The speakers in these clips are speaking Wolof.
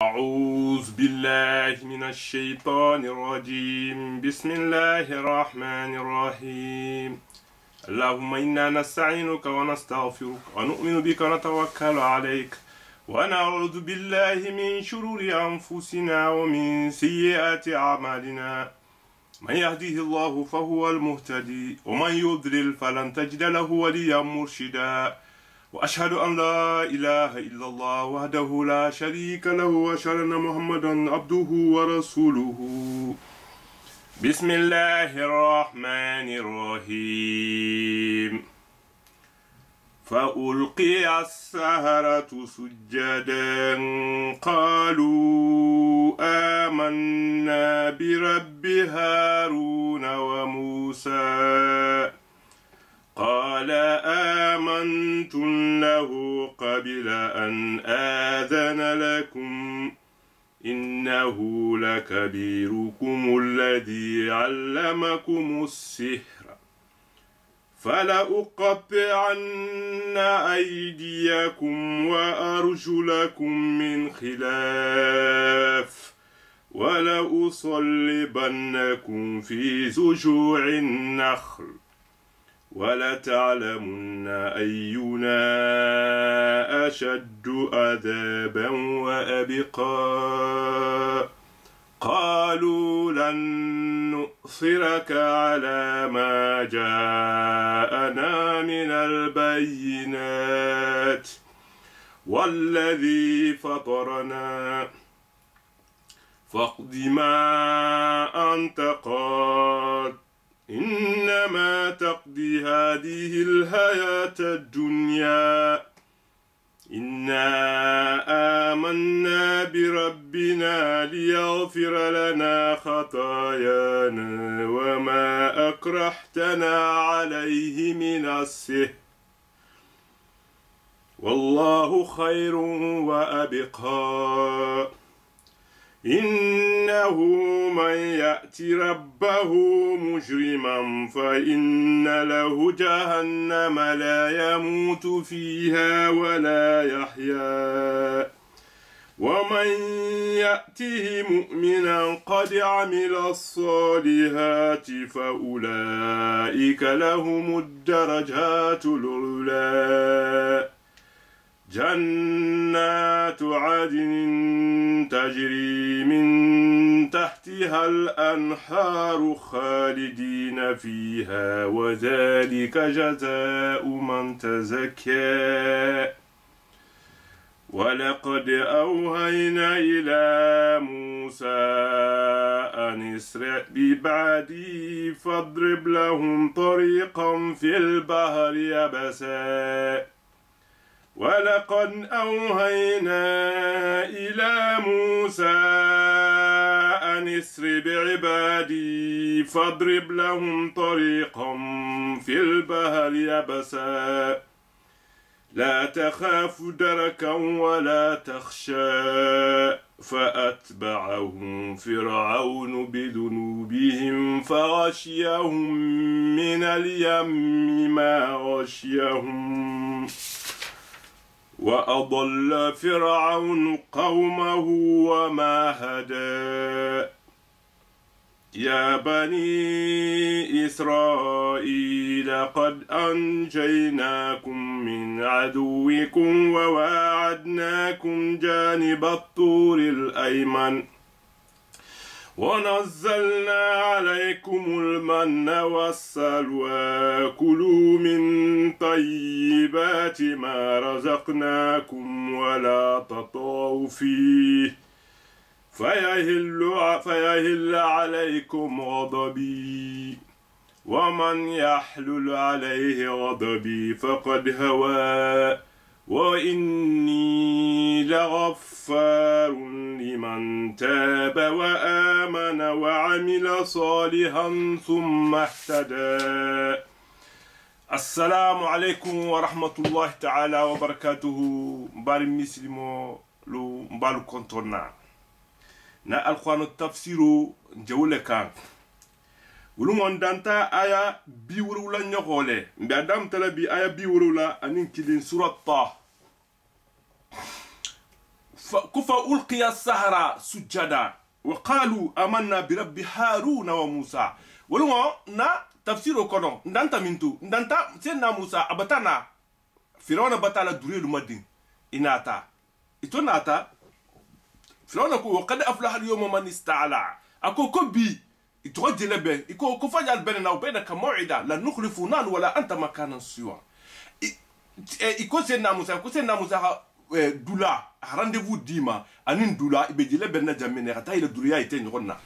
أعوذ بالله من الشيطان الرجيم. بسم الله الرحمن الرحيم. اللهم إنا نستعينك ونستغفرك ونؤمن بك ونتوكل عليك ونعوذ بالله من شرور أنفسنا ومن سيئات أعمالنا. من يهده الله فهو المهتدي ومن يضلل فلن تجد له وليا مرشدا. وأشهد أن لا إله إلا الله وحده لا شريك له وأشهد أن محمدا عبده ورسوله. بسم الله الرحمن الرحيم. فألقي السحرة سجدا قالوا آمنا برب هارون وموسى. قال آمنتم له قبل أن آذن لكم إنه لكبيركم الذي علمكم السحر فلأقطعن أيديكم وأرجلكم من خلاف ولأصلبنكم في جذوع النخل ولتعلمن أينا أشد عذابا وأبقى. قالوا لن نؤثرك على ما جاءنا من البينات والذي فطرنا فاقض ما أنت قاد إنما تقضي هذه الحياة الدنيا إنا آمنا بربنا ليغفر لنا خطايانا وما أكرهتنا عليه من السحر والله خير وأبقى. إنه من يأت ربه مجرما فإن له جهنم لا يموت فيها ولا يحيا ومن يأته مؤمنا قد عمل الصالحات فأولئك لهم الدرجات العلى. جنات عدن تجري من تحتها الأنهار خالدين فيها وذلك جزاء من تزكى. ولقد أوحينا إلى موسى أن اسرع بعبادي فاضرب لهم طريقا في البحر يبسا. ولقد أوحينا إلى موسى أن اسر بعبادي فاضرب لهم طريقا في البحر يبسا لا تخاف دركا ولا تخشى. فأتبعهم فرعون بذنوبهم فغشيهم من اليم ما غشيهم وأضل فرعون قومه وما هدى. يا بني إسرائيل قد أنجيناكم من عدوكم وواعدناكم جانب الطور الأيمن ونزلنا عليكم المن والسلوى كلوا من طيبات ما رزقناكم ولا تطغوا فيه فيهل عليكم غضبي ومن يحلل عليه غضبي فقد هوى وإني لغفار لمن تاب وآمن وعمل صالحا ثم اهتدى. السلام عليكم ورحمة الله تعالى وبركاته. مبارك مسلمو لو مبارك كنتونا na alquran tafsiro jawle kan wulungon danta aya bi wurula nyogole mbe adam tala bi aya bi wurula anin kilin surat ta فألقي السحرة سجدا وقالوا آمنا برب هارون وموسى ولما نا تفسير كونو ندانتا منتو ندانتا سيدنا موسى أبتانا فرعون بتالا دوري المدين إناتا إتوناتا فرعون كو وقد أفلح اليوم من استعلى أكو كبي إتوجه لبه إكو كفاجأ بيننا وبينك موعدا لا نخلف نان ولا أنت مكانا سوا إكو سيدنا موسى dula rendez-vous dima anin dula ibe jele benna jamene kata ile duriya ite nyonna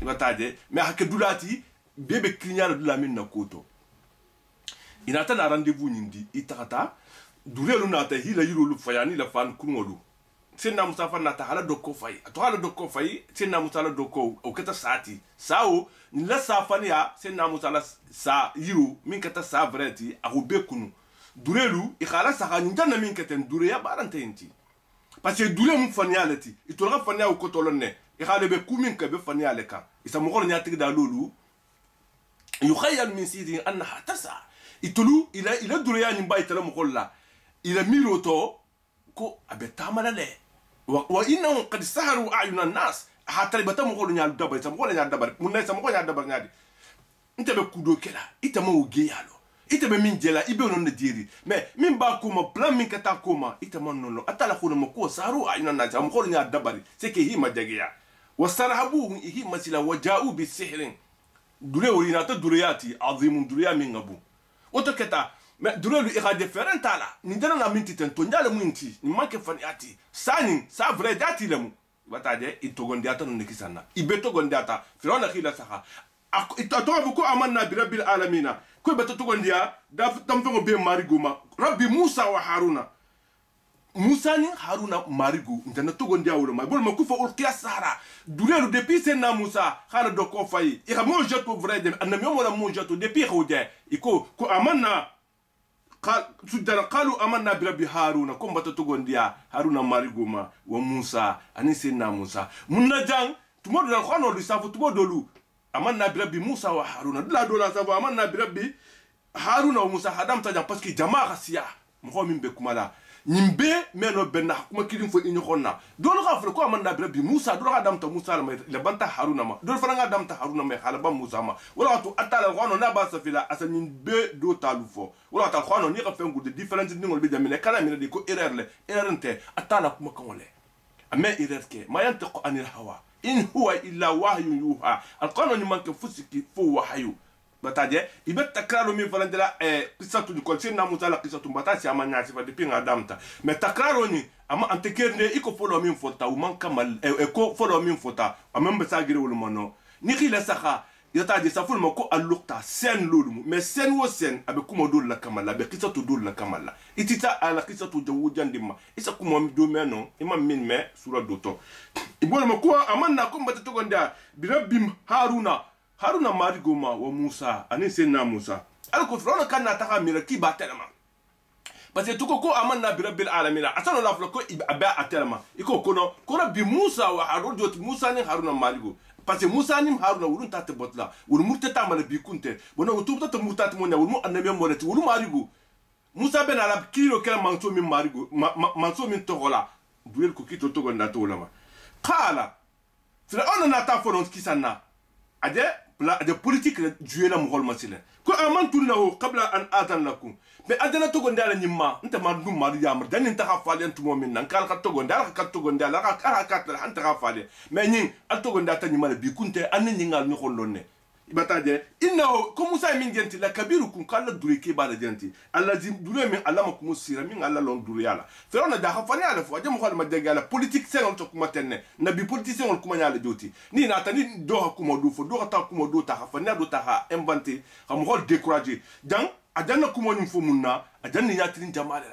ibataje me hake dulati bebe klinyar dula min na koto inata na rendez-vous nyindi itakata durelu na ta hila yiro lu fayani la fan kungodu senna musafa na ta hala dokko fay to hala dokko fay senna musala dokko o kata sati sao ni la safani ya senna musala sa yiro min kata sa vreti a be kunu durelu ikhala saka njana min keten dureya barante enti parce que dure mu fanyalati itolga fanya ko tolonne ikhale be kumin ka be fanyale ka isa mo gol nyati da lolu yukhayyal min sidi annaha tasa itulu ila dureya ni baytala mo golla ila miroto ko abetamala le wa innahum qad saharu a'yuna an-nas hatta batam gol nyal dabar sam gol nyal dabar mun nay sam gol nyal dabar nyadi ntabe kudo kela itama ugeyalo ite be min jela ibe non de diri mais min ba kuma plan min kata kuma ite man non atala khuna mako saru ayna na jam khol nya dabari c'est que hima jagiya wasarhabu hima sila waja'u bi sihrin dure wina ta duriyati azim duriya min ngabu oto keta mais dure lu ira different ala ni dana na minti ten to nyala minti ni manke faniati sani sa vrai dati lemu bataje itogondiata non nekisana ibe togondiata firona khila saha itotoga buko amanna bi rabbil alamina ko beto togondia da tamfengo be mariguma rabbi musa wa haruna musa ni haruna marigu ntana togondia wuro ma bol makufa ulqiya sahara durelu depuis senna musa khana do ko fayi ira mo jeto vrai de anami wala mo jeto depuis khode iko ko amanna قالوا آمنا برب هارون كم بتتوغنديا هارون ماريغوما وموسى أني سيدنا موسى من نجان تمر الخانو لسافو تمودولو آمنا برب موسى وهارون لا دولا سافو آمنا برب هارون وموسى هدام تجان باسكي جماعة سيا مخو من بكمالا nimbe meno benna kuma kilin fo inyo khonna dolo ga fo ko amanda bi musa dolo ga damta musa la banta haruna ma dolo fa nga damta haruna ma khala ba musa ma wala to atala khono na ba safila asanin be do talu fo wala ta khono ni ga fe ngul de different ni ngol be jamine kala mi de ko erreur le erreur nte atala kuma kongole amma erreur ke ma yantiqu anil hawa in huwa illa wahyun yuha alqano ni manke fusiki fo wahyu bataje ibet takraro mi falandela qissatu di kolsina mutala qissatu batasi amanya sifa de pinga damta mais takraro ni ama antekerne iko follow min fota u man kamal ko follow min fota amembe sagire wol mono ni khila saxa yataje saful mako alluqta sen lolu mais sen wo sen abe kuma dol la kamala be qissatu dol la kamala itita ala qissatu jawu jandima isa kuma do meno imam min me sura doto ibol mako amanna ko mbata togonda bi rabbim haruna marigoma wa musa ani senna musa alko frona kanna taka mira ki ba telema parce que tuko ko amanna bi rabbil alamin asano la flo ko aba atelema iko kono bi musa wa harun jot musa ni haruna marigo parce que musa ni haruna wurun tate botla wur murte tamale bi kunte bono tubta to murtate mo nya wur mu annabi morati wur marigo musa ben ala kilo kala manso min marigo manso min togola duel ko kito to gonda to lama qala fir'auna na ta fonon kisanna ade de politique jouer la mugol masile ko amantu lahu qabla an atan lakum be adana to gondala nyimma nta mandu madu yamr dan nta khafale ntu momin nan kal ka to gondala ka to gondala ka ka la anta khafale me nyin al to gondata nyimma bi kunte an nyingal ni xollonne ibataje innahu ko musa min genti la kabirukum kala durike bala genti allazi dure min allamakum sira min alla lon dure yala ferona da khafani ala fo jam xol ma degala politique sen to kuma tenne nabi politicien on kuma nyala joti ni na tani do hakuma do fo do ta kuma do ta khafani do ta ha inventé xam xol décourager dan ajanna kuma nyum fo munna ajanna yatrin jamala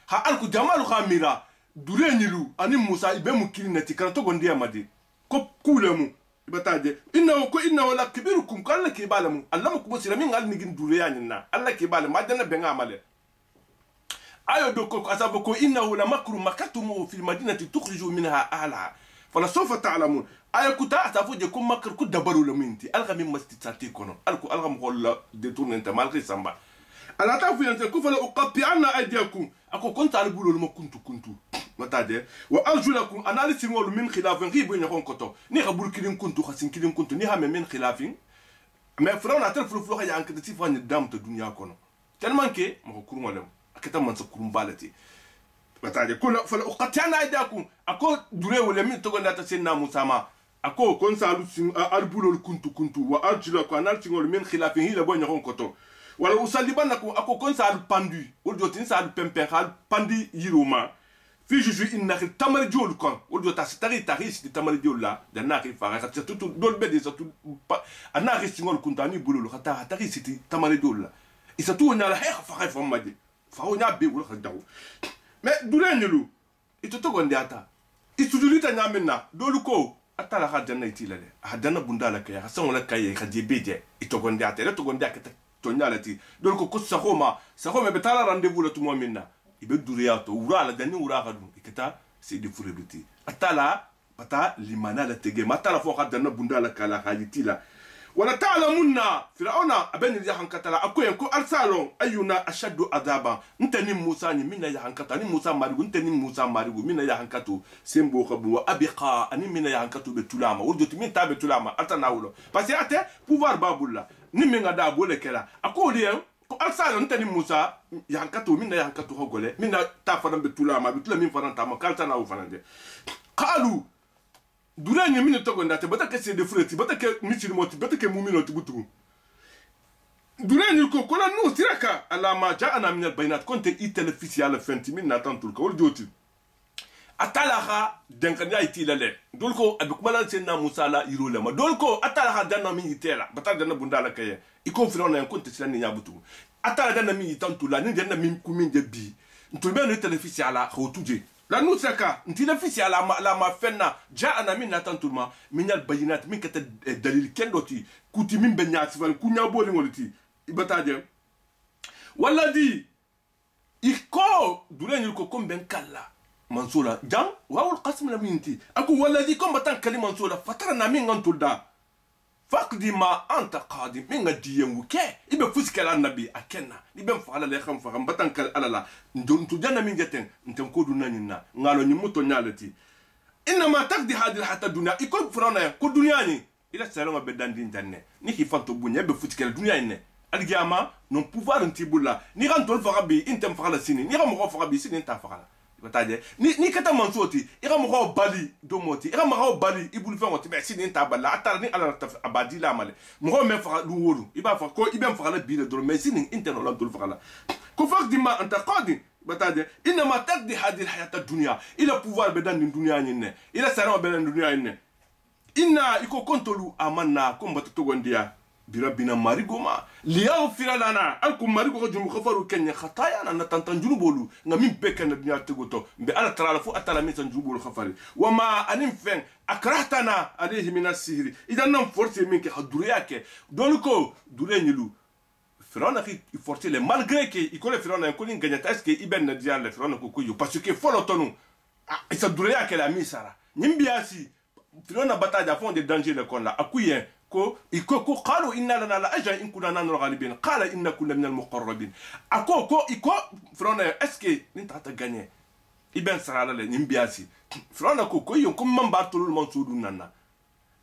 ha alku jamalu khamira dure nyilu ani musa ibe mu kilinati kan to gondi amadi ko kulemu bataje innahu la kibirukum kala kibalamu allamakum sira min ngal nigin dureya nyina alla kibale madana benga amale ayo do ko asabo ko innahu la makru makatumu fil madinati tukhriju minha ahliha fala sawfa ta'lamun ayo kuta asafo je ko makr ku dabaru la minti alga min mastitati kono alko alga mo holla detourner ta malgré samba ala ta fu yante ko fala uqatti anna aydiyakum ako konta al bulul ma kuntu matade wa arjulakum analisi ngol min khilafin ribo nyakon koto ni khabul kilin kuntu khasin kilin kuntu ni ha min khilafin mais frère atel fulu ya ankata ti fani dam to dunya kono tellement que mo kuruma lem akata man sa kurum balati matade ko fala uqatana aidakum ako dure wala min to gonda ta senna musama ako kon salu sin arbulol kuntu wa arjulakum analisi ngol min khilafin hila bo nyakon koto wala usalibannakum ako kon salu pandu o jotin salu pempen hal pandi yiroma fi juju inna khil tamar jol kon o do ta sitari taris di tamar jol la da na khil fara ta tout dol be de sa tout ana khil kuntani bulul khata ta siti tamar jol la isa tu na la he fara fa madi fa o nya be wul khadaw mais dulenelu ito to gonde ata istudulita nyamena dolu ko atala hadana itilale hadana bundala kaya hasan wala kaya khadi beje ito gonde ata le to gonde akata to nyalati dolu ko sahoma betala rendez-vous la tout mo minna ibe duriyato urala dani uraga dum ikata c'est de furebuti atala pata limana la tege matala fo khadana bundala kala khalitila wala ta'lamunna fir'auna abani yahan katala akoyen ko arsalon ayuna ashaddu adaba ntani musa ni minna yahan katani musa marigu ntani musa marigu minna yahan katu sembo khabu wa abiqa ani minna yahan katu betulama wurjoti min tabe tulama atana wulo parce que ate pouvoir babulla ni minga da bole kala akolien ko alsalo ntani musa yankatu minna yankatu hogole minna ta fadan betulama min fadan ta ma kalta na ufanande qalu duranya minna to gonda te batake c'est de freti batake mitiri moti batake mumino tibutu duranya ko kola no siraka ala ma ja'ana min albayinat konte itel official fenti minna tantul ko joti atalaha denkanya itilale dolko abikmala senna musa la irole ma dolko atalaha danna min itela batal danna bundala kaye iko firona en konte silani nyabutu atala danna min tantula ni danna min kumin de bi ntulbe no telefisi ala khotuje la nusaka ntila fisi ala ma fenna ja'ana min tantulma min al bayinat min kata dalil kendoti kuti min benyati fal kunya boli ngoliti ibataje waladi iko durenyu ko komben kala mansola jam wawul qasm la minti aku waladi kom batan kali mansola fatarna min ngantulda faqdi ma anta qadim min ngadiyen wuke ibe fuskala nabi akenna ibe fala le kham fam batan kal alala nduntu janna min jeten nten ko du nanina ngalo ni muto nyalati inma taqdi hadil hatta dunya iko frana ko dunya ni ila salama be dandin tanne ni ki fanto bunya be fuskala dunya ne algiyama non pouvoir ntibula ni rantol farabi intem fala sini ni ramo farabi sini ta fala ni kata mansoti ira mo bali do moti ira mo bali ibul fa moti mais sini ta balla atar ni ala ta abadi la male mo me fa lu wolu iba fa ko ibem fa la bi le do mais sini interno la do fa la ko fa dima anta qadi bataje inma taqdi hadhihi alhayat ad-dunya ila pouvoir bedan din dunya nyine ila sara bedan dunya nyine inna iko kontolu amanna ko mbata to gondia بربنا ماريغوما ليغفر لنا أنكم ماريغو جم غفروا كن خطايانا نتنتن جنوبولو نمين بكن الدنيا تغوتو بألا ترى فو أتلا ميتن جنوبولو خفري وما أنفن أكرهتنا عليه من السحر إذا نم فرصة منك حضورياك دولكو دولينيلو فرعون qui forcer les malgré que il connaît Pharaon un collin gagnata est-ce que ibn nadia le Pharaon ko kuyo parce que follow tonu et ça dureya que la misara nimbiasi Pharaon bataille à fond de danger le kon la akuyen ko قالوا إن لنا لأجر إن كنا نحن الغالبين قال إن كنا من المقربين أكو فرعون اسكي نتا تغاني ابن سرالا نيمبياسي فرعون كو يوم كم من بارتول المنصور نانا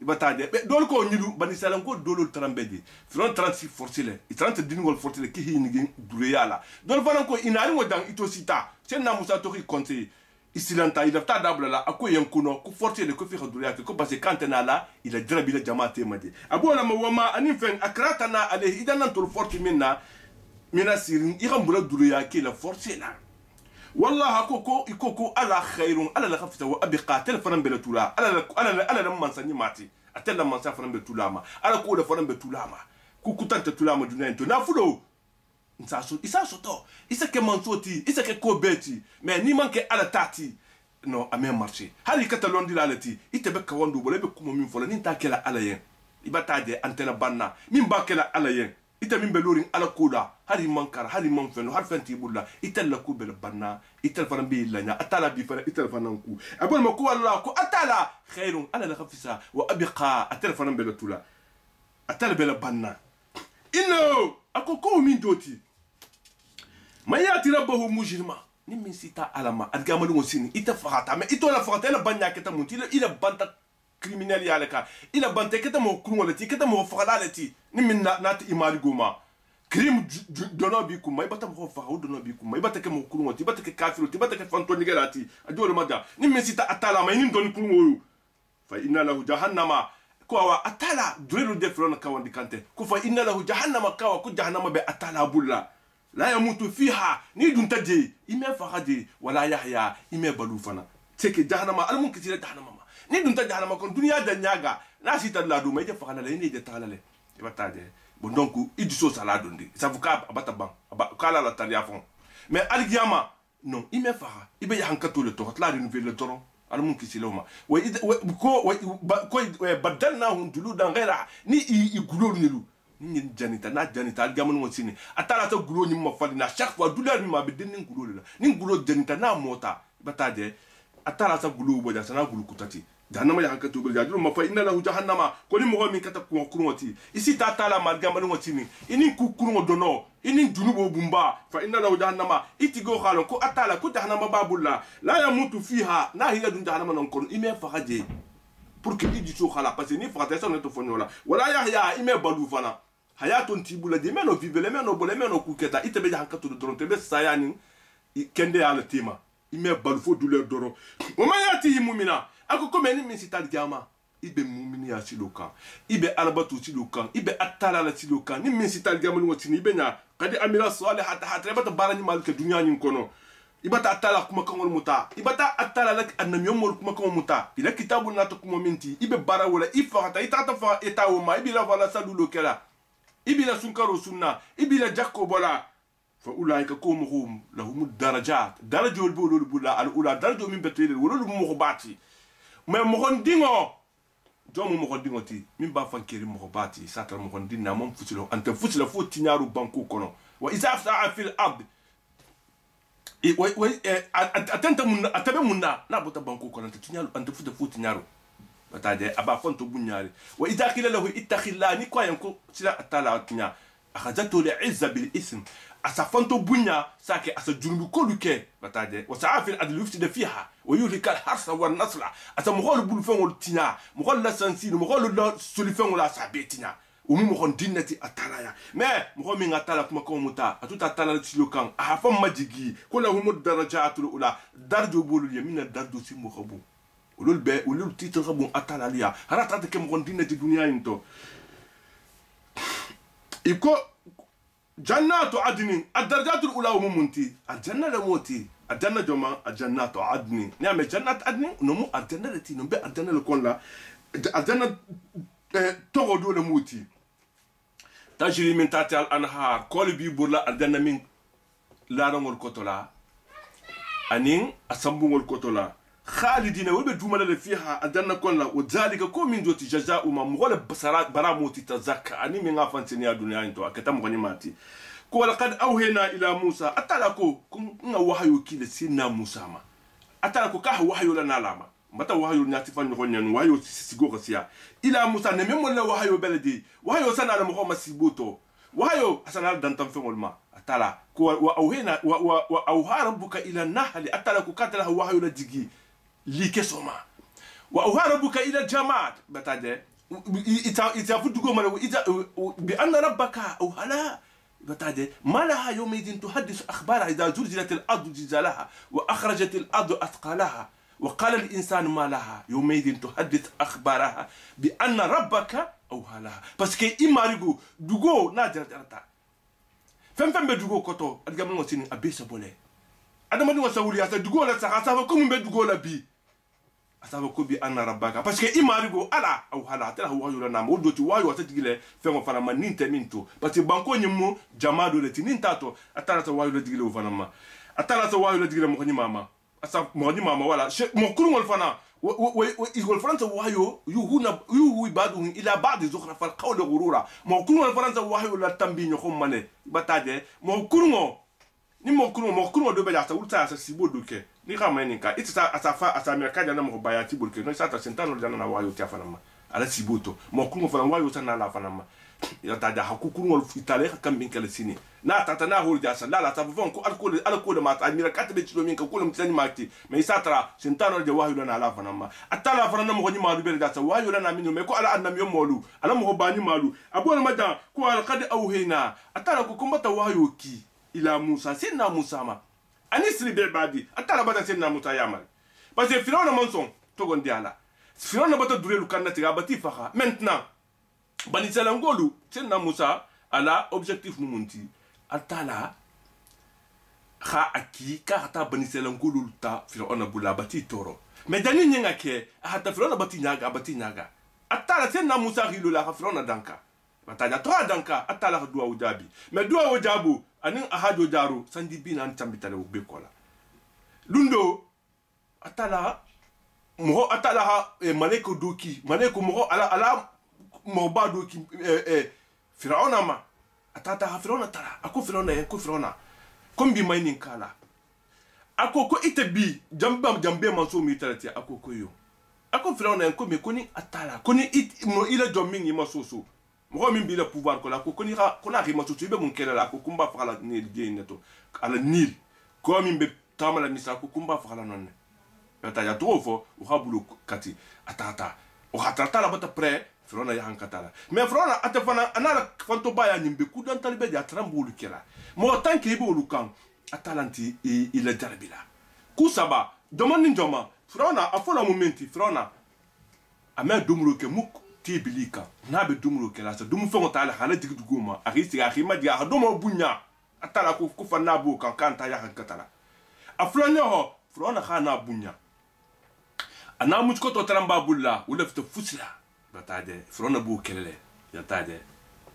ibataje dol ko nyidu bani salam ko dolol trambedi فرعون 36 forcele 30 dingol forcele ki hinigi dure yala dol fanan ko inari mo dang itosita sen na musa to ki conseil isilanta il afta dabla la ako yankuno ku forcer de ko fi khaduriya ko parce que quand na la il a drabi la jamaate madi abola ma wama anin fen akratana alayhi idan nan tul forti minna sirin iram bula duriya ki la forcer la والله كوكو يكوكو على خير على الخفته وابقى تلفن بلتولا على لما سني ماتي اتلا لما سافرن بتولاما على كولا فرن بتولاما كوكو تانت تولاما دونينتو نافلو nsaso isa soto isa ke mansoti isa ke kobeti mais ni manke ala tati no amé marché hali katalon di lalati itebe ka wandu bolebe kuma min fola nin takela ala yen ibataje antena banna min bakela ala yen ita min belorin ala koda hari mankara hari manfeno har fenti bulla itella ku bel banna itel faran bi lanya atala bi fara itel fanan ku abol ma ku walla ku atala khairun ala la khafisa wa abqa atel faran bel tula atel bel banna inno akoko min doti man yati rabbahu mujrima ni min sita alama adgamadu ngosini ita fagata mais ito la fagata la banya keta munti ila banta criminel ya leka ila banta keta mo kurungo leti keta mo fagala leti ni min nati imali goma crime dono bi kuma ibata mo faga dono bi kuma ibata ke mo kurungo ti ibata ke kafiru ti ibata ke fantoni galati adolo mada ni min sita atala ma ni doni kurungo fa inna lahu jahannama kwa atala durelu defrona kawandi kante ko fa inna lahu jahannama kawa ku jahannama be atala bulla la yamutu fiha ni dun taje ime fahade wala yahya ime balufana teke jahannama almun kitira jahannama ni dun taje jahannama kon dunya da nyaga na sita la do meje fahana le ni de talale e batade bon donc idi so sala dondi ça vous ka abata ban kala la talia fon mais algiyama non ime faha ibe ya hankato le to la renouveler le toron almun kisiloma ko badalnahum juludan ghayra ni igulolu nilu ni janita na janita algamanu motini atala ta gulo ni mo fali na chaque fois douleur mi ma be den gulo la ni gulo janita na mota batade atala ta gulo bo ja sana gulo kutati jahannama ya hakatu bil jadul ma fa inna lahu jahannama ko ni mo mi kata ko kuroti isi ta tala ma algamanu motini ini ku kurungo dono ini junubo bumba fa inna lahu jahannama itigo khalo ko atala ko jahannama babulla la yamutu fiha na hiya dun jahannama non kon ime fagaje pour que idi so khala parce que ni fagata ça ne to fonyola wala yahya ime balu fana hayaton tibula de meno vivele meno bole meno kuketa itebe hankatu doron tebe sayani kende ala tema ime balu fo douleur doro o mayati mumina ako komeni min sital gama ibe mumini ya silokan ibe albatu silokan ibe atala la silokan ni min sital gama ni wotini ibe nya kadi amira salihata hatra bata barani malke dunya nyin kono ibata atala kuma kangol muta ibata atala lak annam yomol kuma kangol muta ila kitabu nato kuma minti ibe bara wala ifata itata fa etawo ma ibe la wala salulo kala ibila sunkaro sunna ibila jakko bola fa ulaika kumuhum lahum darajat darajol bolul bulla al ula darajo min betele wolul mo bati mais mo dingo jomu mo dingo ti min ba fankeri mo bati satra mo dinna mom futilo anta futila fo tinyaru banku kono wa iza sa'a fil ard atenta munna atabe munna na bota banku kono anta tinyaru anta futa fo tinyaru batade aba fonto bunyari wa idha qila lahu ittakhilla ni kwa yanko sila atala tinya akhadatu li'izza bil ism asa fonto bunya sake asa junbu koluke batade wa sa'afil adl yufti fiha wa yuhlika al harsa wan nasla asa mughol bul fengol tinya mughol la sansi mughol la solifengol la sabetinya umi mughon dinnati atala ya mais mughol min atala kuma ko muta atuta atala silokan afam majigi kula humud darajatul ula darjo bolul yamina darjo simu khabu ulul be ulul titre bon atalalia harata ke mo dina ci dunya into iko jannatu adni ad-darajatul ula wa munti al-janna la moti al-janna jama al-jannatu adni ni'ma jannat adni no mu al-janna lati no be al-janna le kon la al-janna to do le moti tajri min tahti al-anhar kol bi burla al-janna min la rangol kotola anin asambungol kotola خالدين وبدوما فيها أدنى كنا وذلك كم من دوت جزاء ما مغلى بصرات براموتي تزكى أني من غافن سنيا دنيا إنتوا أكتم غنيماتي كولا قد أوهينا إلى موسى أتلاكو كم وحيو كيل سينا موسى ما أتلاكو كه وحيو لنا لما متى وحيو ناتفان يغنيان وحيو سيجو غسيا إلى موسى نمم ولا وحيو بلدي وحيو سنة على مخوما سيبوتو وحيو أسنة دانتم في الماء أتلا كو وأوهينا وأوها ربك إلى النحل أتلاكو كاتله وحيو لديجي likesoma wa uharabuka ila jamaat batade itafudugo mala bi anna rabbaka aw hala batade malaha yawmaidin tuhaddith akhbara idha zulzilat al-ard zilzalaha wa akhrajat al-ard athqalaha wa qala al-insan ma laha yawmaidin tuhaddith akhbaraha bi anna rabbaka aw hala parce que imarigo dugo na jarata fem be dugo koto adgamu ngosini abesa bole adama ni wasawuli asa dugo la sa fa comme be dugo la bi asaba ko bi anna rabbaka parce que imarigo ala aw hala tala wa yula na mo doti wa yo tatigile fengo fana ma ninte minto parce que banko nyimo jamado le tinintato atala ta wa yula digile o fana ma atala ta wa yula digile mo nyima asa mo nyima wala mo kurungol fana igol fana wa yo yuhu ibadu ila ba'd zukhra fal qawl ghurura mo kurungol fana wa yo la tambi nyoko mane batade mo kurungo ni mo kurungo do be jata ulta sa sibo duke ni kama ni ka itsa asafa asamira na mo bayati burke no sata sentano jana na wayo tia fana ma ala siboto mo kurungo fana wayo sana la fana ma ya ta da hakukun wal fitale kan bin kala sini na ta na hol ja sala la ta fon ko alko ma ta mira katbe ci do min ka ko lam tani makti mais satra sintano de wahyu lana ala fanama atala fanana mo ni malu be da sa wahyu lana min me ko ala annam yom molu ala mo bani malu abol madan ko al qad awhina atala ko kumbata wahyu ki ila musa sinna musa ma anisri be badi atala bata sinna musa yamal parce que firawna monson to gondi ala firawna bata durelu kanati ga bati faxa maintenant bani salangolu sinna musa ala objectif mumunti atala kha aki ka hata bani salangolu ta firawna bula bati toro mais dani nyanga ke hata firawna bati nyaga atala sinna musa hilu la firawna danka bataja to danka atala duwa ujabi mais duwa ujabu anin ahado jaro sandi bina an tambitale be kola lundo atala mo atala ha maleko doki maleko mo ala mo ba doki firaona ma atata ha firaona tara ako firaona kombi mining kala ako ko itebi jambe manso mi tarati ako ko yo ako firaona ko me koni atala koni it mo ila jomingi masoso mo min bi le pouvoir ko la ko koni ha ko na ri masoso be mun kela la ko kumba fala ni de neto ala nil ko min be tamala misa ko kumba fala nonne ta ya trofo o habulu kati atata o hatata la bata pre frona ya hankatala mais frona atafana anala fanto baya nyimbe kudan talibe ya trambulu kela mo tanke ibo lukan atalanti ila jarabila kusaba domani njoma frona afola momenti frona ame dumuro ke muk tibilika na be dumuro kela sa dumu fongo tala hala digduguma arisi ahima dia hadomo bunya atala ko fana bu kan kanta ya hankatala aflonyo ho frona khana bunya ana muchko to tramba bulla wala fita fusla batade frona bu kelele ya tade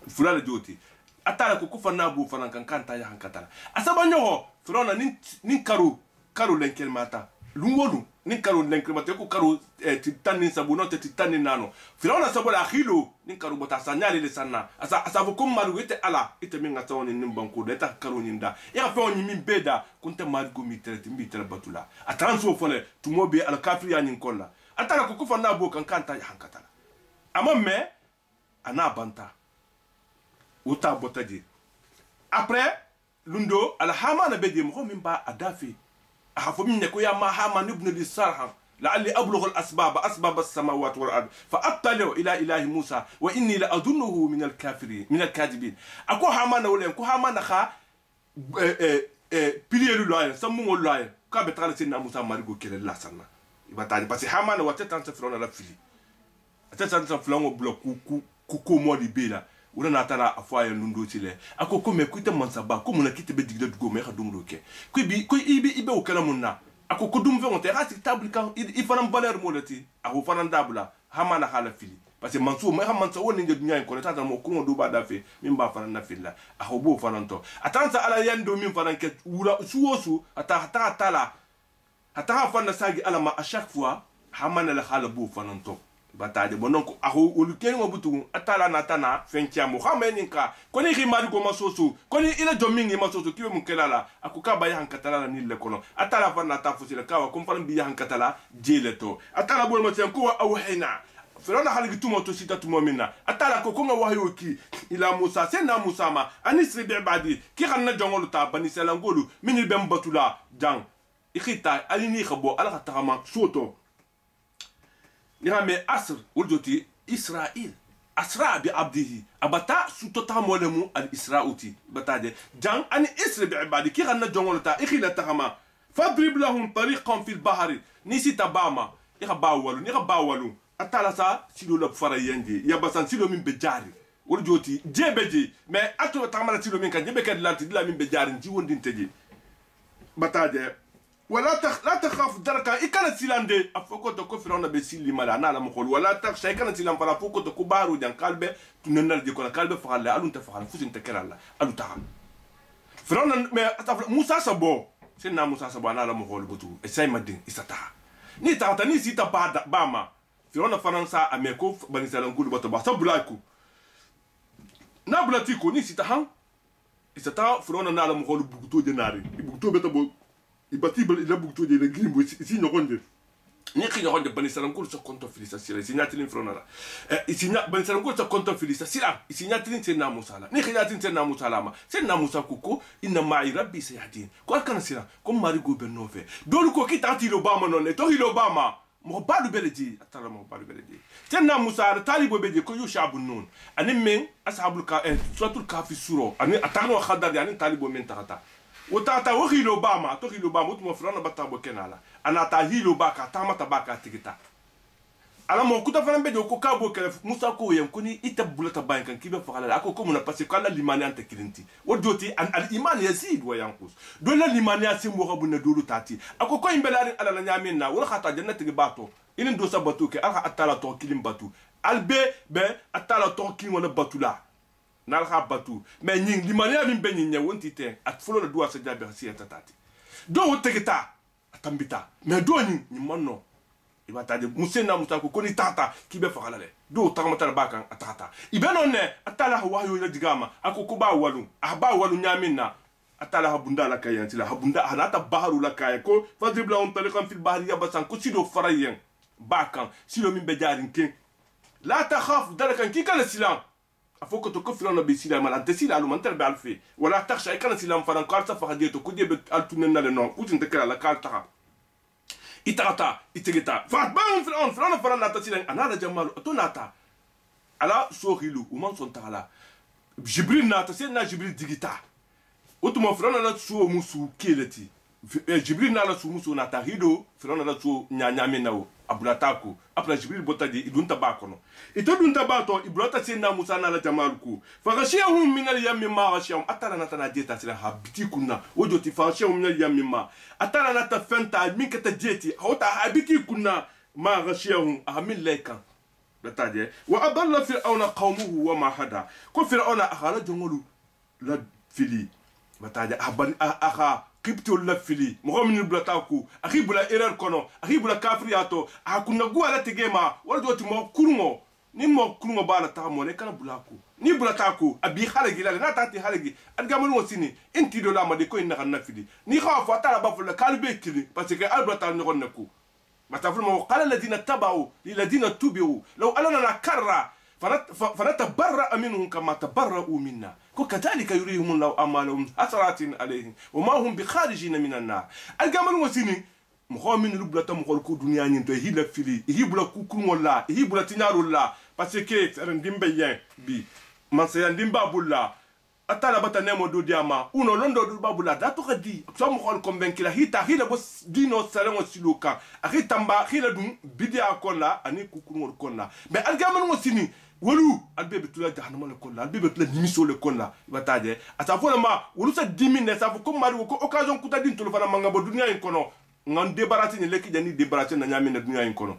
fulala joti atala ko kufana bu fanan kan kanta ya hankatala asaba nyoho frona nin karu lenkel mata lungodu nin karu lenkel mata ko karu titani sabuno titani nano frona sabola khilo nin karu bota sanyali le sanna asa ko maru ite ala ite minga tawni nin banko de ta karu ninda ya fa oni min beda kunta margo mi tere batula atranso fone tumobe al kafri ya nin kolla atala ko kufana bu kan kanta ya hankatala ama me ana banta uta botaji après lundo al hamana bedi mo min ba adafi ahafo min ne ko ya ma haman ibn lisarham لعلي أبلغ الأسباب أسباب السماوات والأرض فأطلع إلى إله موسى وإني لأظنه من الكافرين من الكاذبين أكو هامان ولا أكو هامان خا بليلو لاين سمو لاين كابت على سيدنا موسى مارغو كيل الله سنة يبقى تاني بس هامان واتتان سفرون على فيلي أتتان سفرون بلو كوكو مودي بيلا ولا ناتنا أفوايا لندو تيله أكو كم يكويت منسابا كم نكيت بديجلا دعو ما يخدم روكه كوي إبي وكلامنا ako ko dum vonte rati table kan I fanam valeur molati ako fanam dabula hamana hala fili parce que manso ma hamanta woni nge dunya ko tata mo ko do ba dafe min ba fanam na filla ako bo fanam to atansa ala yando min fanam ke wula suwosu ata tala ata fanam sagi ala ma à chaque fois hamana la hala bo fanam to batade bonon ko ako uluken mo butu atala natana fenkia mo khameninka koni rimari go masoso koni ila jomingi masoso kiwe munkelala akuka ba yankatala la nille kono atala fanna tafusila kawa kom fan bi yankatala jeleto atala bol maten ko awhina firona haligi tumo to sita tumo minna atala ko konga wahyo ki ila musa senna musa ma anisri bi ibadi ki xanna jongolu ta bani selangolu minil bem batula jang ikhita alini khabo ala khatama soto نعم أسر ولدتي إسرائيل أسرع بعبده أبتا سوتتا مولمو الإسراؤتي بتاعي جان أني إسر بعبادي كي غنا جونولتا إخيلا تغما فاضرب لهم طريقا في البحر نسي تباما باولو أتالسا سيلو لبفرا يندي يبسان سيلو من بجاري ولدتي جيبجي ما أتو تعمل سيلو من كان جيبك لانتي دلا من بجاري نجي وندين تجي بتاعي ولا لا تخاف دركا إكانت سيلاندي أفوكو تكو فرعون بسيلي مالا أنا لم أقول ولا تخشى إكانت سيلان فلا فوكو تكو بارو جان قلبه تننال دي كنا قلبه فعل ألو أنت فعل فوز أنت كرا الله ألو تعال فرعون موسى سبو سيدنا موسى سبو أنا لم أقول بتو إساي مدين إستاها ني تعتا ني سيتا باما فرعون فرنسا أميكو بني سالنقول بتبا سبلايكو نابلاتيكو ني سيتا هان إستاها فرعون أنا لم أقول بوكتو جناري بوكتو بتبو ibati ila bukto de grimbo si nyokonde ni ki nyago de bani sarankul sa konto filisa sira isinyatini fronara isinya bani sarankul sa konto filisa sira isinyatini tena musala ni khiyatin tena musala ma tena musa kuko inna ma'i rabbi sayahdin ko kana sira ko mari go benove dolu ko kitati lo bama non to hilo bama mo balu beleji atara mo balu beleji tena musa talibo beje ko yushabu nun ani men ashabul ka suratul kafi suro ani atano khadar yani talibo men tarata wotata wo hilo bama to hilo bama mo frana batabo kenala anata hilo baka tamata baka tigita ala mo kuta fana be do ko kabo kele musa ko yem koni ita bulata bankan kibe fakala ako ko muna parce que ala limani ante kilinti wodoti al iman yazid wa yanqus do la limani asim mo rabuna dulu tati ako ko imbelari ala na nyamin na wala khata jannati bato inin do sabatu ke ala atala to kilim batu albe be atala to kilim wala batula nalha batu mais nying limani amin be nyinya wonti te at folo la duwa sa jabe si tatati do wotegita atambita mais do nyi manno ibata de musena mutako koni tata kibe fakala le do takamata bakan atata ibeno ne atala hawayo ya digama akoko ba walu ahba walu nyamina atala habunda la kayanti la habunda halata baharu la kay ko fadribla on taliqan fil bahri yabasan ko sido farayen bakan silo min be jarin ken la takhaf dalakan ki kala silam afoko to ko filona be silam ala desila alu mantar be alfi wala takhsha kana silam faran qalta fa hadiyatu kudebe altunna le non utin tekala la kalta itata itegeta fatban filon faran nata silan anada jamalu atonata ala sohilu uman son tala jibril nata sen jibril digita otuma filon na so musu keleti jibril na la su musu nata hido filon na so nyanyame nawo abulatako apna jibril botadi idunta bakono ito dunta bato ibulata sen na musa na la jamaluku faghashiyahum min al-yam ma ghashiyahum atala nata na jeta sila habiti kunna wojoti faghashiyahum min al-yam ma atala nata fenta min kata jeti hota habiti kunna ma ghashiyahum ahamil laykan bataje wa adalla fir'auna qawmuhu wa ma hada ko fir'auna akhala jongolu la fili bataje aha kipto la fili mo min blataku akibula erreur kono akibula kafriato akuna guala tegema wala doti mo kurungo ni mo kurungo bala ta mo le kana bulaku ni blataku abi khalagi la na tati khalagi adgamul wasini enti do la ma de ko inna kana fili ni khafa tala ba fula kalbe kili parce que alblata ni gonnaku mataful mo qala alladhina tabahu lil ladina tubiru law alana nakarra فنتبرأ منهم كما تبرأوا منا وكذلك يريهم الله أعمالهم حسرات عليهم وما هم بخارجين من النار الجمال وسيني مخامن لبلتا مخالكو دنيا نينتو هيلا فيلي هيبلا كوكرم الله هيبلا تنار الله parce que رندين بيان بي من سيندين بابولا atala bata nemo do diama uno londo do babula dato kadi so mo xol convaincre hita hila bos dino salango siluka akitamba hila dum bidia kolla ani kukungo kolla mais algaman mo sini wolu albebe tula jahannama le kolla albebe tula nimiso le kolla bataje ata fona ma wolu sa 10 000 sa ko mari ko occasion kuta din to fana manga bo dunia en kono ngan débarrasser ni leki jani débarrasser na nyami na dunia en kono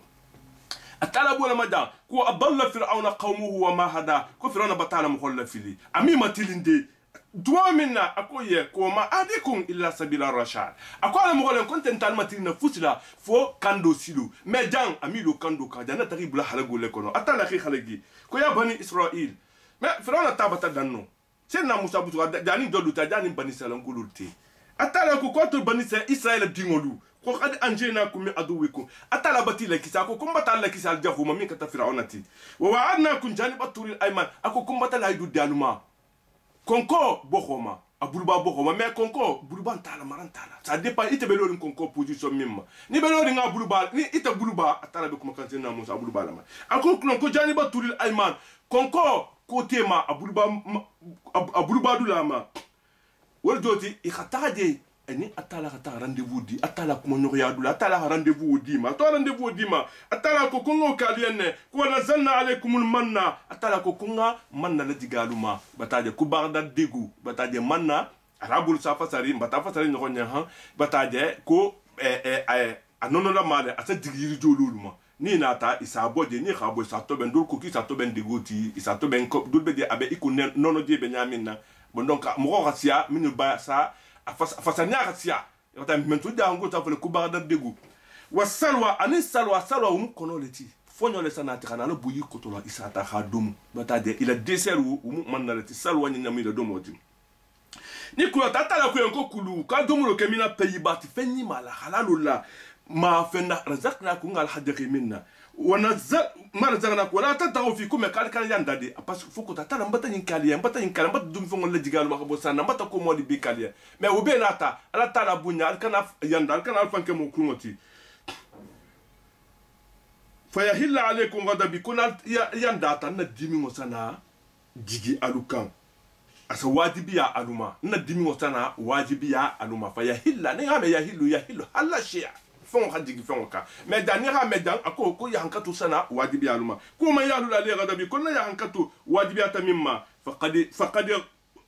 atala bola madan ko adalla fir'auna qawmuhu wa ma hada ko fir'auna batala mo kholla fili ami matilinde duwa minna akoye ko ma adikum illa sabila rashad akola mo golen kontental matilina fusila fo kando silu me jang ami lo kando ka jana taribula halago le kono atala khi khalagi ko ya bani israil me fir'auna tabata danno senna musa butu jani doluta jani bani salam gululti atala ko to bani israil dingolu ko qad anjaynakum min aduwikum atala batila kisako kumbata la kisal jahuma min kata fir'aunati wa wa'adnakum janibat turil ayman ako kumbata la yudu daluma konko bokhoma abulba bokhoma mais konko bulba tala marantala ça dépend ite belori konko position mimma ni belori nga bulba ni ite bulba atala be kuma kansena musa abulba lama ako konko janibat turil ayman konko côté ma abulba dulama wala joti ikhatade ani atala kata rendez-vous di atala ko no yadula atala rendez-vous di ma to rendez-vous di ma atala ko kongo kaliyenne ko nazalna alaykumul manna atala ko konga manna la digaluma bataje ku barda degu bataje manna arabul safa sari bata fa sari no nya ha bataje ko anono la male asa digiri joluluma ni nata isa boje ni khabo sa to ben dul ko ki sa to ben degoti isa to ben ko dul be de abe iku nono je be nyamina bon donc mo rasia minu ba sa afasanya rasia yata mentu da ngo ta fele kubarda degu wasalwa ani salwa kono leti fonyo le sanati kana lo buyi kotola isata khadum batade ila dessert ou man na leti salwa ni nyami le domoti ni kula tata la ko kulu ka domulo kemina pays bati fenni mala halalula ما فينا رزقناكم على حد منا ونزل ما رزقناكم ولا تطغوا فيكم قال كان يندادي بس فوكو تاتا مبتا ينكاليا مبتا ينكاليا مبتا دوم فون لا جيغال ما بوسانا مبتا كو مودي بيكاليا مي وبيناتا على تالا بونيا كان يندال كان الفان كمو كرومتي فيهل عليكم غضبي كنا ينداتا نديمي وسانا جيجي الوكان asa wajibi ya aluma na dimi wasana wajibi ya aluma fa yahilla ne ha me yahillu halla shay'a fon hadigi fon ka me dani ha me dan ako ko ya hankatu sana wajibi ya aluma kuma yalu la ghadabi kunna ya hankatu wajibi ya tamimma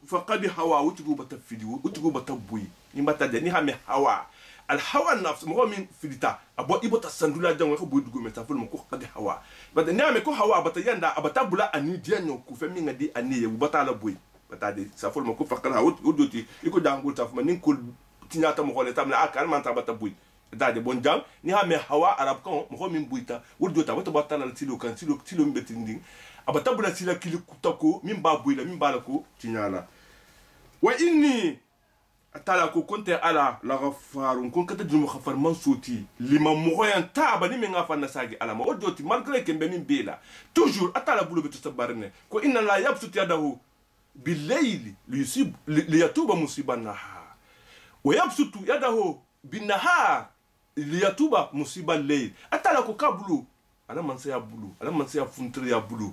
faqad hawa utgu batafidi utgu batabui nimbata de ni ha me hawa al hawa nafs mo min fidita abo ibota sandula jango ko bodugo meta ful mo ko qad hawa bada ne me ko hawa bata yanda abatabula ani dianyo ku fe mi ngadi ani ye bata la boy batade sa fol mako fakala udoti iko dangul taf ma nin kul tinyata mo xolé tam la akal man tabata buy dade bon jam ni ha me hawa arab kan mo min buyta wurdota wato batala tilo kan tilo mbeti nding abata bula sila kili kutako min ba buy la min bala ko tinyala wa inni atala ko konte ala la ghafarun kon kata dum khafar man soti lima mo yan taba ni min ngafa nasagi ala ma wurdoti malgré que be min bela toujours atala bulu betu sabarne ko inna la yabsut yadahu بالليل ليتوب مصيب النهار ويبسط يده بالنهار ليتوب مصيب الليل اتلاكو كابلو ala man se ya bulu ala man se ya funtri ya bulu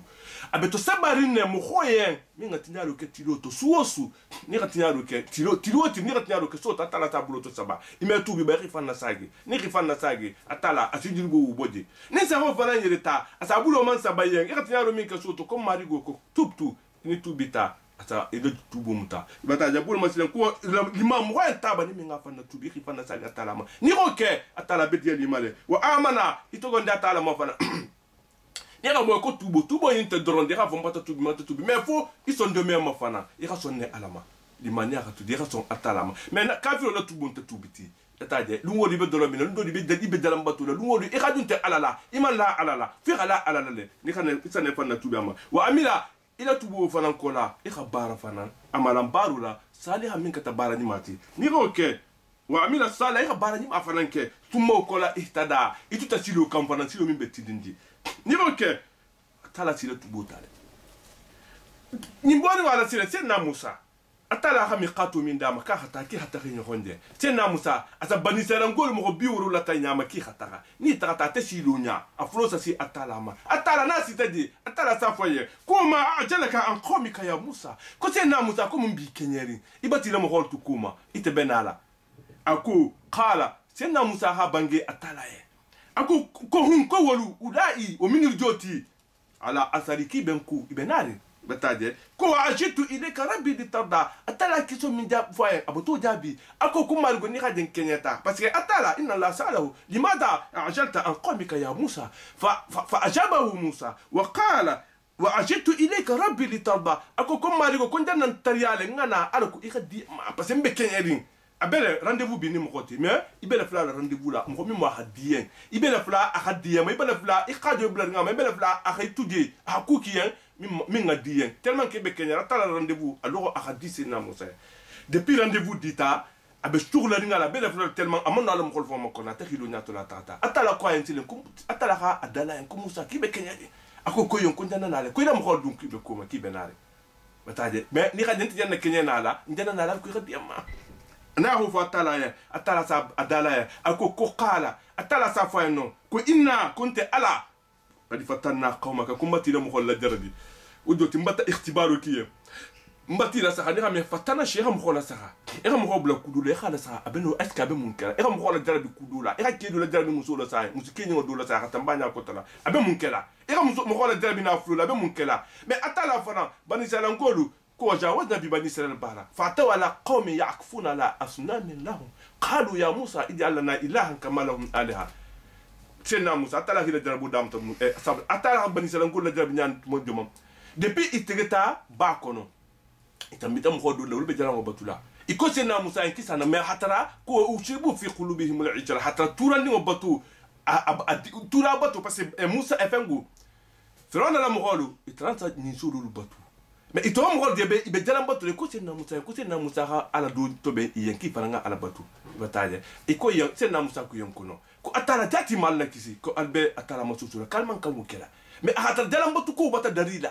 abeto sabarine mo khoyen mi ngatinyalo ke tiloto suosu ni ngatinyalo ke tiloti ni ngatinyalo ke sota atala tabulo to saba imetubi ba rifana sagi ni rifana sagi atala asijirgo ubode ni sa ho fana yireta asabulo man sabayen ngatinyalo mi ke soto ko marigo ko tuptu ni tubita ata ile tubu muta ibata jabul masilen ko limam wa taba ni minga fana tubi khifana saga talama ni roke atala bediye limale wa amana itogo nda tala mo fana ni ga mo ko tubo yinte doron de ha fo mata tubi mais fo ison de même fana i ga sonne alama limani ga tudi ga son atalama mais na kafiro la tubu nta tubiti tataje lungo di be dolo mi ndo di be dalam batula lungo di i ga dunte alala iman la alala fi ala alala le ni khane isane fana tubi ama wa amila ila tubu fana kola i khabara fana amalan barula saliha min kata bara ni mati ni roke wa amila sala i khabara ni afana ke tummo kola ihtada itu tasilo kam fana silo min betidindi ni roke tala sila tubu tale ni boni wala sila sen Musa atala ha miqatu min dama ka hata ki hata ni honde sen Musa asa bani serangol mo biwru la tanyama ki hata ni tata tesilunya afrosa si atala ma atala nasi tadi atala safoye kuma ajalaka an qomika ya Musa ko sen Musa ko mbi kenyeri ibati la mo holtu kuma ite benala aku qala sen Musa ha bange atala ye aku ko hun ko wolu udai o minir joti ala asariki benku ibenari bataje ko ajitu ileka rabbi litarda atala kiso min ja foye abuto jabi ako kumal go ni khadin kenyata parce que atala inna la salahu limada ajalta an qamika ya Musa fa ajabahu Musa wa qala wa ajitu ileka rabbi litarda ako kumal go konjana tariyale ngana alako ikhadi parce que mbe kenyerin abele rendez-vous bini mokoti mais ibele fla rendez-vous la mo mi mo hadien ibele fla hadien mais ibele fla ikhadio bla ngama ibele fla akhitudi akukien mi ngadien tellement que be kenya tala rendez-vous alors ahadisi na Musa depuis rendez-vous dita abe sur la ringa la bele fla tellement amon ala mo kolfo mo kona takhilo nyato la tata atala ko yentile kum atala ha adala en kum Musa ki be kenya akoko yon konjana nale ko ila mo khol dum ki be ko ma ki be nale bataje mais ni khadien tiana kenya nala ndana nala ko khadiama nahu fa atala sa adala ako ko qala atala sa fa no ko inna kunta ala qad fatanna qaumaka kumbati la mukhalla jarbi udoti mbata ikhtibaru kiye mbati la sa ni xam fatana sheikh mukhola sa e xam khobla kudula e khala sa abeno aska be munkara e xam mukhola jarbi kudula e hakki dula jarbi musula sa musiki ni dula sa katambanya ko tala abe munkela e xam mukhola jarbi na flula be munkela mais atala fana bani salangolu وجاوزنا ببني إسرائيل البحر فأتوا على قوم يعكفون على أصنام لهم قالوا يا موسى اجعل لنا إلها كما لهم آلهة سيدنا موسى أتلا هي الجرب دام تمو أتلا بني إسرائيل كل الجرب نيان مدمم depuis إتغتا باكونو إتميتا مخدو لول بجرا وبطولا إكو سيدنا موسى إنكي سانا ما حترا كو أشربوا في قلوبهم العجل حترا تورا نيو بطو تورا بطو بس موسى أفنغو فرعون لا مغولو إترانسا نيسولو البطو mais ito mo gol debe ibe jalam batu ko sen na Musa ha ala do tobe yenki faranga ala batu bataje iko yen sen na Musa ku yenkono ko atala tati malla kisi ko albe atala masusura kalman kan wukela mais ahata jalam batu ko bata darila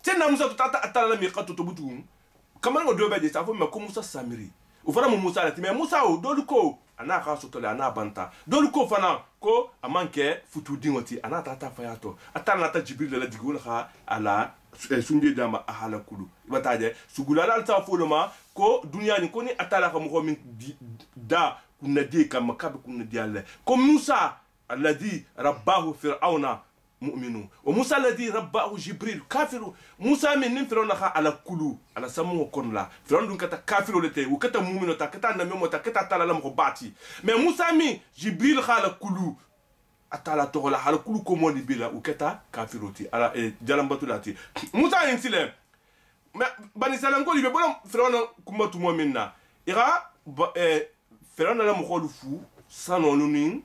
senna musa to tata atala mi qatu to butu kamar ngo dobe je safo me ko musa samiri o fara mo musa lati mais musa o dolu ko ana ka so tole ana banta dolu ko fana ko amanke futu dingoti ana tata fayato atala ta jibril la digol kha ala sunde dama ahala kulu bataje sugulala ta foloma ko dunya ni ko ni atala ka mo min da kunna di kam makabe kunna di alla ko musa alladhi rabbahu fir'auna mu'minu wa musa alladhi rabbahu jibril kafiru musa min nim fir'auna kha ala kulu ala samu kon la fir'aun dun kata kafiru lete u kata mu'minu ta kata na memo ta kata tala lam ko bati mais musa mi jibril kha ala kulu atala to la ala kulu ko moni bila u kata kafiroti ala jalambatu musa yin sile mais bani salam ko libe bolom fir'auna kumatu mu'minna ira Ferana la mokolu fu sano nunin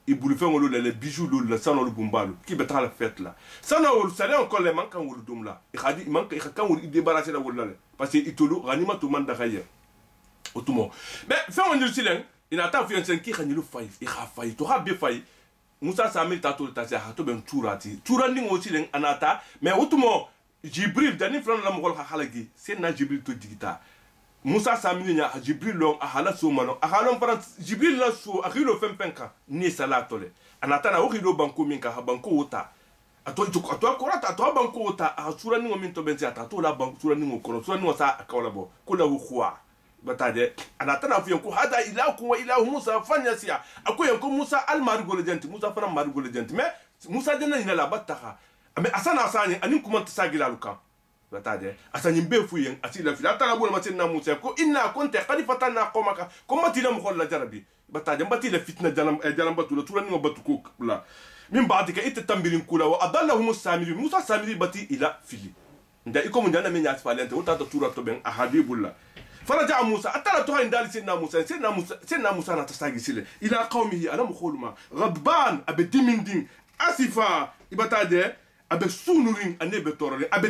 ibulu fengolo le bijou le sano lu bumbalu ki beta la fête là sano wol sale encore le mankan wol dum la khadi manka kan wol débarrasser la wol la parce que itolo ranima to manda khaya otumo mais fengo ndir silen ina ta fi en ki khanilu fay i kha fay to ha be fay musa samil ta to ta ha to ben turati turandi ngo silen anata mais otumo jibril dani fran la mokol khalagi sen na jibril to digita musa samini nya jibril long ahala so mano ahala faran jibril la so akhilo fempenka ni salatole anata na okhilo banko minka ha banko wota ato korata ato banko wota asura ni ngominto benzi atato la banko sura ni ngokoro sura ni ngosa akawla bo kula huwa bataje anata na fiyanku hada ilahu wa ilahu musa fanya sia akoyen ko musa al marigole jenti musa faran marigole jenti mais musa dena ina la bataha mais asana asani anin kuma tsagila luka bataje asani mbefu yen asila fila tala bona matina musa ko inna kunta qadifatan qomaka kuma tina mo la jarabi bataje mbati la fitna jalam batu la tulani ngo batu ko la min baadika itambilin kula wa adallahum samiri musa samiri bati ila fili nda iko mun dana men yasfalente wota to tura to ben ahadibullah فرجع موسى أتلا تهين دال سيدنا موسى نتستاجي سيله إلى قومه أنا مخولما غضبان أبي دين أسفا إبتادي أبي سونورين أني بتوري أبي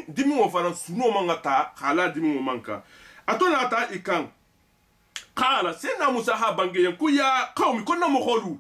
دين وفران سونو مانغتا خالا دين ومانكا أتونا أتا إكان قال سيدنا موسى هابانجي ينكو يا قومي كنا مخولو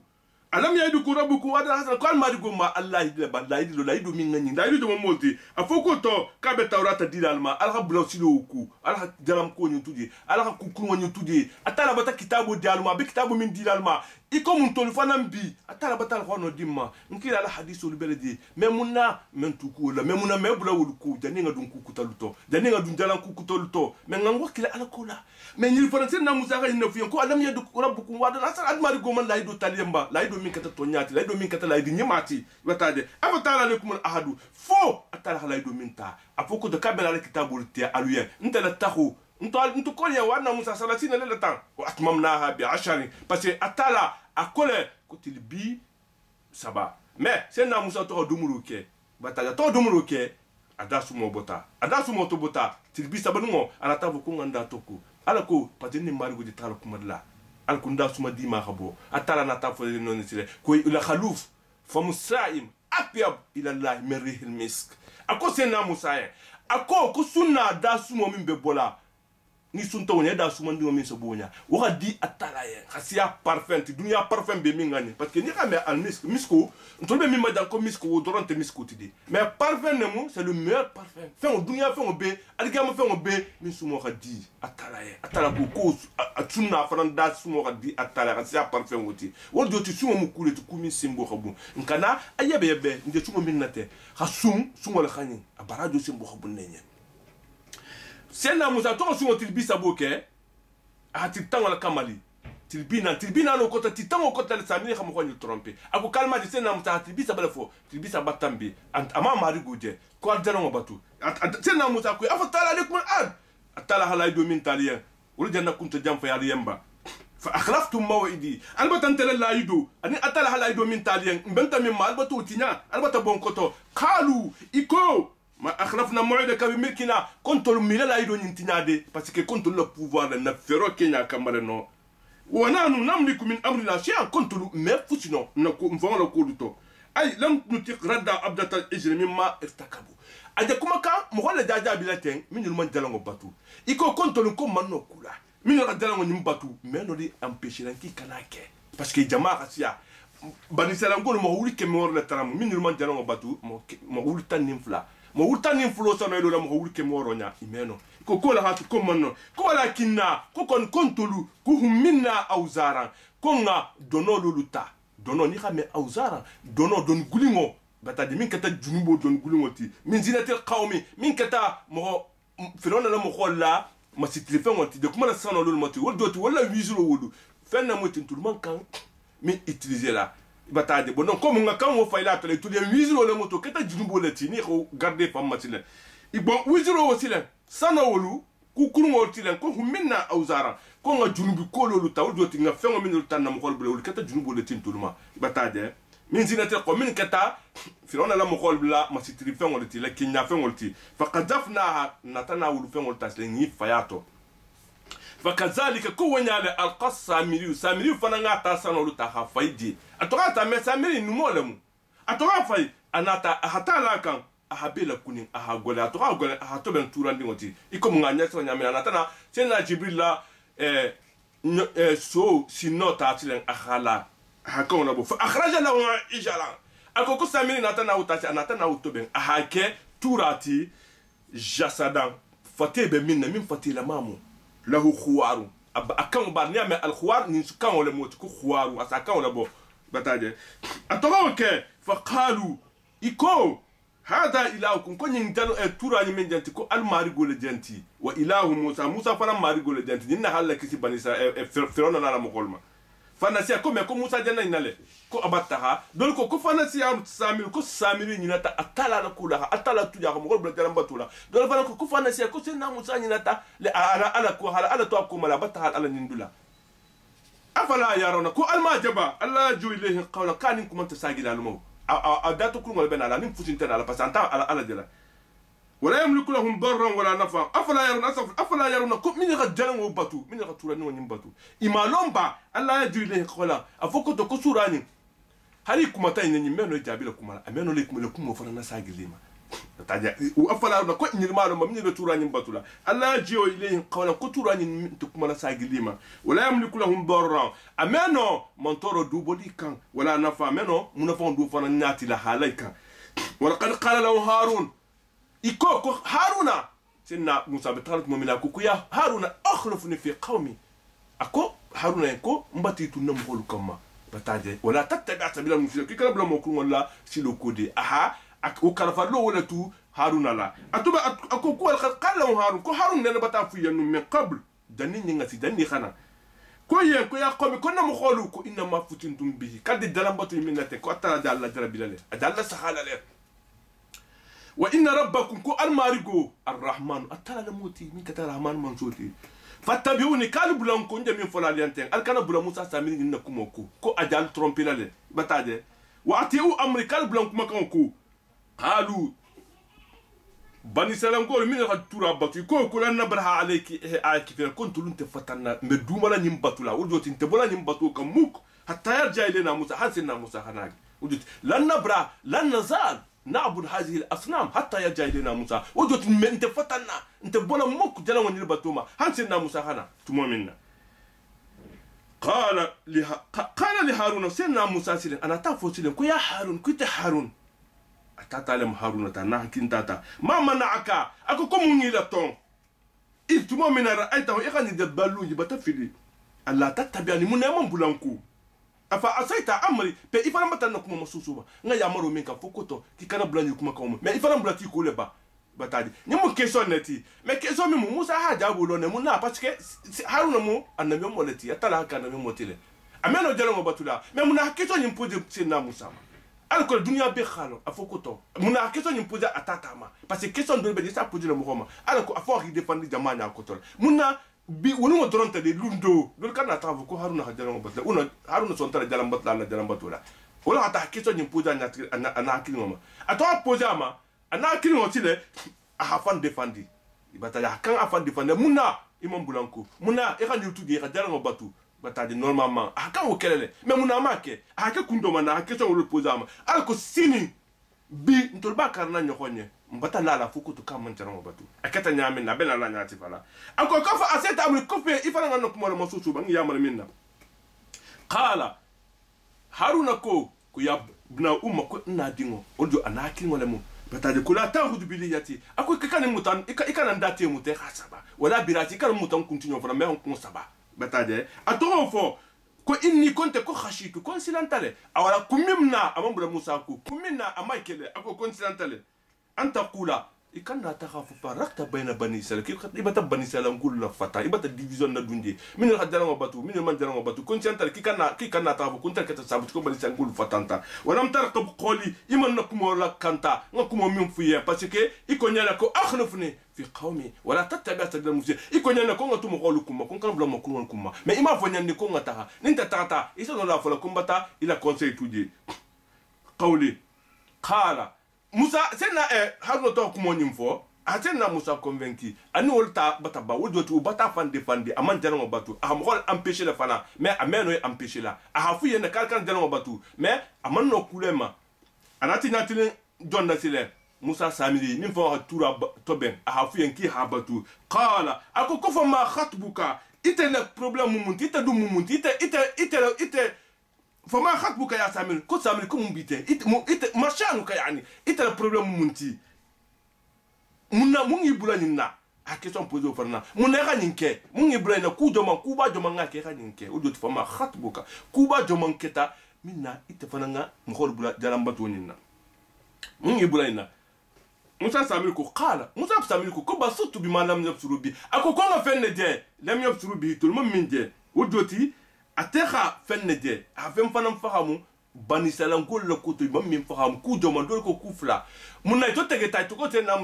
alam ya duku rabbukum wa hasan qal ma digo ma allah de ba la ido la ido min ngani la ido mo molti afoko to ka be tawrata dilalma alha bulaw siloku alha jaram ko nyu tudi alha kukku nyu tudi atala bata kitabu dialma bi kitabu min dilalma iko mun tolu fanam bi atala bata hono dimma nkila ala hadithul beledi memuna men tuku la memuna me bulawul ku jani nga dun kuku taluto jani nga dun jalan kuku taluto men ngango kila ala kola men ni faranse na musa ga ina fiyan ko alam ya duku rabbukum wa hasan admari go man la ido talimba la ido min kata tonyati la ido min kata la ido nyimati watade afatala alaikum ahadu fo atala la ido min ta afoko de kabela la kitabul ti aluye ntala tahu nto konya wana musa salatina lela tan wa atmamnaha bi 10 parce que atala akole kotil bi saba mais c'est na musa to dumuru ke bataja to dumuru ke adasu mo to bota tilbi saba ngo anata ko nganda toko alako patini marigo di tala kumadla alkunda suma di ma khabo atala na tafo non sile ko ila khaluf fa musaim atyab ila allah min rihil misk ako c'est na musa ako ko sunna da sumo min be bola ni sunta wonya da suma ndi min so bonya waka di atala ye khasiya parfum ti dunya parfum be min ngani parce que ni ka me al misko to be min ma dan ko misko wo dorante misko ti di mais parfum ne mu c'est le meilleur parfum fait dunya fait be aligama fait be min sumo khadi atala ye atala ko atuna faran da sumo khadi atala khasiya parfum woti wo do ti sumo mu kule ti kumi simbo khabu nkana ayebe nde sumo min nate khasum sumo la khani abarajo simbo khabu nenye sena musa to so tilbi saboke a titan wala kamali tilbina no kota titan o kota le samini xam ko ñu tromper ako kalma di sena musa tilbi sabala fo tilbi sabatambi ama mari guje ko adana ngo batu sena musa ko afatala alaikum al atala halay do min taliya wala janna kunta jam fa yalla yamba fa akhlaftum maw'idi albatan tala la yido ani atala halay do min taliya mbenta min mal batu tinya albata bon koto qalu iko ma akhlafna maw'idaka bi milkina konto mila la yido nyintinyade parce que konto le pouvoir na fero kenya kamare no wana nu namliku min amrina shay'an konto me fusino na ko mfon la ko duto ay lam nutiq radda abdata ijri mimma irtakabu aja kuma ka mo wala jaja bilaten min man jalango batu iko konto ko manno kula min la jalango nyim batu mais no di empêcher lan ki kanake parce que jama khasiya bani salam ko mo wuli ke mo la taram min man jana mo batu mo wuli tan nim fla mo wuli tan nim flo so no la mo wuli ke mo ronya imeno ko la hatu ko monno ko la kinna ko kon kontulu ko humminna awzaran ko nga dono luluta dono ni xame awzaran dono don gulingo batadi min kata junubo don gulingo ti min zinatil qawmi min kata mo firona la mo xolla ma sitlifan wonti de kuma la sano lulu moti wol doti wala wisuro wolu fenna moti tulman kan min utiliser la batadi bonon ko nga kan wo fayla to le to le wisuro le moto kata junubo le ti ni ko garder fam matile ibon wisuro wo silen sano wolu ku kurungo tilen ko humminna awzara ko nga junubi ko lolu taw doti nga fengo min tan nam xol bule kata junubo le tin tulma batadi min zinati ko min kata firona la mo xol bla ma sitri fengo le ti la kinya fengo le ti fa qadafna natana wulu fengo le tasle ni fayato fa kazalika ko wanyale al qasamiri samiri fana nga ta sano lu ta ha faidi atoka ta me samiri numo lemu atoka fay anata hata la kan ahabela kunin ahagole atoka gole ahato ben turandi ngoti iko munganya so nyame anatana sena jibril la so sinota atilen akhala hakon na bo fa akhraja lahu ijala akoko samiri natana utati anatana utoben ahake turati jasadan fatebe minna min fatila mamu lahu khuwaru akan barni ame al khuwar ni kan wala moti ko khuwaru asakan wala bo bataje atoka ke fa qalu iko hada ilahukum ko nyin dalo e turani men janti ko al marigo le janti wa ilahu musa fana marigo le janti ninna halla kisi banisa firona na mo kolma fana sia ko me ko musa janna inale ko abattaha dol ko fana sia samir ko samir nyinata atala la kula atala tuja ko mo kolba jaramba tula dol fana ko fana sia ko senna musa nyinata le ala ko hala ala to ko mala battaha ala nindula afala yarona ko al majaba alla ju ilayhi qawla kanin kum tasagila al maw adatu kullu bena ala nim futin tana ala pasanta ala jala wala yamliku lahum darran wala nafa afala yaruna ko min gajalan wo batu min gatura ni wonim batu imalomba alla yadu ilayhi qawla afoko to ko surani hari kuma tay ni meno jabila kuma ameno le kuma fana nasagilima taja afala yaruna ko ni malomba min gatura ni batula alla jiyo ilayhi qawla ko turani to kuma nasagilima wala yamliku lahum darran ameno montoro dubodi kan wala nafa ameno munafon du fana nyati la halaika wala qad qala lahu harun iko ko haruna sinna musa betalat momina ko ya haruna akhlifni fi qawmi ako haruna ko mbati tunam holu kama bataje wala tattabi sabila mushriki kala bla mokun wala silo kode aha ako kala lo wala tu haruna la atuba ako ko qala harun ko harun ne bata fu yanu min qabl dani ngati dani khana ko ye ko ya qawmi ko nam kholu ko inna ma futintum bihi kadi dalambatu minate ko atala dalla jarabilale adalla sahala le وإن ربكم كو الماريغو الرحمن أتلا لموتي من كتر الرحمن منصوتي فاتبعوني قالوا بلانكو نجا من فلاليانتين الكنا بلا موسى سامين إنكم وكو كو أجال ترومبي لالي بتاجي وأتيو أمري قالوا بلانكو مكانكو قالوا بني سلام كو من التورا باتو كو كلا نبرها عليك كيف كنت لنت فتنا مدوما لا نيمباتو لا ودوت انت بولا نيمباتو كموك حتى يرجع إلينا موسى حسنا موسى هناك ودوت لن نبرا لن نزال نعبد هذه الأصنام حتى يرجع إلينا موسى وجوت انت فتنا انت بولا موك جلا ونيل باتوما هانسنا موسى هنا تمومنا قال لهارون سيدنا موسى سيدنا انا تافو سيدنا كو يا هارون كنت هارون اتاتالم هارون تانا كنتاتا ما منعك اكو كوم نيلا تون إذ تمومنا رأيته إخاني دبالو يبتفلي الله تتبعني من يمن بلانكو afa asaita amri pe ifana matana kuma masusuba nga ya maro minka fokoto ki kana blani kuma kauma me ifana blati ko leba batadi ni mo question neti me question mi musa ha jabu lo ne mu na parce que haruna mu annabi mo leti atala ka annabi mo tile ameno jalo mo batula me mu na question ni pose sina musa alcool dunia be khalo afokoto mu na question ni pose atatama parce que question do be sa pose le mo homa alako afo ri defandi jamanya akotol mu na bi wonu mo doronta de lundo dol kana tavu ko haruna hajalo batla uno haruna sontara jalam batla la jalam batula wala hata kiso ni puja ana akili mama atwa poja ma ana akili mo tile a hafan defandi ibata ya kan afan defandi muna imam bulanko muna e kan yutu ka jalam batu batadi normalement a kan o kelele mais muna make a ke kundo mana a kiso wolo poja ma alko sini bi ntolba karna nyokonye mbata la fuku to kam man jaram batu akata nyame na bena la nyati fala ako kafa aseta amri kofe ifana ngano kuma mo susu bangi yamala minna qala haruna ko ya bna umma ko ina dingo ojo anaki ngole mu bataje kula tahudu biliyati ako ikana mutan ikana ndate mute khasaba wala birati ikana mutan continue fona me on saba bataje atoro fo ko inni konte ko khashitu kon silantale awala kumimna amambula musa ko kumimna amaikele ako kon silantale anta qula ikana takhafu farakta bayna bani israil ki ibata bani israil ngul la fata ibata division na dundi min al hadara batu min man dara batu kon silantale ki kana takhafu kunta kata sabu ko bani israil ngul fatanta walam tarqab qoli iman nakum la kanta ngakum min fuye parce que ikonyala ko akhlufni fi qawmi wala tattabi sabila mufsid ikonyana ko ngatu mo kholukum ko kan bla mo kun kuma mais ima fonyani ko ngata ninta tata isa no la fola kumbata ila conseil tudie qawli qala musa sena harno to ko mo nyimfo atena musa convaincu ani wolta bataba wodotu bata fande aman jano batu a mo empêcher la fana mais ameno empêcher la a hafu yene kalkan jano batu mais aman no kulema anati natine jonna sile musa samiri min fo tura toben a hafu yanki habatu qala ako ko fa ma khatbuka ite le problème mumunti ite du mumunti ite fa ma khatbuka ya samiri ko samiri ko mumbite ite mashanu ka yani ite le problème mumunti munna mungi bulani na a question posée au farna munna ga nyinke mungi bulani ku joma ku ba joma ngake ga nyinke o dot fa ma khatbuka ku ba joma nketa minna ite fananga mkhol bula jalambatu nyinna mungi bulani na musa samir ko qala musa samir ko basutu bima lam yabsuru bi ako ko nga fenne de lam yabsuru bi tul mum min de wodoti atekha fenne de a fem fanam fahamu bani salam ko le ko to mum min faham ku joma dol ko kufla munna to tege tay to ko te na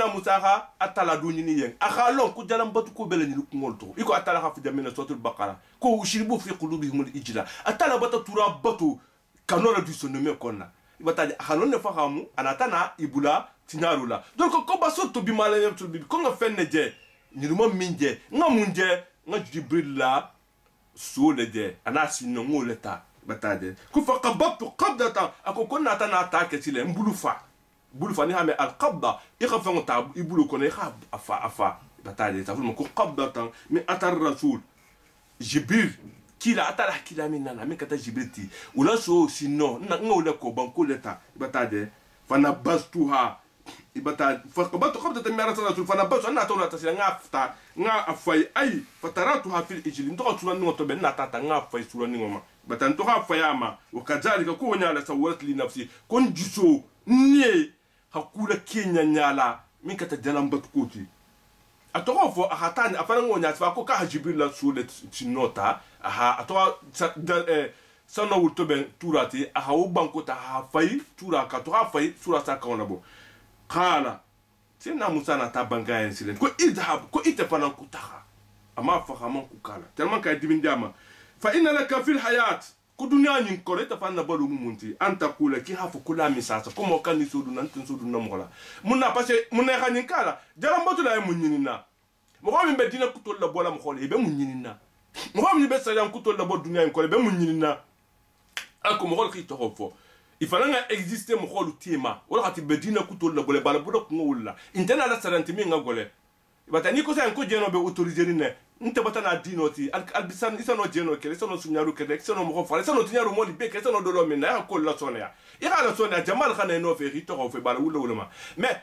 musa ha atala duni ni yen akha lon ku jalam batu ko bele ni ku ngol to iko atala ha fi jamina suratul baqara ko ushribu fi qulubihim al ijla atala bata tura batu kanora du sonome konna ibataje akha lon ne fahamu anatana ibula tinarula donc ko basoto bi mala yam tulbi ko nga fenne je ni duma minje nga munje nga jibril la sole je ana sinno ngoleta bataje ku fa qabtu qabdatan ako konna tana atake sile mbulufa bulufa ni hame al qabda ikhafa ngta ibulu ko ne khab afa bataje taful ko qabdatan mi atar rasul jibril kila atala kila minana mi kata jibril wala so sinno ngole ko banko leta bataje fana bastuha ibata faqabatu qabdatan min rasul fana basu anna tawla tasila ngafta nga afai ay fataratuha fil ijli ndo tuna ngoto be na tata nga afai sura ni ngoma batan to ha fayama wa kadhalika ko nyala sawarat li nafsi kon jiso nie hakula kenya nyala min kata jalam batkoti atoko fo ahatani afana ngonya fa ko ka jibril la sule tinota aha atwa sana wuto ben turati aha u banko ta ha fay tura ka to ha fay sura sa ka onabo qala sina musa na tabanga en silen ko idhab ko itafana kutaha ama fahaman ku kala tellement ka dibin jama fa inna laka fil hayat ko dunya nyin ko reta fanna balu mumunti anta kula ki hafu kula misasa ko mo kan ni sudu nan tun sudu nam wala munna parce munna khanin kala jaram batu la munyinina mo ko min be dina kutol la bola mo khole be munyinina mo ko min be salam kutol la bod dunya ko be munyinina ako mo khol ki to fo il fallait exister mo kholu tema wala khati be dina kutol la bola bala bodo ko wala intena la saranti mi ngagole batani ko sa ko jeno be autoriser ne nte batana dinoti albisan isano jeno kele isano sunyaru kele isano mo fala isano tunyaru mo libe kele isano dolo minna ya ko la sonia ira la sonia jamal khane no fe rito ko fe bala wula ma mais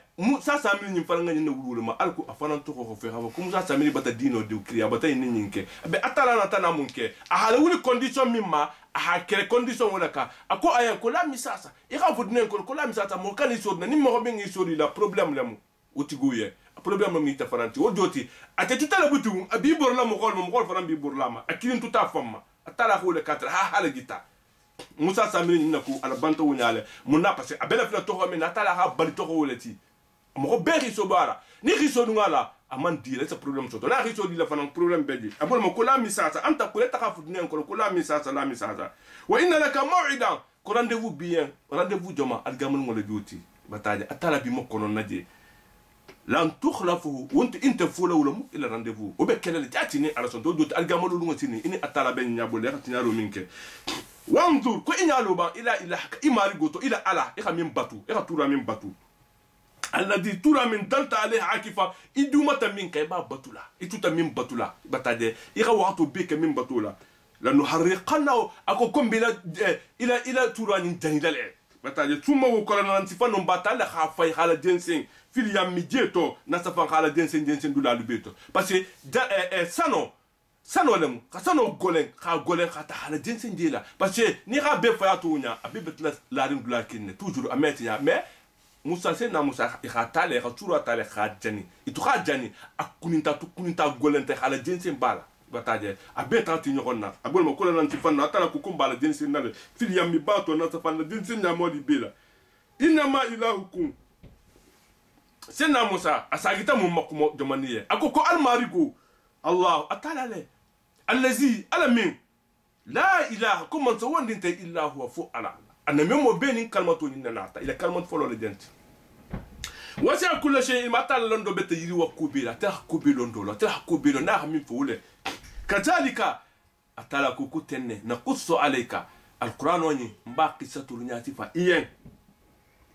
sa samini nyim fala ngani no wula ma alko afana to ko fe hawo kum sa samini bata dino de kriya bata ni nyinke be atala na tana munke a hala wuli condition mimma a kele condition wala ka ako aya ko la misasa ira vodne ko la misasa mo kan iso na ni mo be ngi so la problème lamu otiguye problème mi ta faranti o joti ate tutala butu abi borla mo khol faran bi borla ma akilin tuta famma atala ko le 4 ha hala gita musa samiri ni nako ala banto wonyale munna parce abela fina to mi natala ha bali to woleti mo be riso bara ni riso ngala aman dire ce problème soto na riso di la fanan problème beji abol mo kula misasa anta kula ta khafu dunen ko kula misasa la misasa wa inna laka maw'idan ko rendez-vous bien rendez-vous joma al gamul ngol joti bataja atala bi mo kono naje lan tukhlafu wonto inte fula wala mu ila rendez-vous o be kelele jatini ala son do al gamul lu ngotini ini atala ben nyabo le khatinyaro minke wanzur ko inyalo ba ila ilahka imari goto ila ala ika min batu ika tura min batu alladhi tura min dalta alayhi akifa idumata min kay ba batula ituta min batula batade ika waqtu bika min batula lanuharriqannahu ako kombe ila turani janidale bataje tuma wo kola nan sifano batale kha fay khala densen fil yammi jeto na safa khala densen dula lubeto parce que sano lem ka sano golen ka ta hala densen dila parce que ni ka be faya to nya abi betla la rim dula kinne toujours ameti ya mais musa se na musa ka tale ka tura tale ka jani itu ka jani akuninta golen te khala densen bala bataje abe tanti nyokonna abol mo kola nan tifanna atala ko kumbala densin nale fil yammi bato na tafanna densin nya modi bela inna ma ilahukum senna musa asagita mum makumo jamaniye akoko almarigo allah atala le allazi alamin la ilaha kum man sawandinta illa huwa fu ala anna memo beni kalmatu ni nata ila kalmatu folo le denti wasi akula shay matal londo bete yiri wa kubila ta kubilo ndolo ta kubilo na min fule kadhalika atala kukutenne naqussu alayka alquran woni mba qissatu nyati fa iyen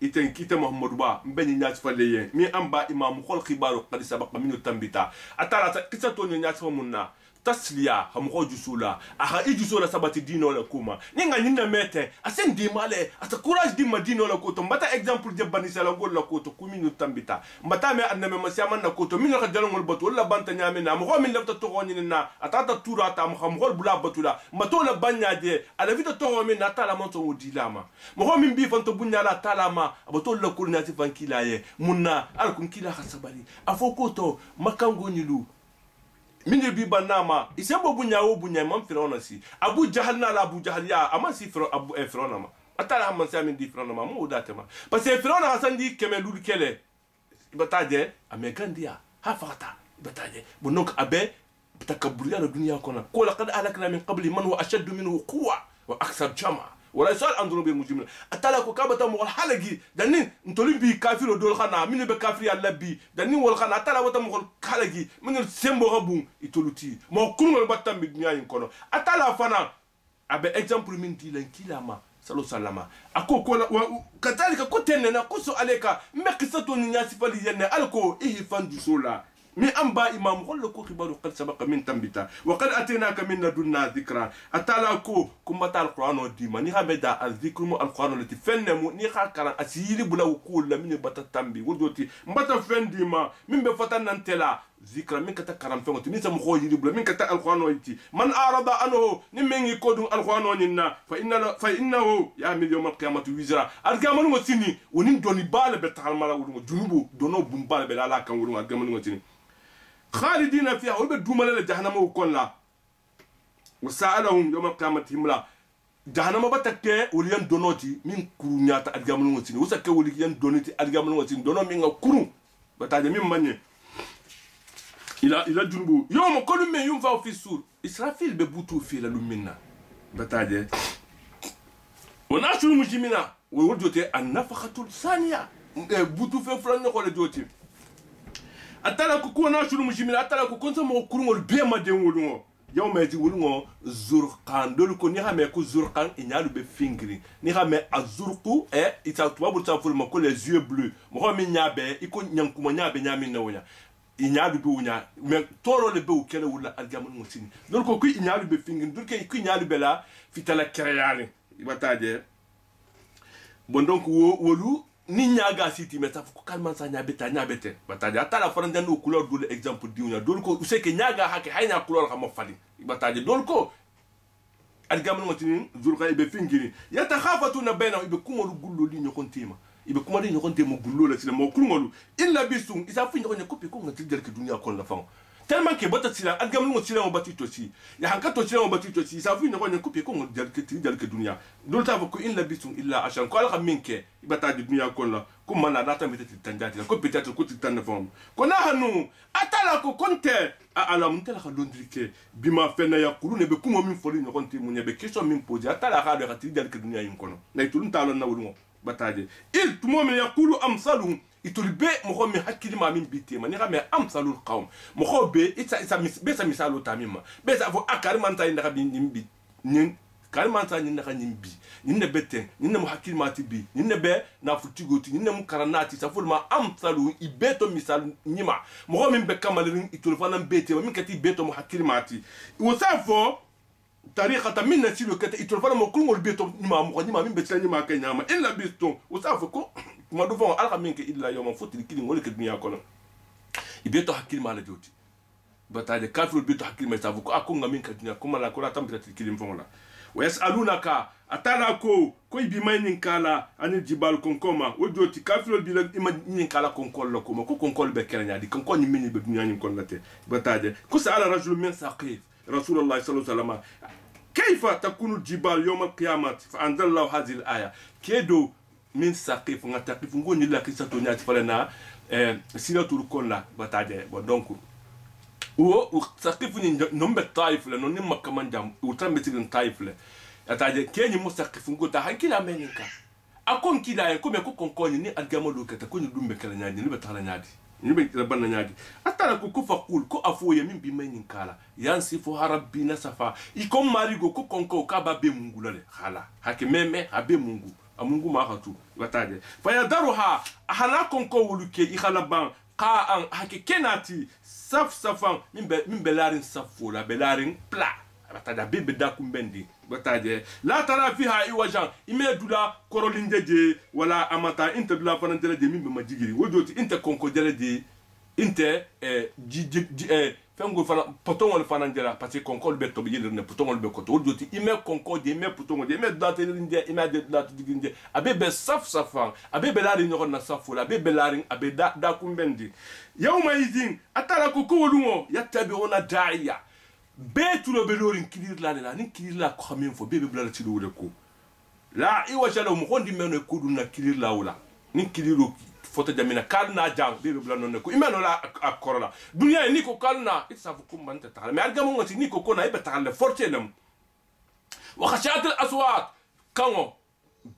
iten kita muhammadu ba mbeni nyati fa leyen mi amba imam khol khibaru qad sabaqa min tambita atala qissatu nyati fa munna tasliya hamko jusula aha ijusula sabati dino la kuma ninga nyinna mete asen di male ata courage di madino la koto mbata exemple je bani sala gol la koto kuminu tambita mbata me anname masyaman na koto min ka jalongol batu wala banta nyame na mo min lafta to goni na atata tura ta mo xam gol bula batula mbato la banya de ala vita to min na tala monto wudilama mo min bi fanto bunya la tala ma abato la kulna tifan kilaye munna alkum kila khasabali afokoto makango nyilu mine bi banama isembo bunya mam firona si abu jahal na la abu jahal ya ama si firo abu firona ma atala man sa min di firona ma mo datema parce que firona hasan di kemelul kele bataje amegandia ha fata bataje bonok abe takabburiya na dunya kona ko laqad alakna min qabli man huwa ashaddu minhu quwwa wa akthar jama wala yasal andro be mujimina atala ko kabata mo halagi danin ntoli bi kafiro dol khana min be kafiri alla bi danin wal khana atala wata mo halagi min sembo rabun itoluti mo kunol batam bi dunya yin kono atala fana abe exemple min dilan kilama salo salama ako ko kadhalika ko tenena ko so aleka mekisatu ni nyasi fali yenne alko ihfandu sola mi amba imam khol ko khibaru qad sabaqa min tambita wa qad atinaka min ladunna dhikra atala ko kumbata alquran dima ni hameda alzikru alquran lati fennemu ni khakara asiri bula ko la min bata tambi wodoti mbata fendima min be fatanan tela zikra min kata karam fengoti ni sam kho yiri bula min kata alquran yiti man arada anhu ni mengi kodun alquran ninna fa innahu ya mil yawm alqiyamati wizra alqiyamatu ngotini woni doni bale be talmala wudungo junubu dono bum bale be la kan wudungo alqiyamatu ngotini خالدين فيها ويبدو ملل جهنم وكلا وسألهم يوم القيامة هملا جهنم بتكة وليان دونوتي من كرونيات أرجمون وتين وسكة وليان دونوتي أرجمون وتين دونو من كرون بتاعي من مني إلى جنبو يوم كل من ينفع في السور إسرافيل ببوتو في للمنا بتاعي وناشر المجرمين ويقول النفخة الثانية بوتو في فلان نقول جوتي atala ko kona shulu mujimila atala ko konsa mo kurungol be ma den wolungo yaw meti wolungo zurqan dol ko ni xame ko zurqan inyalu be fingri ni xame azurqu ita tubabu ta ful ma ko les yeux bleus mo xami nyabe iko nyankuma nyabe nyami na wonya inyalu be wonya mais toro le be o kele wala algamu ngotini dol ko inyalu be fingri dol ko inyalu be la fitala kereyale ibataje bon donc wolu ni nyaga siti meta ko kalman sa nyabeta nyabete bataje atala faranda no couleur dole exemple diunya dol ko u seke nyaga hake hayna couleur xam fali bataje dol ko algamu ngotini zulqa ibe fingiri yatakhafatuna bayna ibe kumolu gullo li nyokontima ibe kumali nyokontema gullo la sila mo kulngolu illa bisum isa fu nyoko nyokopi ko ngati derke dunya kon la fam tellement que bata sila algamu ngotila on batito si ya hankato sila on batito si isa fu nyoko nyokopi ko ngati derke dunya dol ta ko illa bisum illa ashan ko ala minke ibata di dunya kon la ko mana data metati tanjati ko peut-être ko titanna fam ko na hanu atala ko konte ala mutala ka londrike bima fena ya kulune be kuma min foli nyokonti munye be question min pose atala ka de khati derke dunya yin kono na tulun talo na wulmo bataje il tumo min yaqulu amsaluhum itulbe mo mi hakili ma min bitema ni xame amsalul qawm mo be isa be sa misalo tamima be sa fo akari man tay ndaka bi nimbi nin kalman sa nin ndaka nimbi nin ne beten nin ne mo hakili ma ti bi nin ne be na futigoti nin ne mo karanati sa fulma amsalu ibeto misal nyima mo min be kamalin itul fa nan betema min kati beto mo hakili ma ti wo sa fo tariqa min nasilu kata itol fana mo kulngol beto nyima mo nyima min betla nyima kay nyama illa biston usafa ko ma do fon alqa minka illa yawma futil kili ngol ke dunya kono ibeto hakil mala joti bataade kafir beto hakil ma safu ko akunga minka dunya kuma la ko la tambita kili fon la wa yasalunaka atala ko ibi maynin kala anil jibal konkoma wojoti kafir bi la imanin kala konkol la ko ko konkol be kelanya di konkol ni minni be dunya ni kon late bataade ko sa ala rajul min saqif rasulullah sallallahu alaihi wasallam كيف تكون الجبال يوم القيامة فأنزل الله هذه الآية كيدو من سقيف نتقيف نقول نلا كيسة تونيات فلنا سيرة الكون لا بتاعي بدونكو و سقيف نم بتايف لنا نم كمان جام وتم بتيجي تايف له أتاعي كيني مسقيف نقول تهان كلا منينكا أكون كلا يكون يكون كوني ني أرجع لو كتكون يدوم بكلا نادي نبتهلا نادي nibe rabana nyadi atala ko kufa kul ko afoye min bi mayin kala yansi fo harabina safa iko marigo ko konko ka ba be mungu lale hala hake meme abe mungu amungu ma hatu wataje fayadaruha hala konko wuluke i khala ban ka an hake kenati safan min belarin safo la belarin pla wataja bebe da kumbendi wataje la tara fiha iwajan imedula korolinjeje wala amata inte dula fanantele de mimbe majigiri wojoti inte konko jele de inte fengo fana potongol fanandela parce que konko be to bi ne potongol be koto wojoti ime konko de ime potongol de ime date linde ime de date diginde abebe safan abebe larin no na safu la abebe larin abeda da kumbendi yawma izin atala ko wolungo yattabi'una da'iya betulo belorin kilir la ni kilir la ko xamin fo bebe bla ci do ko la i wajalo mo xondi meno ko duna kilir la wala ni kiliro foto jamina kalna jang bebe bla non ko imeno la akorola dunya ni ko kalna itsa fu kum man ta mais argamo ngati ni ko kona ibe taxale fortelem wa khashat al aswat kango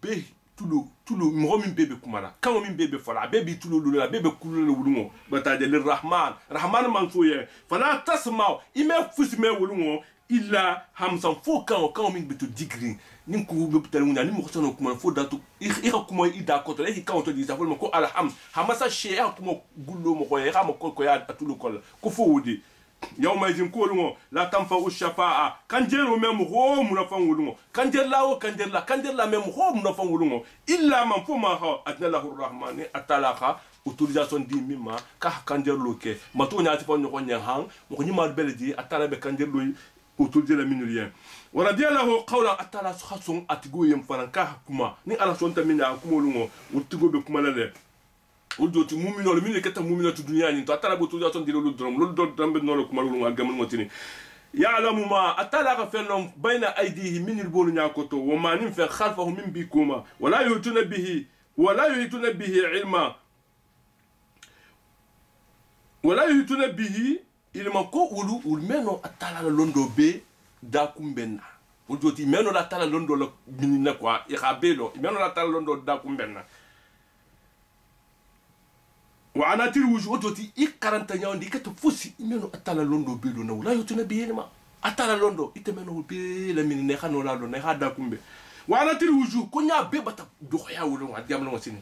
be tulo mo min bebe kumara kango min bebe fala bebe tulo lula bebe kulula wulungo bataje lirrahman rahman mansuye fala tasma ime fusme wulungo illa hamsan fo kango min beto digri nin ko be putal ngani mo xono kuma fo datu i ka kuma i da ko to e kango to di sa fo ko alham hamasa she a kuma gullo mo ko e ha mo ko ya tulo kol ko fo wudi yawma yajin ko lungo la tanfa'u shafa'a kanjero mem ho munafan wulungo kanjella mem ho munafan wulungo illa man fuma ha adnalahu arrahmani atalaqa autorisation di mima ka kanjelo ke mato nyaati fon ko nyan mo ni mal beledi atala be kanjelo autorisé la minulien wala dialahu qawla atala khasun atigo yem faranka kuma ni ala son tamina kuma lungo utigo be kuma lale ujoti mumino le mine keta mumino tu dunya ni to atala bo autorisation di lo drom be no kuma lungo gamal ngotini ya'lamu ma atala ka fenom bayna aydihi min albulu nyakoto wa ma nin fa khalfahu min bikuma wala yutuna bihi ilma wala yutuna bihi ilma ko ulu ulmeno atala londo be da kumbenna ujoti meno la atala londo la minina kwa ikhabelo meno la atala londo da kumbenna wa anatil wujudoti ikaranta nyawndi kato fusi meno atala londo be do na wala yutuna bihi ilma atala londo itemeno be la minine khano la do na hada kumbe wa anatil wuju ko nya be bata do ya wulo wa diam lo sini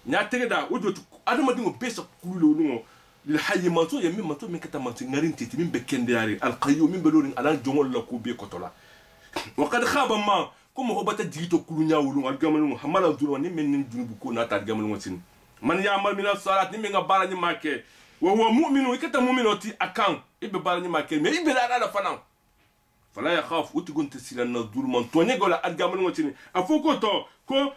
nya tegeda ujoti adama dingo be sa kululo lungo للحي ماتو يمين ماتو من كتا ماتو نارين تيتي من بكندياري القيوم من بلورين على جمول لكو بي كوتولا وقد خاب ما كم هو بتا جيتو كلونيا ولون الجمل حمل الظلم ني من جنوب كو ناتا الجمل وسين من يعمل من الصلاه ني من باراني ماكي وهو مؤمن وكتا مؤمنوتي اكان يبي باراني ماكي مي يبي لا لا فنان فلا يخاف وتكون تسيلنا الظلم توني غولا الجمل وسين افوكو تو كو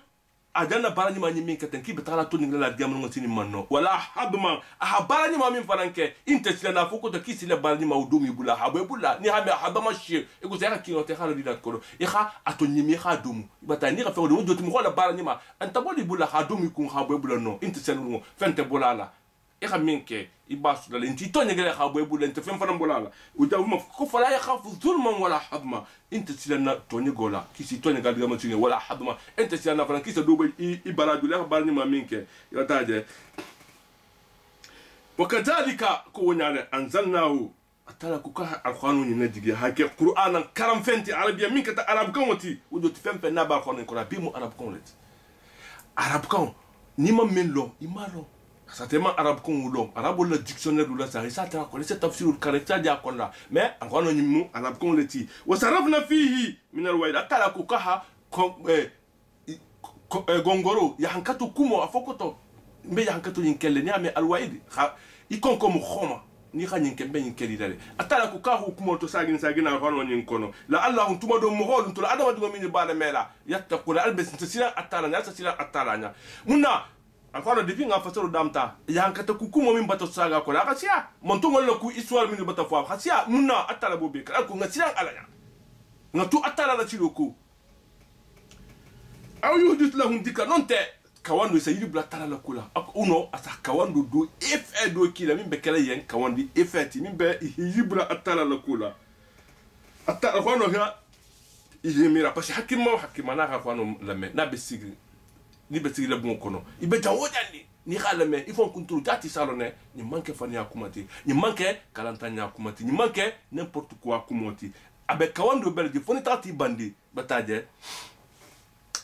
adana barani ma nyimin katen ki betala to ngala diamno ngotini manno wala hadma aha barani ma min faranke intesila na foko to kisile barani ma udumi bula habwe bula ni habe hadama shi e ko zaka kino te khalo didat ko e kha ato nyimi kha dumu bata ni ka fe do joti mo la barani ma anta boli bula ha dumi ku habwe bula no intesela no fente bulala e kha minke ibasu dal inti to ngala habwe bula inte fem fanam bulala udawma ko fala ya khafu zulman wala hadma انت سيلنا توني غولا كيسي توني غادي ما تيني ولا حدما انت سيلنا فران كيسا دوبي يبارادو لا بارني ما مينك يتاجي وكذلك كونيا انزلناه اتلا كوكا القانون نديغي هاكي قرانا كرام فنتي عربيه مينك تا عرب كونتي ودو تفهم فنا با كون كورا بيمو عرب كونلت عرب كون نيما مينلو يمالو ça tellement arabe qu'on ou arabe le dictionnaire ou là ça ça t'a connaît c'est tafsir caractère dia kon là mais encore non mu arabe qu'on le ti wa sarafna fihi min alwaid atala ko kaha gongoro ya hankatu kumo afokoto mbe ya hankatu yinkelle ni ame alwaid i kon ko mu khoma ni khanyin kembe yinkeli dale atala ko kahu kumo to sagin sagina hono nyin kono la allah tuma do mo holun to la adama do min bala mela yattaqul albas tasila atala nya tasila atala nya munna encore depuis nga fasoro damta ya hankata kukumo min bato saga ko la khasia mon to ngol ku histoire min bato fo khasia munna atala bo be kala ko nga silan alanya nga tu atala la ci ko aw yuhdith lahum dika non te kawando sayidi bla tala la kula ak uno asa kawando do efe do kila min be kala yen kawandi efeti min be hibra atala la kula atala kwano ha ihimira parce hakima na ka kwano la me na be sigri ni be sigri la bon kono ibe jawo jandi ni khala me ifon kuntu jati salone ni manke fani akumati ni manke kalantanya akumati ni manke n'importe quoi akumoti abe kawando belge foni tati bandi bataje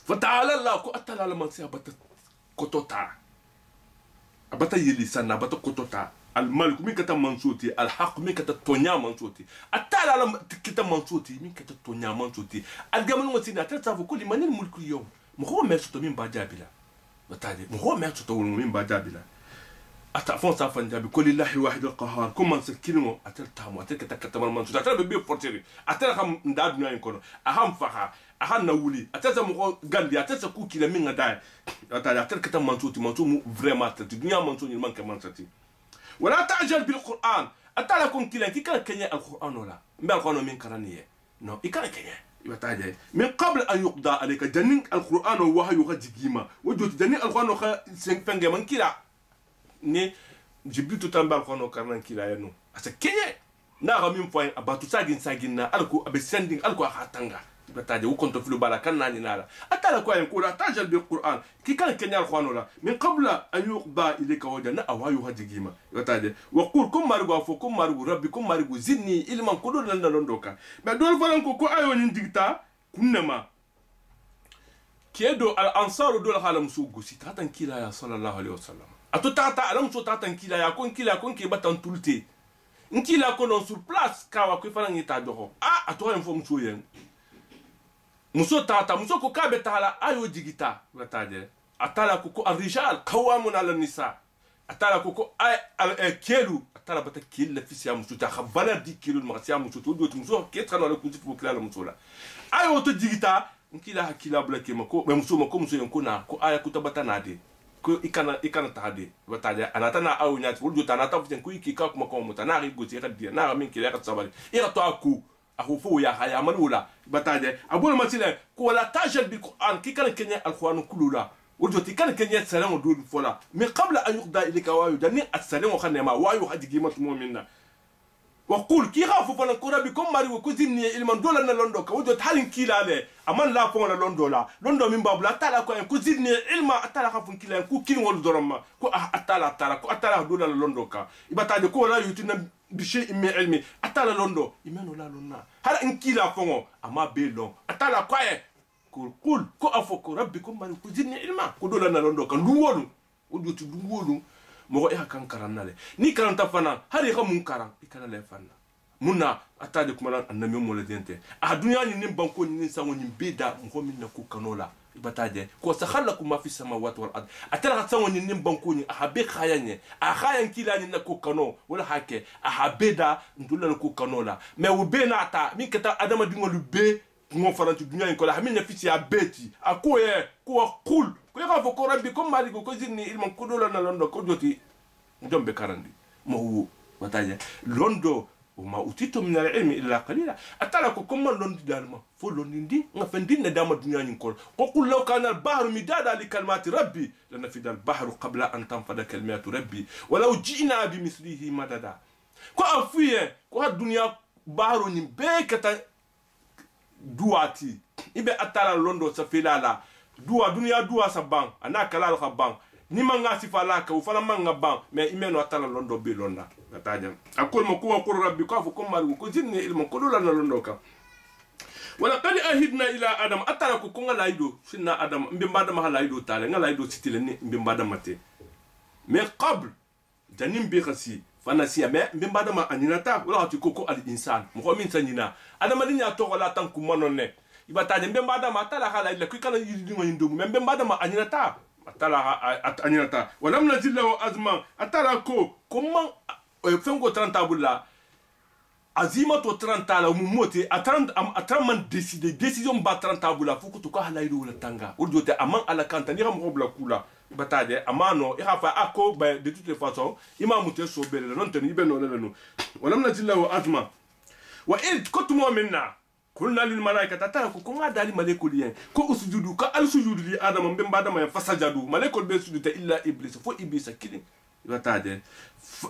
fatala la ko atala la mansi abata kotota abata yeli sana abata kotota al malik min kata mansuti al haq min kata tonya mansuti atala la kita mansuti min kata tonya mansuti al gamun wasina tata fu kulli manil mulku yawm mo ho mer soto min bajabila bataje mo ho mer soto min bajabila ata fon sa fan jabi ko lillahi wahid al qahar kum man sakilmo atal tamu atal kata mansuti atal be porteri atal xam nda dunya kono aham faha ahan na wuli atasa mo gandi atasa ku kila minga dai atala atel kata mansuti mu vraiment tati dunya mansuti man ka mansati wala ta'jal bil qur'an atala kun kila ki kala kenya al qur'an wala mbal kono min karaniye no ikala kenya ibataje min qabl an yuqda alayka jannin al qur'an wa wahyu khajigima wajoti jannin al qur'an kha fenge man kila ni jibril tutambal kono karnan kila yano asa kenya na ga min foyin abatu sagin na alko abe sending alko hatanga bataje wo konto filo bala kan nani nala atala ko en kula tajal bil qur'an ki kan kenya al qur'an min qabla an yuqda ilayka wajana awayu hajigima bataje wa qul kum margo fo kum margo rabbi kum margo zidni ilman kudo lan londoka be do falan ko ayo ni digta kunnama kedo al ansar do halam sugu sitatan kila ya sallallahu alaihi wasallam atutata alam so tatan kila ya kon ke batan tulte nkila ko non sur place kawa ko falan ni ta doho ato en fo mso yen muso tata muso ko kabe tala ayo digita bataje atala ko arrijal qawamun ala nisa atala ko ay kelu atala bata kel la fisiya muso ta khabala di kelu ma siya muso to doti muso ke trano la kunti fo kala muso la ayo to digita nkila hakila blake mako be muso mako muso yon kona ko aya kutabata nade ko ikana tade bataje anata na ayo nyati fo dota anata fo ko ikika kuma ko mutana ri goti ka dia na min kila ka sabali ira to aku ahufu ya haya manula bataje abul masile ko la tajal bil qur'an ki kan kenya al qur'an kulula wajoti kan kenya salamu dul fola min qabla an yuqda ilayka wa yudani as-salamu khanema wa yuhadigimat mu'minna wa qul ki khafu fola qurabi kum mari ko zinni ilman dola na londo ka wajot halin kilale aman la fola londo min babula tala ko en ko zinni ilma atala khafun kilale ku kin wol dorama ko atala ko atala dola na londo ka ibataje ko la yutina بشيء من علمي أتلا لوندو إيمانو لا لونا هل إنكيلا فونو أما بيلون أتلا كواي قول كو أفوكو ربكم من كوزيني علما كودولا لوندو كان لوولو ودوتي لوولو مغو إيها كان كرانالي ني كران تفانا هل إيها منكران إيكانا لفانا منا أتالي كمالان أنامي مولدينتي الدنيا نين بانكو نين سانو نين بيدا مغو من نكو كانولا ibataje ko sakhalakum ma fi samawati wal ard atala tsawon nin bankoni ahabe khayanye akhayan kilani na ko kano wala hake ahabeda ndula ko kano la me ubena ata min kata adama dingolu be ngo farantu dunya ko la hamina fiti ya beti akoye ko qul ko ya fo ko rabbi ko mali ko zinni ilman ko dola na londo ko joti jombe karandi mo bataje londo وما أوتيتم من العلم إلا قليلا أتلاكو كم لون دالما فلون دي نفندين ندام الدنيا نقول وقل لو كان البحر مدادا لكلمات ربي لنفد البحر قبل أن تنفد كلمات ربي ولو جئنا بمثله مددا كو أفيه كو الدنيا بحر نبيكة دواتي إبه أتلا لوندو سفلالا دوا دنيا دوا سبان أنا كلال خبان ni manga sifala ka ufala manga ban me imeno atala londo be londa nataja akol mo ko rabbi ko fu ko maru ko jinni ilmo ko dola na londo ka wala qad ahidna ila adam atala ko ngala ido sinna adam mbi mbada ma hala ido tale ngala ido sitile ni mbi mbada mate mais qabl janim bi khasi fanasiya mais mbemba dama aninata wala ti koko al insan mo min sanina adama dinya to wala tan ku monone ibata de mbemba dama tala hala illa ku kana yidi ngo yindu mais mbemba dama aninata atala aninata wala mnazillahu azman atala ko comment fengo 30 bulla azima to 30 la mumote atran man décision ba 30 bulla fuko to ko hala yidu wala tanga urjote aman ala kanta ni xam bla kula batade amano irafa ako ba de toutes les façons imam te so bele non tani be no le no wala mnazillahu azman wa id kutumu minna kulna lil malaikata taraku ko ngadali malaikul yen ko usjudu ka al sujudu li adam be mbadama ya fasajadu malaikul be sujudu illa iblis fo iblis kilin batade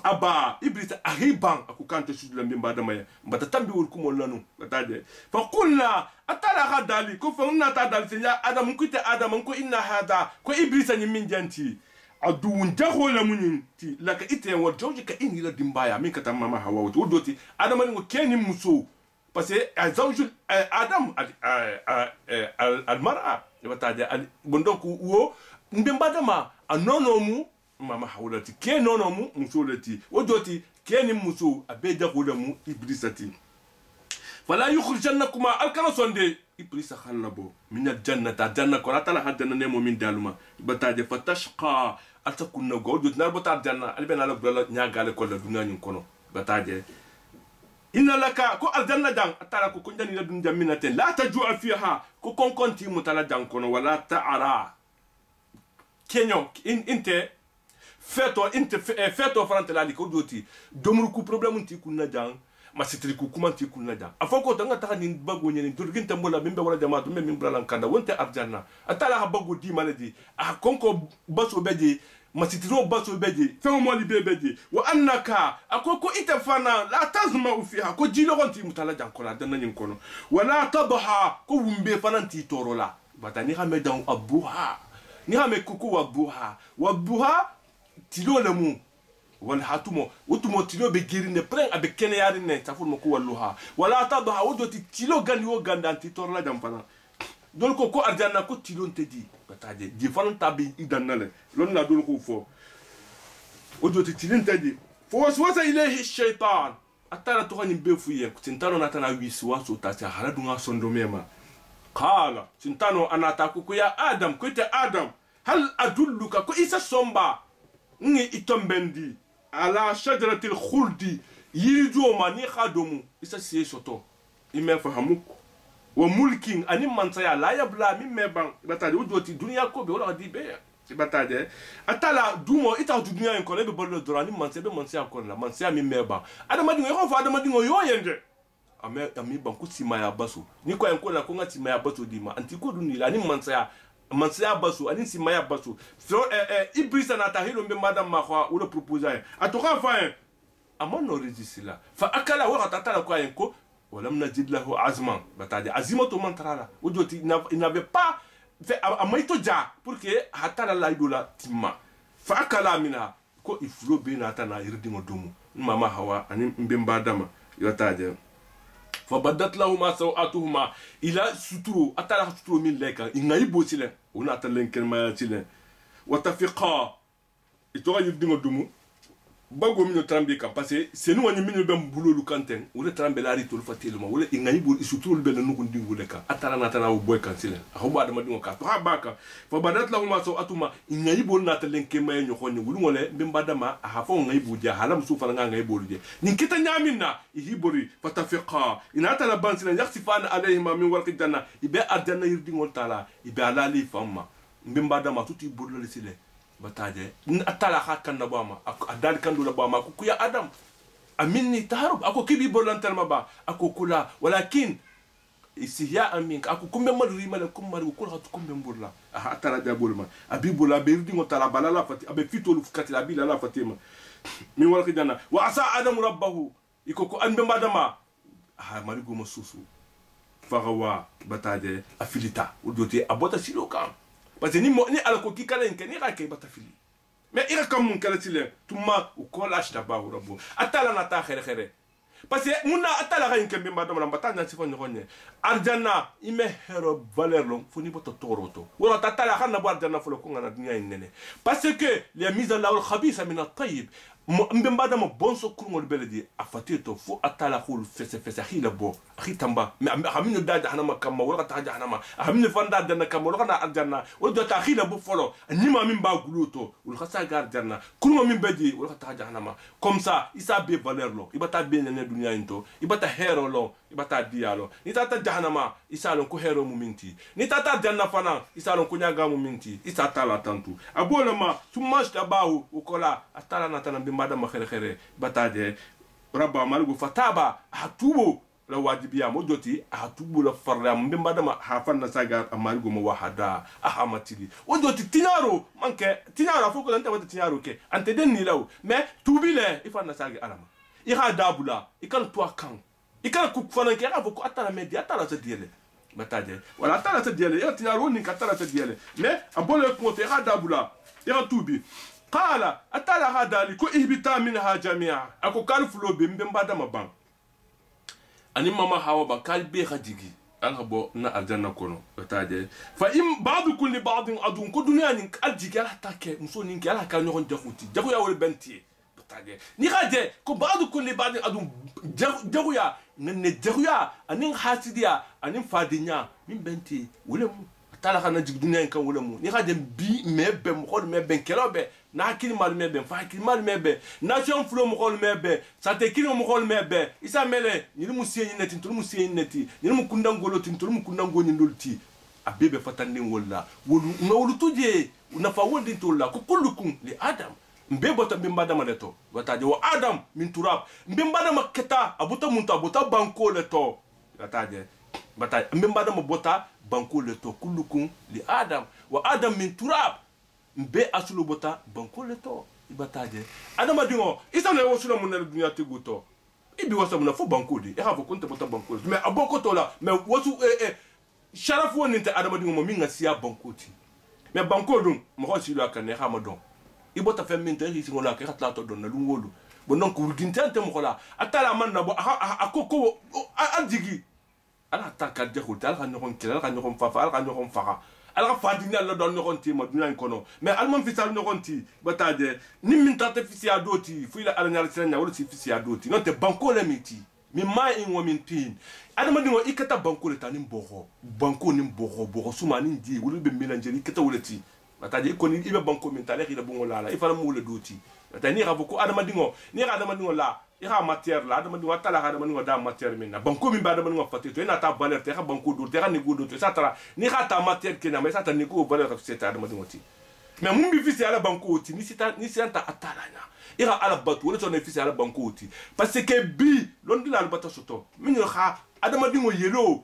aba iblis ahiban akukante sujudu be mbadama ya mbata tambi wol kumo lanu batade fa kulna atala gadali ko fa unna ta dal ya adam ko te adam ko inna hada ko iblis ni min janti aduun jahola muninti laka ite wa jawjika inni la dimbaya min kata mama hawa wodoti adam ni ko keni muso parce que zawjul adam al mar'a yabataje donc wo mbembadama anonomu mama hawlati ke nonomu musolati wodoti keni muso abeja hulamu iblisati fala yukhrijannakuma alkana sonde iblisa khalabo min aljannata janna koratala hadana nemo min daluma bataje fatashqa atakunna godot narbata janna albena la brala nyaagale ko la dunani kono bataje inna laka ko aljanna jang atala ko kunjani la dun jaminaten la tajua fiha ko konkonti mutala jang kono wala ta'ara kenyo inte feto frante la ko doti domru ku problème ti kunna jang ma sitri ku kuma ti kunna jang afoko tanga ta ni bago nyeni durgin tambola bimbe wala jamaatu mem bralan kanda wonte arjanna atala ha bago di maladi a konko baso beji masitiro baso beje fengo moli bebeje wa annaka akoko itafana la tazma fiha ko jilo gonti mutala jankola dan nan kono wala tadha ko wumbe fananti torola batani ha medan abuha ni ha me kuku wa buha tilo lamu wal hatumo utumo tilo be girine pren abe kene yarine tafur mo ko walluha wala tadha wodoti tilo gandi wo gandanti torola jampana dol ko arjanna ko tilon te di bataje di fan tabi idanale lon na dol ko fo odoti tilin te di fo waswasa ilayhi shaytan atara to hani be fuye tintano natana wiswa so ta hala dunga sondo mema qala tintano anata ko ya adam ko te adam hal adulluka ko isa somba ngi itombendi ala shajaratil khuldi yirijo mani khadomu isa siye soto ime fahamuko wa mulking ani mansaya la yabla min meban bataje wodoti dunya ko be wala di be bataje atala dumo ita dunya en ko le be bollo dorani mansaya be mansaya ko la mansaya min meba adama dingo ko fa adama dingo yo yende ami ban ku sima ya baso ni ko en ko la ko ngati sima ya baso di ma anti ko duni la ni mansaya baso ani sima ya baso so ibrisa na tahilo be madam ma ko wala proposer atoka fa amon no regisila fa akala wa tatala ko en ko ولم نجد له عزما بتاعي عزيمته من ترى وجوتي il n'avait pas fait amaito ja pour que hatala la idola timma fa akala mina ko iflo be na tana irdingo domu mama hawa ani mbemba dama yotaje fa badat lahuma sawatuhuma ila suturu atala suturu min leka ingai bosile una talen kelma tile watafiqa itoga irdingo domu bago minyo trambe ka parce que c'est nous wani minyo bem bulolu kanten wala trambe la ritol fateluma wala ingani bol surtout be na nuko ndingu leka atara na tana boy kansile ahoba da madingo ka to habaka fa badat lahuma so atuma ingani bol na talen ke may nyo khonni wulu ngole bimba dama ha fo ngai buja halam su fara ngai bol je nin kita nyaminna ihibori fatafiqa ina tala bansina yakhsifana alayhima min warqi janna ibe arjanna yirdingol tala ibe alali famma bimba dama tuti bol le sile bataje atala hakkan na bama adal kandu la bama ku ya adam aminni taharub ako kibi bolantal maba ako kula walakin isiya amink ako kumbe madri mala kumari ko hatu kumbe mburla atala da bolma abibula berdi ngo tala balala fati abe fitolu fukati la bila la fatima min walki dana wa asa adam rabbahu iko ko anbe madama marigo masusu farawa bataje afilita udoti abota siloka parce que ni alako kikala ni rake batafili mais ira kam mun kala tile tuma u kola ashta ba rabbu atala na ta khere parce que munna atala ga yinke bimba do mbata na sifo nyokonye arjanna ime hero valeur long foni boto toroto wala tatala khana bo arjanna folo ko ngana dunya inene parce que les mises là al khabisa min at tayyib mbemba da mo bonso kurngol beledi afatito fo atala khul fese khila bo khitamba aminu da hanama kamma wala ta hanama aminu fanda da kamma wala na arjanna wala do ta khila bo folo nima min ba guluto wala khasa gar janna kurmo min bedi wala ta hanama comme ça isa be valeur lo ibata be ne dunya into ibata hero lo ibata dialo ni tata jahannama isa lon ko hero mu minti ni tata janna fana isa lon ko nyaga mu minti isa tala tantu abolama tumash tabahu ukola atala natana bimbada ma khere bata de rabba malgu fataba hatubo la wajibiya modoti hatubo la farla bimbada ma hafanna saga amalgu mo wahada ahamatili odoti tinaro manke tinaro foko nanta wata tinaro ke ante den ni law mais tubile ifanna saga alama ira dabula ikal to kan ikal ku fana ke avo ko atala medi atala se diele bataje wala atala se diele ya tinaro ni katala se diele mais abole ko te ira dabula ira tubi قال أتلا هذا لكو إهبتا منها جميعا أكو كان فلو بيمبم بعد ما بان أني ماما هوا بكال بيخا جيجي أنا بو نا الجنة كونو بتاعي فإم بعض كل بعض أدون كل دنيا نك الجيجي على تاكي مسون نك على كان يكون جاكوتي جاكويا ولا بنتي بتاعي نيجي كو بعض كل بعض أدون جاكويا نجاكويا أنين حاسديا أنين فادينيا من بنتي ولا مو tala kana jig dunya kan wala mu ni xadem bi mebe mo xol mebe kelobe na kini mal mebe fa kini mal mebe nation flo mo xol mebe sa te kini mo xol mebe isa mele ni mu sey neti to mu sey neti ni mu kundangolo tin to mu kundangoni ndolti abebe fatande wala wolu na wolu tuje na fa wodi to la ko kullukum li adam mbe bota mbimba dama leto wataje wa adam min turab mbimba dama keta abuta munta abuta banko leto wataje bata mbimba dama bota banko leto kullukum li adam wa adam min turab mbe asulu bota banko leto ibataje adama dingo isana wosula munel dunya teguto ibi wasa muna fo banko di e havo konta bota banko mais aboko to la mais wosu sharafu woni te adama dingo mo minga siya banko ti mais banko dum mo ho silu akane ha madon ibota fe min te risi ngola ke hatla to don na lungolu bon donc urgintante mo kola atala man na bo akoko adigi ala taka jehulta ala nyokon kila ala nyokon fafa ala nyokon faka ala fadini ala don nyokon ti ma dunya kono mais alman fisal nyokon ti bataje ni min tata fisia doti fuila ala nyal senya wala si fisia doti non te banko le miti mi ma in wa min tin adama dingo ikata banko le tanim boho banko nim boho suma nin di wulu be melanjeri ikata wulati bataje ko ni ibe banko min tale khida bongo lala ifala mu le doti tani ravo ko adama dingo ni adama dingo la ira matière la adama dingo tala adama dingo da matière minna banko min ba adama dingo fatito ina ta valeur te ha banko do te ha nego do te sa tara ni ha ta matière kena mais sa ta nego valeur ka c'est adama dingo ti mais mun bi fisi ala banko ti ni sita atala na ira ala batu wala to ne fisi ala banko ti parce que bi lon dila ala bata soto min ha adama dingo yelo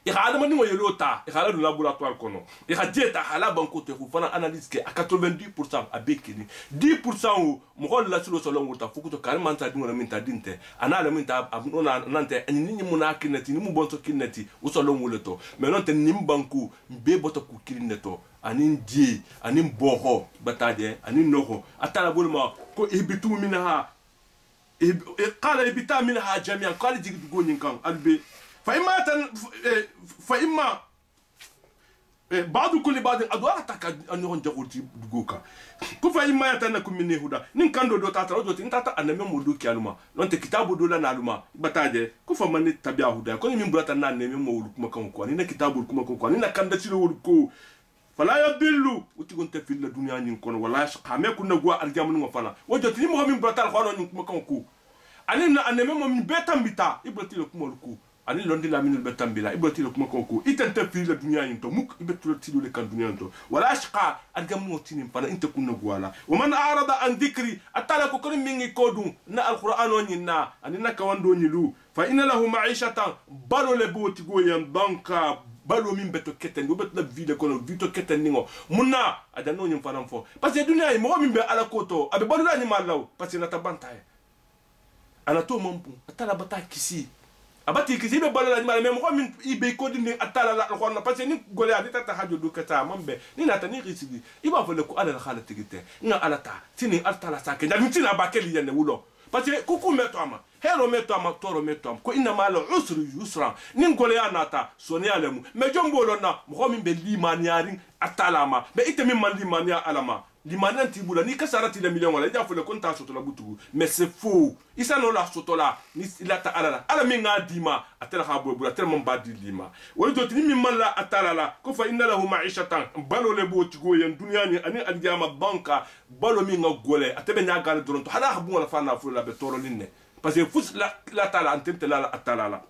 ira adama dingo yelo ta ira la laboratoire kono ira dieta hala banko te fu fana analyse ke à 90% a bekini 10% mo hol la sulo solo ngurta fukuto kalman ta dingo min ta dinte ana la min ta abnona nante ni muna kinati ni mu bonto kinati o solo nguleto mais non te nim banku be boto ku kilineto anin die anin boho batade anin noho atala bulma ko ibitu minha qala ibita minha jami'an qala jigi gonin kan albe فإما بعض كل بعض أدوار تك أن يكون جهولتي دعوكا كيف إما يتناكم من يهودا نين كان دو تاترا دو تنتاتا أنا مم مولو كيالوما لون تكتابو دولا نالوما بتاعه كيف ما نتبعه هودا كوني من برات النان مم مولو كم كم كواني نكتابو كم كم كواني نكاندا تلو ولكو فلا يبلو وتكون تفيل الدنيا نكون ولا يشقى ما كنا جوا الجامن وفنا وجدتني مهم من برات الخوان كم كم كو أنا مم من بيتام بيتا يبرتي لكم ولكو ani londi la minul betambila iboti lo kuma konko itante fi la dunya yinto muk ibetu tilu le kan dunya yinto wala ashqa algam mo tinim fana inte kunna gwala wa man arada an dhikri atala ko kon mingi kodu na alquran wonyina ani naka wando nyilu fa inna lahu ma'ishatan balo le boti goyam banka balo min beto keten bet la vie de kono vito keten ningo munna adano nyim fana fo parce que dunya yi mo min be ala koto abe balo la ni malaw parce que natabanta ana to mompu atala bata kisi abati kisi be balo la nyima mais mo min ibe ko dindi atala la ko na parce que ni gole adi tata hajo du kata mambe ni nata ni risigi iba fole ko ala khala tigite nga alata tini altala sake nda tina ba keli yene wulo parce que kuku meto ama hero metama toro metam ko inna mal usri yusra nin gole ya nata soni alemu me jombolo na mo min be limaniari atalama be ite min man limania alama limanian tibula ni kasarati le million wala jafule konta soto la butugu mais c'est faux isa no la soto la ni la ta ala min nga dima atela ha bobula tellement ba di lima wala do ni min man la atala la ko fa inna lahu ma'ishatan balo le bo tigo yen dunya ni ani aljama banka balo min nga gole atebe nya gal doron to hala habu wala fa na fu la be toro linne parce que fus la tala antente la atala la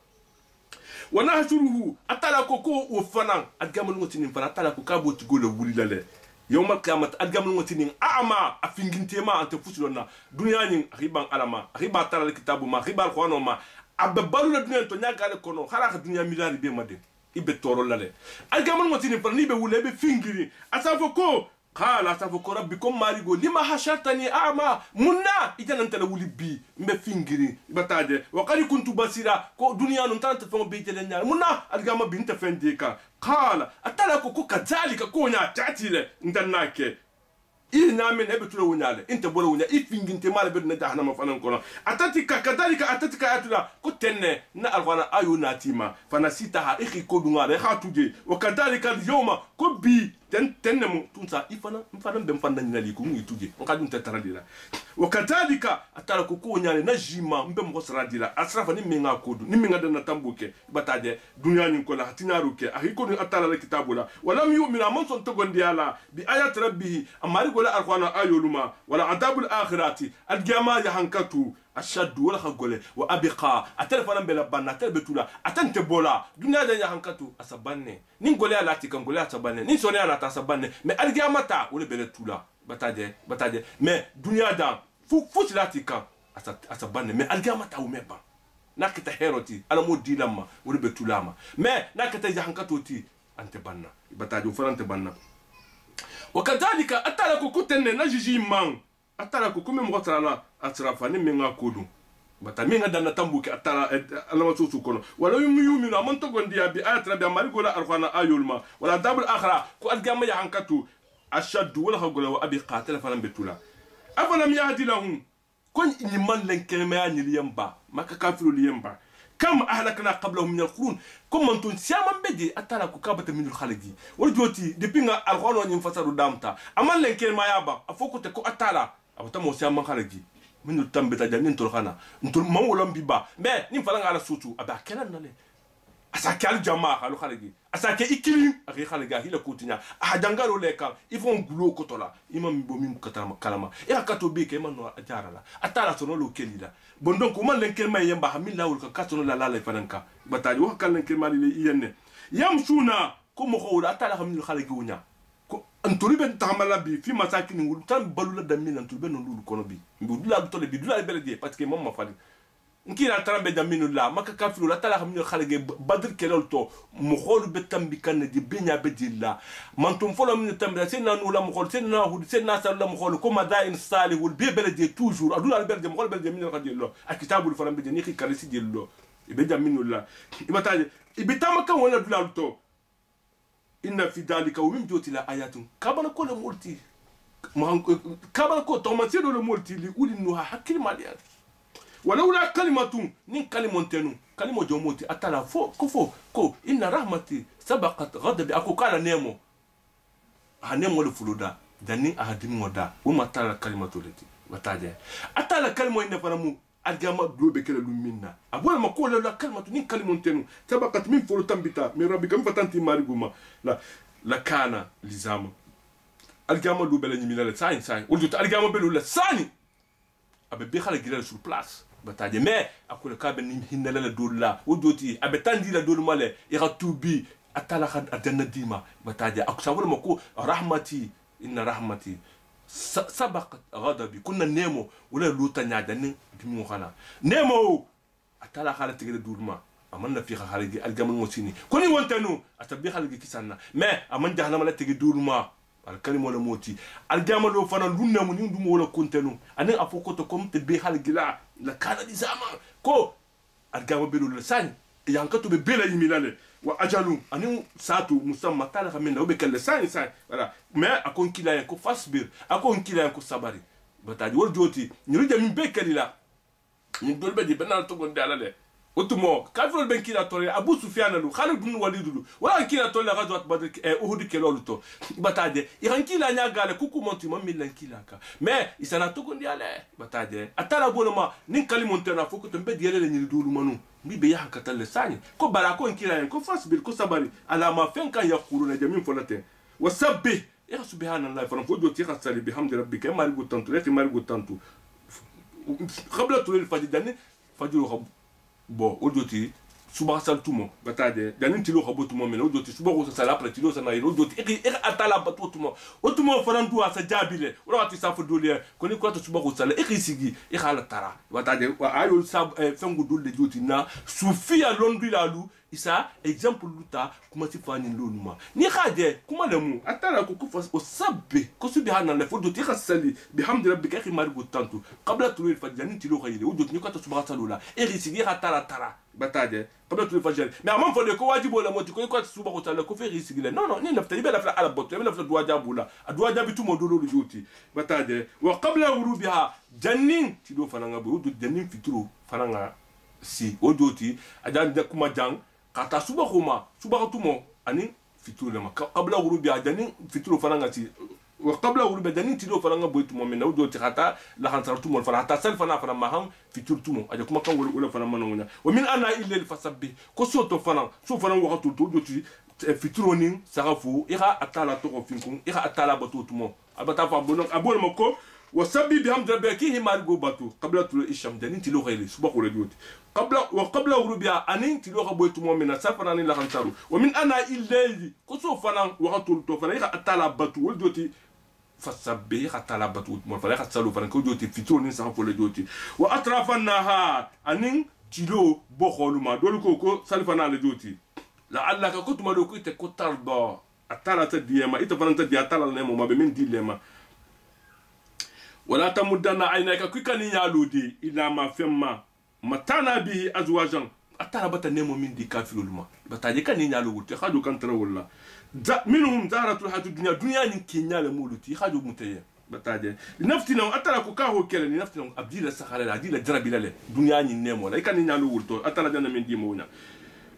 wana hashuruhu atala koko o fanan aljama ngotini fana atala ko kabo tigo le wuli la le يوم القيامة أدعم المتنين أعمى أفنجنتيما أنت فسرنا دنيا نين ريبان علما ريبان ترى الكتاب ما ريبان القرآن ما أببالو الدنيا تونيا قال كونو خلاص الدنيا ميلاد بيمادين يبتورو لله أدعم المتنين فرني بقول بفنجري أسافكو قال أسافكو ربكم ماريغو لما حشرتني أعمى منا إذا أنت لولي بي مفنجري بتاعي وقال كنت بصيرا كو دنيا نتانت فم بيجلنا منا أدعم بنت فنديكا قال أتلاكو كو كذلك كونا تعتيله ندناك إيه نامن هبتوله وناله أنت بوله وناله إيه فينجنت مال بدنا جهنم فنان كنا أتتك كذلك أتتك أتلا كتنة نألوانا أيو ناتيما فنسيتها إخي كودونا رخاتوجي وكذلك اليوم كبي تنمو تونسا إفنا بمفنا ناليكم يتوجي وكادون تترديلا وكذلك أتلاكو كونياله نجيما بمغسراديلا أسرف نمينا كودو نمينا دنا تامبوكي بتاعي دنيا نكولا هتناروكي أهيكون أتلا الكتابولا ولم يؤمن من صنتقون ديالا بآيات ربه أماري ولا أرخوانا آيولما ولا عذاب الآخرات الجماعة يهنكتو أشد ولا خقولة وأبقى أتلفنا بلا بنا تلبتولا أتنت بولا دنيا ده يهنكتو أسبانة نقولي على تيكن قولي أسبانة نسوني على تسبانة ما الجماعة تا ولا بلتولا بتاعي ما دنيا ده فوت لا تيكن أسبانة ما الجماعة تا ومبا نكتة هيروتي أنا مودي لما ولا بتولا ما نكتة يهنكتو تي أنت بنا بتاعي وفرنا أنت بنا وكذلك أتلاكو كتن نجي مان أتلاكو كم مغترنا أترافني من كودو بتامين دنا تامبوك أتلا أنا ما تشوفه كونه ولا يوم من تقول دي بآيات ربي أمري قولا أرخانا آيولما ولا دابل آخرة كو أدجام يعنكتو أشد ولا خقولا وأبي قاتل فلان بتولا أفلم يهدي لهم كون إنمان لنكلمة نليمبا ما كافلو ليمبا كم أهلكنا قبلهم من القرون كم من تنسيا من بدي أتلا كوكابة من الخالدي ولجوتي دبينا القرآن ينفسر دامتا أما لنكل ما يابا أفوكو تكو أتلا أبو تمو سيا من خالدي من التنبتا جانين تلخانا نتول مولم بيبا ما نفلان على سوتو أبا كلا نالي أساكي الجماعة لو خالدي أساكي إكلم أخي خالدي هيلا كوتينيا أحدانغارو ليكا يفون غلو كتولا إمام بوميم كلامة إيه كاتو بيك إمام نو أجارلا أتلا سنولو كليلا بندون كمان لنكل ما ينبا همين لاول كاتونو لا لا فنانكا بتاعي وكان لنكل ما لي ين يمشونا كم خول أتلا همين خالدي ونيا أنتولي بن تعمل بي في مساكن نقول تام بلولا دمين أنتولي بن نقول كونو بي نقول تولي بي دولا بلدي بس كي ماما فادي نكير ترى بدمين لا ما كافلو لا تلا همين خالدي بدر كلالتو مخول بتم بكن دي بينيا بديلا ما انتم فلو من التمر سينا نولا مخول سينا هود سينا سالا مخول كوما داين صالح والبي بلدي توجور ادولا البلدي مخول بلدي من الغدي الله الكتاب الفلان بدي نيكي كاريسي دي الله يبدا منو لا يبتا يبتا كان ولا دولالتو إن في ذلك ومن جوتي لا آيات كابنا كل مولتي كابنا كل توماسير ولا مولتي ليقول إنها حكي ماليات ولولا كلمة نين كلمة تنو كلمة جموتي أتلا فو كفو كو إن رحمتي سبقت غضب أكو كان نيمو هنيمو الفلودا دني أهدم ودا وما تلا كلمة تولتي وتاجي أتلا كلمة إن فرمو الجامع دو بكلا لمنا أقول ما كل لا كلمة نين كلمة تنو سبقت من فلوتان بتا من ربي كم فتنتي ماريغوما لا كان لزام الجامع دو بلا نيميلا ساين ولجوت الجامع بلو لا ساني أبي بيخلي جيرال سور بلاس بتاعي ما أقول كابن هنا لا دول لا ودوتي أبي تاندي لا دول ماله يغتوبي أتلا خد أدنى ديما بتاعي أقول ما كو رحمتي إن رحمتي سبقت غضبي كنا نيمو ولا لوتا نادني دمو خلا نيمو أتلا خلا تجري دول ما أمنا في خارج الجامع المسيني كوني وانتنو أتبي خارج كيسانا ما أمن جهنم لا تجري دول ما الكلمة ولا موتي الجامع لو فانا لونا منين دم ولا كنتنو أنا أفوكو تكم تبي خارج لا لا كان دي زمان كو الجامع بيلو لسان يانكتو ببيلا يميلالي وأجلو أنا ساتو مسمى تالا خمينا وبكل سان ولا ما أكون كلا ينكو فاسبير أكون كلا ينكو صبري بتاعي ورجوتي نريد من بكلي لا ni dolbe di benal to gonde ala le otumo kafirol ben kila tole Abu Sufyan lu Khalid bin Walid lu wala kila tole ghazwat Badr Uhud kelolu to bataje iran kila nya gale kuku monti mo milan kila ka mais isana to gonde ala bataje atala boloma nin kalimonte na foko to mbedi yele ni dulu manu mi be ya katal sani ko barako kila ko fasbil ko sabari ala ma fen kan yaquluna jamin folate wasabbih ya subhanallah fa fo joti khasali bihamdi rabbika mari gutantu rek mari gutantu qabla tulil fajr dani fajr bon o joti suba sal tumo batade danin tilo khabo tumo men o joti suba ko sala après tilo sana o joti e atala batu tumo o tumo farandu asa jabile o wati safu dole ko ni ko to suba ko sala e sigi e khala tara batade ayo sab fengu dole joti na sufia londu lalu isa exemple luta kuma ti fani lonuma ni khade kuma lemu atala ko ku fas o sabbe ko subhanallah fo joti khasali bihamdi rabbika khi mari gutantu qabla tulil fajr danin tilo khayile o joti ni ko to suba salula e sigi khatara tara bataje qabla tulil fajr mais amam fo de ko wajibo la moti ko suba ko sala ko fe risigile non non ni lafta ibe lafta ala bot ibe lafta duwa jabula adwa jabitu mo dolo joti bataje wa qabla ghurubiha jannin tilo fananga bo do jannin fitru fananga si o joti ajan de kuma jang kata suba khuma suba tumo ani fitru lema qabla ghurubiha jannin fitru fananga si wa qabla ghurubiha jannin tilo fananga bo tumo men o joti kata la khantar tumo fana hatta sal fana fana maham fitru tumo aja kuma kan wala fana manonga wa min ana illa fasabbih ko soto fana so fana wakatu to joti fitronin sarafu ira atala to finkun ira atala batu tumo abata fa bonon abol mako wasabbi bihamdi rabbika himal go batu qabla tul isham danin tilo khayli suba ko radiot qabla ghurubiha anin tilo khabo tumo min safana ni la khantaru wa min ana illa ko so fana wakatu to fana ira atala batu wol joti fasabbih atala batu mo fala khasalu fana ko joti fitronin sarafu le joti wa atrafa nahar anin tilo bo kholuma dol ko salfana le joti la'allaka kutuma do kuite kutardo atala tadiyama ita faranta di atala nemo ma be min dilema wala tamuddana aynaka kukani yaludi ila ma femma matana bihi azwajan atala bata nemo min di kafirulma bata je kan nyalu wuti khadu kan tara wala minhum zahratul hadu dunya ni kinyale muluti khadu mutaye bata je naftina atala ko ka ho kele ni naftina abdila sakhala adila jarabila le dunya ni nemo la kan nyalu wulto atala jana min di mawna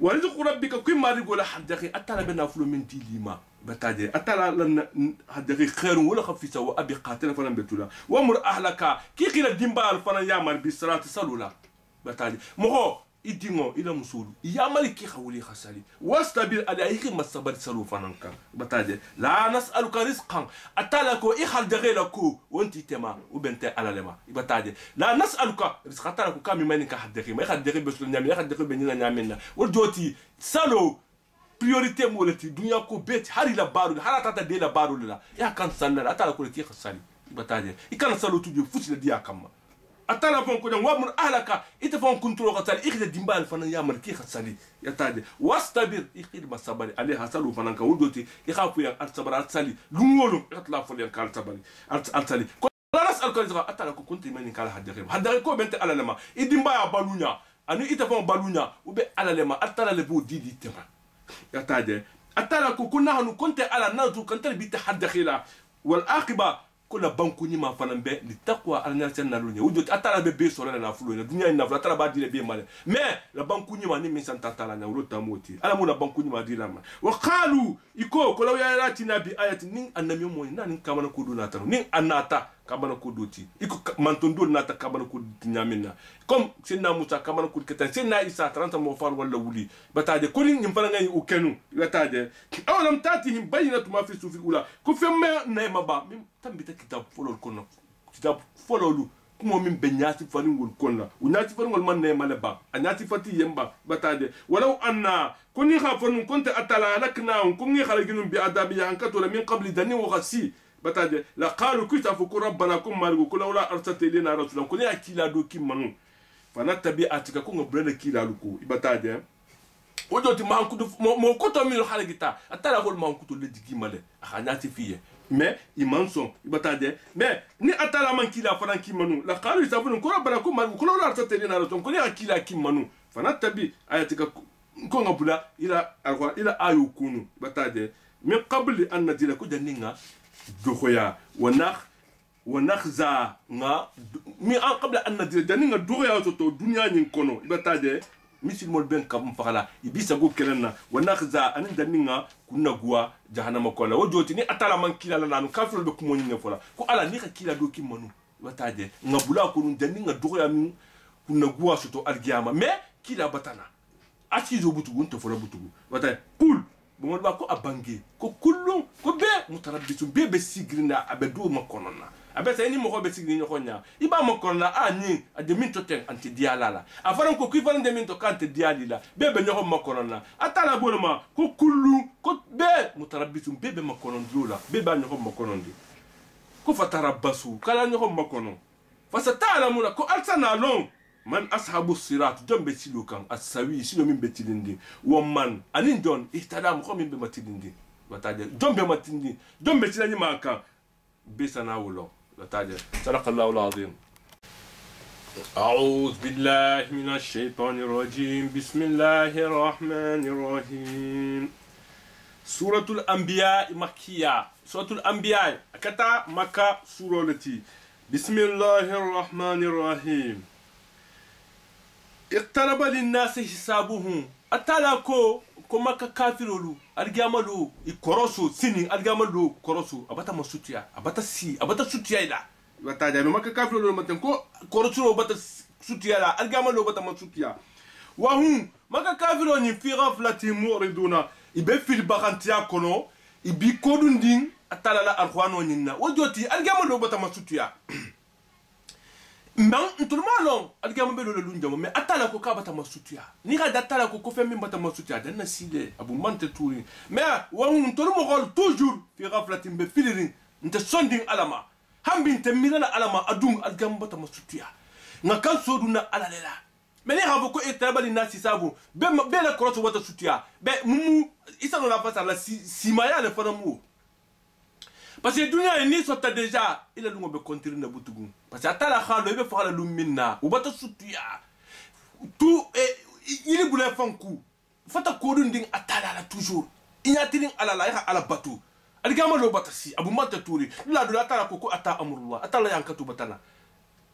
ورزق ربك كما يقول حدقي أتلا بنا فلو من دي لما بتاجي أتلا لنا حدقي خير ولا خفيف سوا أبي قاتل فلان بتولا وامر أهلك كي قيل الدمبال فلان يعمل بالصلاة صلولا بتاجي مهو idingo ila musulu yamali ki khawli khasali wastabir alayhi masabar salu fananka bataje la nas'aluka rizqan atalako ikhal daghilako wanti tema ubente alalema bataje la nas'aluka rizqan atalako kami manika haddaki ma ikhal daghil besul nyami ikhal daghil benina nyamina wal joti salo priorité molati dunya ko bet hari la baru haratata de la baru la ya kan sanna atalako ki khasali bataje ikana salo tuju fusi la dia kamma atala fon ko wa mun ahlaka ita fon kuntulo qatal ikhda dimbal fana ya marki khasali ya tade wastabir ikhid masabari alaiha salu fana ka wudoti ikhafu ya alsabar alsali lumolo atla fon ya kal sabari alsali ko la nasal ko zaka atala ko kunti mani kala hadare ko bente alalema idimba ya balunya ani ita fon balunya ube alalema atala le bo didi tema ya tade atala ko kunna hanu kunte ala nazu kanta bi tahaddkhila wal aqiba kola banku ni ma fana be li taqwa alna tanna lunya wujot atala be so na fulu na dunya na atala ba dire be male mais la banku ni ma ni min santa tala na rota moti ala mo la banku ni ma dira ma wa qalu iko kola ya rati nabi ayati nin annami mo ni nan kamana ko duna tanu nin anata kabana ko doti iko mantondo nata kabana ko nyamina comme sinna musa kabana ko ketan sinna isa 30 mo fal wala wuli bataade ko ni fana ngani o kenu bataade awalam tatihim bayyinatu ma fi sufi ula ko femme na maba tambita kitab folol kono kitab fololu kumo min be nyati fani ngol konna o nyati fani ngol man ne malaba a nyati fati yemba batade walaw anna kuni khafanu kunta atala lakna kunni khalaqinum bi adabi yankato min qabli dani wa ghasi batade la qalu kitafu rabbana kum margu kulawla arsalta ilina rasulan kuni akila do kimanu fanatabi atika kunga brenda kila luko batade ojoti mankudu mo koto min khalaqita atala gol mankudu le digimale a nyati fiye mais imanson ibatade mais ni atala man kila fana kimanu la qalu isabun ko rabbana ko man ko la arsalna rasul ko ni akila kimanu fana tabi ayatika ko ngabula ila alquran ila ayu kunu batade min qabli an nadila ko janinga dokhoya wa nakh ونخزى مي قبل أن ندير دنيا دوغيا تو دنيا نكونو يبتاجي misil mol ben kam fakala ibisa go kelenna wanakhza anin daninga kunna guwa jahannama kola wojoti ni atala man kila la nanu kafiro be kumo nyine fola ko ala ni ka kila do kimanu wataje ngabula ko nun daninga doya min kunna guwa soto algiyama me kila batana asizo butugu nto fola butugu wataje kul bon ba ko abange ko kullu ko be mutarabbisu be sigrinda abedo makonona abesa ni mo be signi nyokonya iba makonona ani ademin to ten anti dialala afaran ko ku faran demin to kante dialila be nyoko makonona atala bonuma ko kullu ko be mutarabbisu be makonon dula be ba nyoko makonondi ko fatarabbasu kala nyoko makonon fasatalamuna ko alsana long man ashabu sirat jombe silukan asawi sino min betilindi woman anin don ihtadam ko min be matilindi wataje jombe matindi jombe silani maka besana wolo wataje sadaqallahu alazim أعوذ بالله من الشيطان الرجيم بسم الله الرحمن الرحيم سورة الأنبياء مكية سورة الأنبياء كتا مكة سورة التي بسم الله الرحمن الرحيم اقترب للناس حسابهم أتلاكو كما كافرولو الجمالو يكروسو سنين الجمالو كروسو أبتا مسوتيا أبتا سوتيا إلا بتاجي ما كافرولو متنكو كروسو أبتا سوتيا لا الجمالو أبتا مسوتيا وهم ما كافرولو في غفلة موردونا يبي في البغانتيا كونو يبي كودون دين أتلا الخوانو نينا وجوتي الجمالو أبتا مسوتيا man ntulmalon algama belo le lunjamo mais atala ko kabata masutia ni ga datala ko fe min bata masutia dan sile abu mante touri mais wa ntulmo gol toujours fi ghaflatin be filirin nte sonding alama hambin te milala alama adum algama bata masutia nga kan soduna alalela mais ni habo ko etabali nasi sabu be la crosse bata sutia be mumu isa no la face la simaya le fanamu. Parce que dunia ni sota déjà il a lungo be continuer na butugu parce que atala khalo be fala lumina ou bata sutuya tout il boule fanku fata kodun ding atala la toujours inyatirin ala la ya ala batu aligama lo batasi abu mata turi la do atala koko ata amrullah atala yankatu batana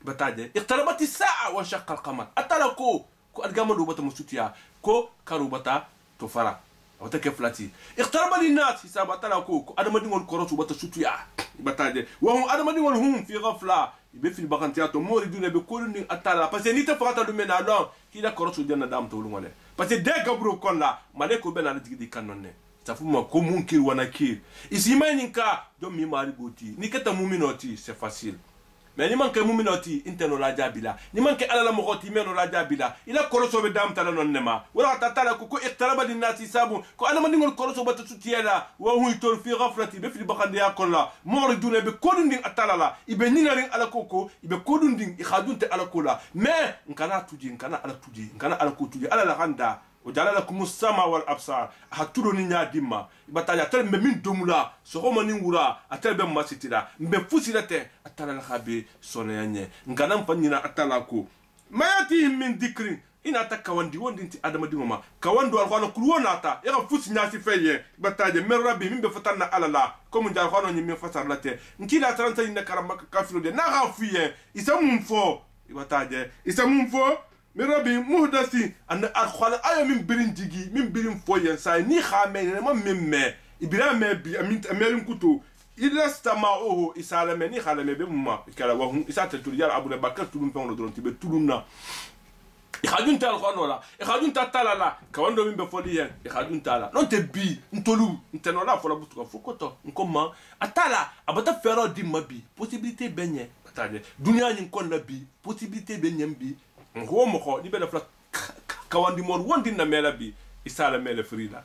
bataje iqtarabati sa'a wa shaqqa al-qamar atala ko aligama lo bata musutuya ko karubata to fara wata keflati iqtaraba linnas hisaba talako adamadi won korosu bata sutuya bataje wa hum adamadi won hum fi ghafla be fil baghantiato moriduna be koluni atala parce que ni ta fata dum mena non kila korosu janna dam to lungole parce que de gabro kolla maleko bena na digidi kanonne safuma ko munkir wana kir isimaninka do mi mari goti ni kata muminoti c'est facile mais ni manke muminoti inteno la jabila ni manke ala la mogoti meno la jabila ila koroso be dam tala non nema wala tatala ko iqtaraba linnasi sabu ko ana mandi ngol koroso bata sutiela wa hu tor fi ghaflati be fi bakande yakolla moriduna be kodunding atala ibe ninaring ala koko ibe kodunding ikhadunte ala kola mais nkana tuji nkana ala ko tuji ala la handa وجعل لكم السماء والابصار هتلو نيا ديما باتاجا تل مين دوملا سوما نيورا اتل بم ماسيتيلا مبفوسيلته اتلا الخبي سونياني ngana fanyina atalako mayati min dikrin ina takawandi wondi nti adama dingoma kawando alkhwana kulwona ata ya fusi nyasi feye bataje merabi min be fatana alala comme ndal khwana nyimi fasarlate nkila 30 ina karamba kafiro de na gafiye isamumfo bataje isamumfo merabi muhdasi an alkhwana ayo min birin jigi min birin foyen sa ni khamene ma mimme ibrahim bi amint amerin kuto ila stama'uhu isalame ni khalame be mumma kala wa hum isata turiyal abu bakar tulum pon do tibe tulumna ikhadun tal khonola ikhadun tatala kawando min be foliyen ikhadun tala non te bi ntolu ntenola fola butuka fokoto nkoma atala abata fero di mabi possibilité benye atade dunia nyin kon la bi possibilité benyem bi ngo moko ni be la kawandi mor wondi na mela bi isala mele frida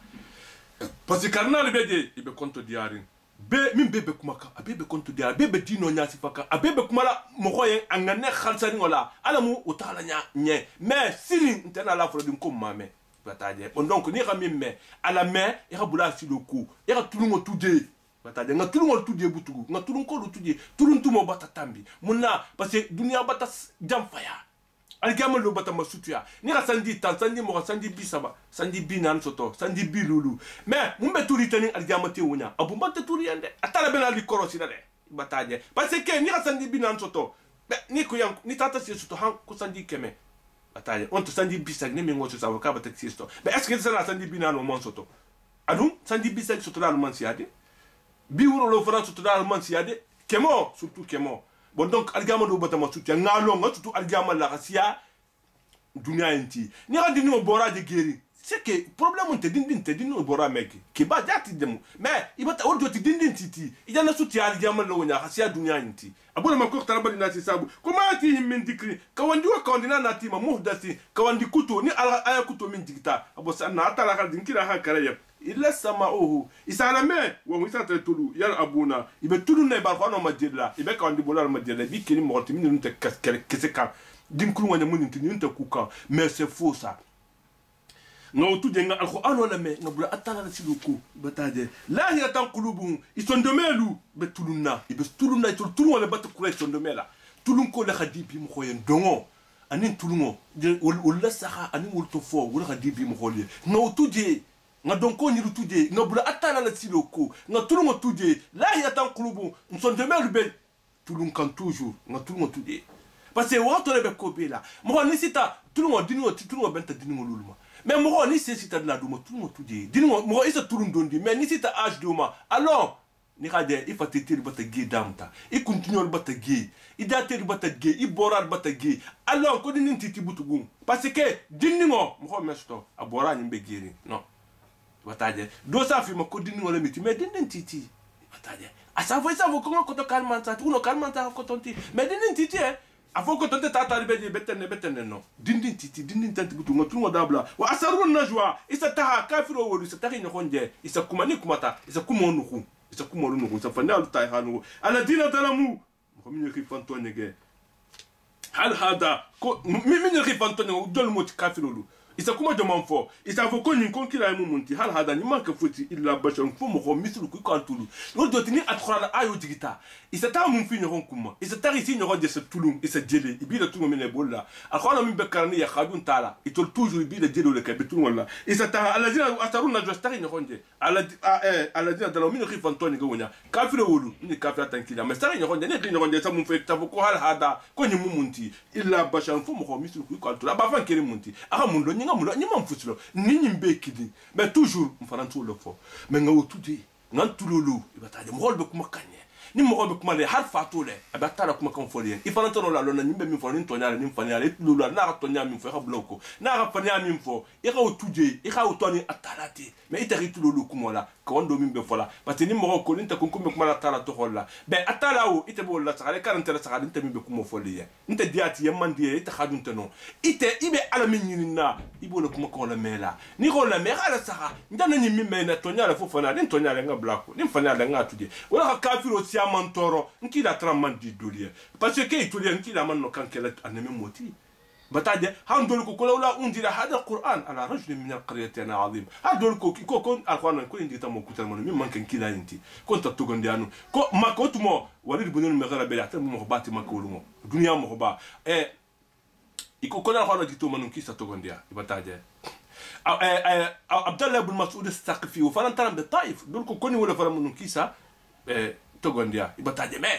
parce que karnal be de ibe konto diarin be min bebe kumaka abebe konto dia bebe dino nya sifaka abebe kumala mokoyen angane khalsani wala alamu utala nya nye mais sini ntena la fro dim ko mame bataje on donc ni ramimme ala me ira bula siloko ira tulungo tudje bataje nga tulungo tudje butugu nga tulungo tudje tuluntumo batatambi munna parce que dunia bata jamfaya algama lo bata masutuya ni ga sandi tan sandi mo sandi bisaba sandi binan soto sandi bilulu mais mumbe turi tani algama te wonya abumba te turi yande atala bena li korosi dade bataje parce que ni sandi binan soto ni ko yan ni tata si soto han ko sandi keme bataje on to sandi bisak ni mi ngoto sa ka batak si soto est ce que ça sandi binan o mon soto adu sandi bisak soto dal man siade bi wuro lo fara soto dal man siade kemo surtout kemo bon donc algama do batama soto ngalo ngatu algama la rasia dunia enti ni radi ni bora de guéri c'est que problème te dindin bora meki ki ba jati demu mais ibata ordo ti dindin titi ijana suti algama lo nya rasia dunia enti abuna makko tarabali na si sabu kuma atihim min dikri kawandi wa kawandina na tima muhdasi kawandi kuto ni aya kuto min dikta abo sanna atala ka dinkira ha karaya illa sama'uhu isana me wo isa ta tulu yar abuna ibe tulu ne ba kono majilla ibe kawandi bolar majilla bi kini morti min te keseka dinkuru wanya mun tin yunta kuka mais c'est faux ça no tu jenga alquran wala me ngabula atala na siluku bataje la hiya tan qulubuhum isondomelu betuluna ibe tuluna tulu wala bat kure isondomela tulun ko la khadibi mu khoyen dongo anin tulungo wala saha anin wulto fo wala khadibi mu kholiye no tuje nga donko ni tuje ngabula atala na siluku nga tulungo tuje la hiya tan qulubuhum isondomelu be tulun kan toujours nga tulungo tuje parce que wato le be ko be la mo ni sita tulungo dingo benta dingo luluma mais moi ni c'est sita de la duma tout le monde tout dit dis-moi moi il se tourne dondi mais ni sita âge duma alors ni kade il faut te tirer bata gay damta il continue le bata gay il date le bata gay il bora le bata gay alors ko dinin titi butugum parce que dinimo mo mesto abora ni be geri non bataje do sa fi mo ko dinimo le miti mais dinin titi bataje a ça vaut comment ko to calmanta tu no calmanta ko tonti mais dinin titi afo ko tonte tata ribeje betene no dindin titi dindin tanti butu ngotu ngodabla wa asarun najwa isa taha kafiro wolu isa tahi nkonje isa kumani kumata isa kumonuku isa kumonuku isa fanya lutai hanu aladina talamu ko minyo ki fantonye ge hal hada ko minyo ki fantonye dol mot kafiro lu isa kuma jaman fo isa fo ko nyin konkira mu munti hal hada ni manka foti illa bashar fo mo ko mislu ku kantulu no dotini atkhara ayo digita isa ta mun fi nyon kuma isa tari si nyon de ce tulum isa jele ibida tungo mene bolla akhana min bekarni ya khadun tala itol toujours ibida jelo le kabitun wala isa ta alazina ataruna jostari nyon de alazina dalo min khifan toni gonya kafiro wulu ni kafira tankila mais tari nyon de ni nyon de sa mun fe ta ko hal hada ko nyi mu munti illa bashar fo mo ko mislu ku kantulu ba fan kere munti aha mun do ngamulo nyima mfutsilo nini mbekidi mais toujours mfarantu le fo mais nga wotudi ngan tululu ibataje mo holbe kuma kanye ni mo holbe kuma le har fatule abatala kuma kan foliye ifarantu la lona nyimbe mi fo ni tonyala ni mfanyala itululu na ka tonya mi fo ka bloko na ka fanya mi fo ika wotuje ika wotoni atalati mais itari tululu kuma la ko ndo mi be fola parce ni mo ko linta kunkume kuma la tala to holla be atala o ite bo la sagale karante la sagale nte mi be kuma foliye nte diati yamandi ite khadunte no ite ibe ala minyina ibo le kuma ko la mela ni ko la mera la saga ndana ni mi mena tonya la fofana ni tonya la nga blako ni fanya la nga tudie wala ka kafiro si amantoro nki la tramman di dolie parce que itulie nki la man no kankela aneme moti bataje handol ko kola undira hada alquran ala rajul min alqaryati azim handol ko kon alquran ko indi tamo kutal mon mi manken kila inti kon ta togondi anu ko makotumo walid bunul magara bela tan mo bati makolumo dunya mo ba iko kona alquran di to manun kisa togondia bataje abdallah ibn mas'ud as-saqfi wa falan taram de taif dol ko koni wala faram manun kisa togondia bataje me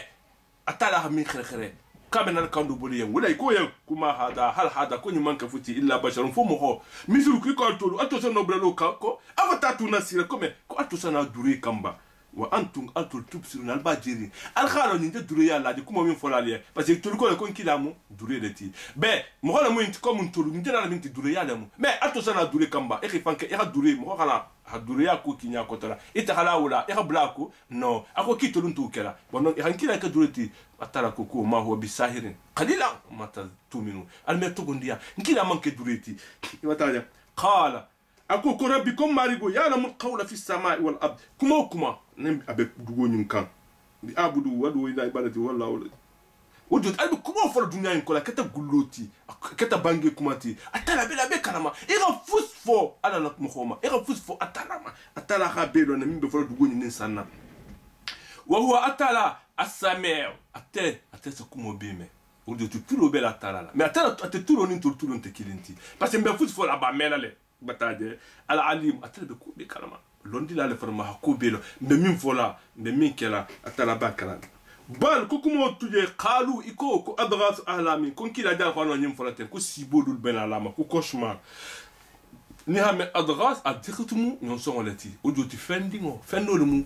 atala min khere kamena kandu boliyen wala ko yen kuma hada hal hada ko nyman ka futi illa basharun fo mo ho misuru ki ko tolu ato sa no brelo ko avata tu nasira comme ko ato sa na duri kamba wa antum altul tubsiruna albajiri al khalo ni de duri yalla di kuma min folaliye parce que tolu ko kilamu duri de ti be mo hola mo inti ko mun tolu ni dina min ti duri yalla mu mais ato sa na duri kamba e khifanke e duri mo khala haduru ya ko kinya ko tala ita khala wala e blako no ako kitolu ntu kala bono e hankila ka dureti atala ko ko ma huwa bisahirin qalila mata tuminu almeto gondia nkila manke dureti wataja qala ako ko rabbikum marigo ya lamul qawla fi samai wal ard kuma nem abe dugo nyun kan bi abudu wadu ila ibadati wallahu wujud albi kuma fo dunya en ko la kata gulloti kata bange kumati atala bela be kanama ira fusfo ala la mukhoma ira fusfo atalama atala ha belo na mimbe fo dugo nyin sanna wa huwa atala as-sami' ate sa kuma beme wujud tulo bela atala mais atala ate tulo ni tulo nte kilinti parce que mbe fusfo la ba melale bataje ala alim atala be ko be kanama londi la le farma ko belo mbe min fola mbe min kela atala ba kanama bal ko kumo tuje qalu iko ko adghas ahlami kon kila da ko no nyim folaten ko sibodul benalama ko cauchemar ni hame adghas adikhutumu nyon songolati ojoti fendingo fendolo mu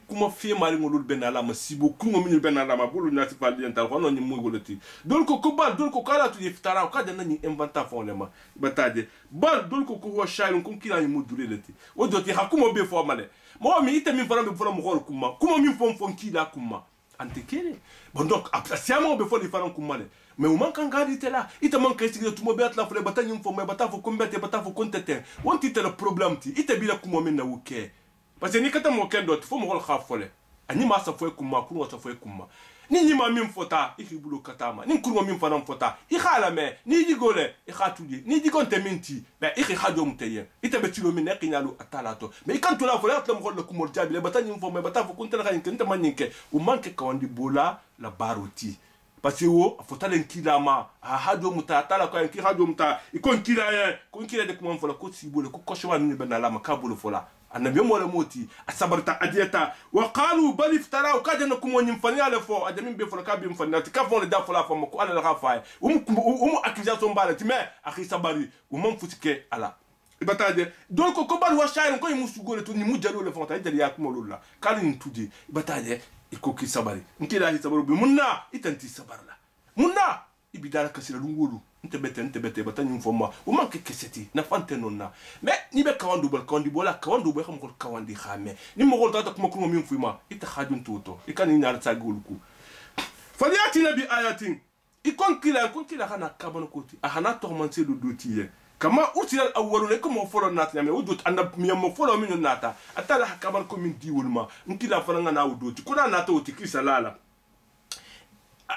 kuma fi mari ngolul benalama sibo kungo min benalama bulu nyati fali ental ko no nyim mo golati dol ko bal dol ko kala tuje fitara ko da nani inventa fonema batade bal dol ko ho shairun kon kila ni modulelati ojoti hakumo be fo male mo mi ite min fara be fara mo kuma min fon kila kuma antekele bon donc siamo be fo li faran kumale mais o manque ngadi tela ita manque sigre tumo be atla fole batany fo me batafo kombete batafo kontete wonti tele problème ti ita bila kumo men na wuke parce que ni kata mo kendo fo mo khol khafole ani ma sa fo kuma ku sa fo kuma ni nyima min fota ikibulo katama ni kurmo min fanan fota I khala me ni digole I khatuli ni digonte minti ba ikhi khado muteye ita be tilo min naqinalu atalato mais kan tula fo la atla mo khol kumo jabi le batany fo me batafo kontete kha nte maninke o manque kawandi bola la baroti parce que wo fotale nkila ma hado muta tala ko nki hado muta iko nkila ye ko nkila de kuma fola ko sibole ko koshwa ni benala ma kabulu fola annabi mo la moti asabarta adiyata wa qalu bal iftara ka jana kuma nyim fani ala fo adami be fola ka bi mfani ka fo le da fola fo ko ala la rafa accusation bala ti me akhi sabari mom futike ala ibataje donc ko bal wa shayron ko musu gole to ni mujalo le fonta idali yakuma lulla kala ni tudi ibataje iko ki sabari nkila hi sabaru bi munna itanti sabarla munna ibidara kasira lungulu nte bete batani mfoma o manke keseti na fante nonna mais ni be kawandu bal kandi bola kawandu be xam ko kawandi xame ni mo gol tata kuma kuma min fuma ita khadun toto ikani nyar tagulku falyatina bi ayatin ikon kila kana kabano koti ahana tormenté le dotier kama utila awwaluna kuma folo natnya me udut anda miyamo folo min nata atala hakaban ko min diwulma nkila faranga na udut kuna nata uti kisalala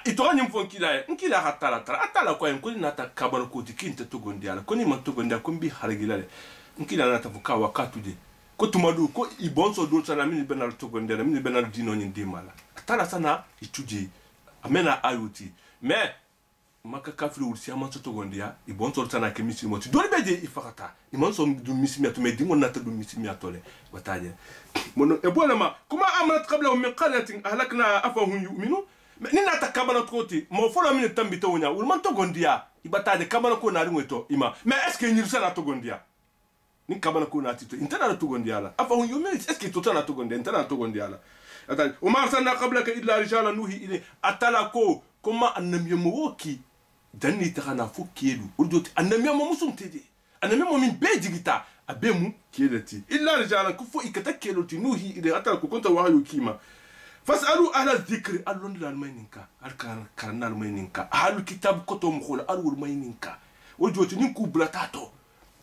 itogani nkila hatala tara atala ko en ko nata kaban ko tikinte to gondiala ko ni man to gondia ko mbi harigilale nkila nata fuka wakatu de ko tumadu ko ibonso do sana min benal to gondiala min benal dino ni dimala atala sana ituje amena ayuti mais maka kafiri ursi amanso to gondia ibonso sana ke misimo ti dole beje ifakata imanso du misimi to me dingo nata du misimi atole bataje mono e bolama kuma amrat qabla min qaryatin ahlakna afahum yu'minu ni nata kabana koti mo folo min tambito wonya ulman to gondia ibataje kabana ko na ringweto ima mais est ce que nyirsa na to gondia ni kabana ko na tito intana to gondia la afahum yu'minu est ce que to na to gondia intana to gondia la atale o marsalna qablaka illa rijalan nuhi ile atala ko kuma annam woki danni taxana fo kedu urjoti annami mo musum tede annami mo min be jigita abemu kedati illa rijalan ku fo ikata keloti nuhi ide atal ko konta wahyu kima fasalu ahla dhikri allon dal mayninka alkan karnal mayninka ahlu kitab koto mo khol alul mayninka urjoti nin ku blatato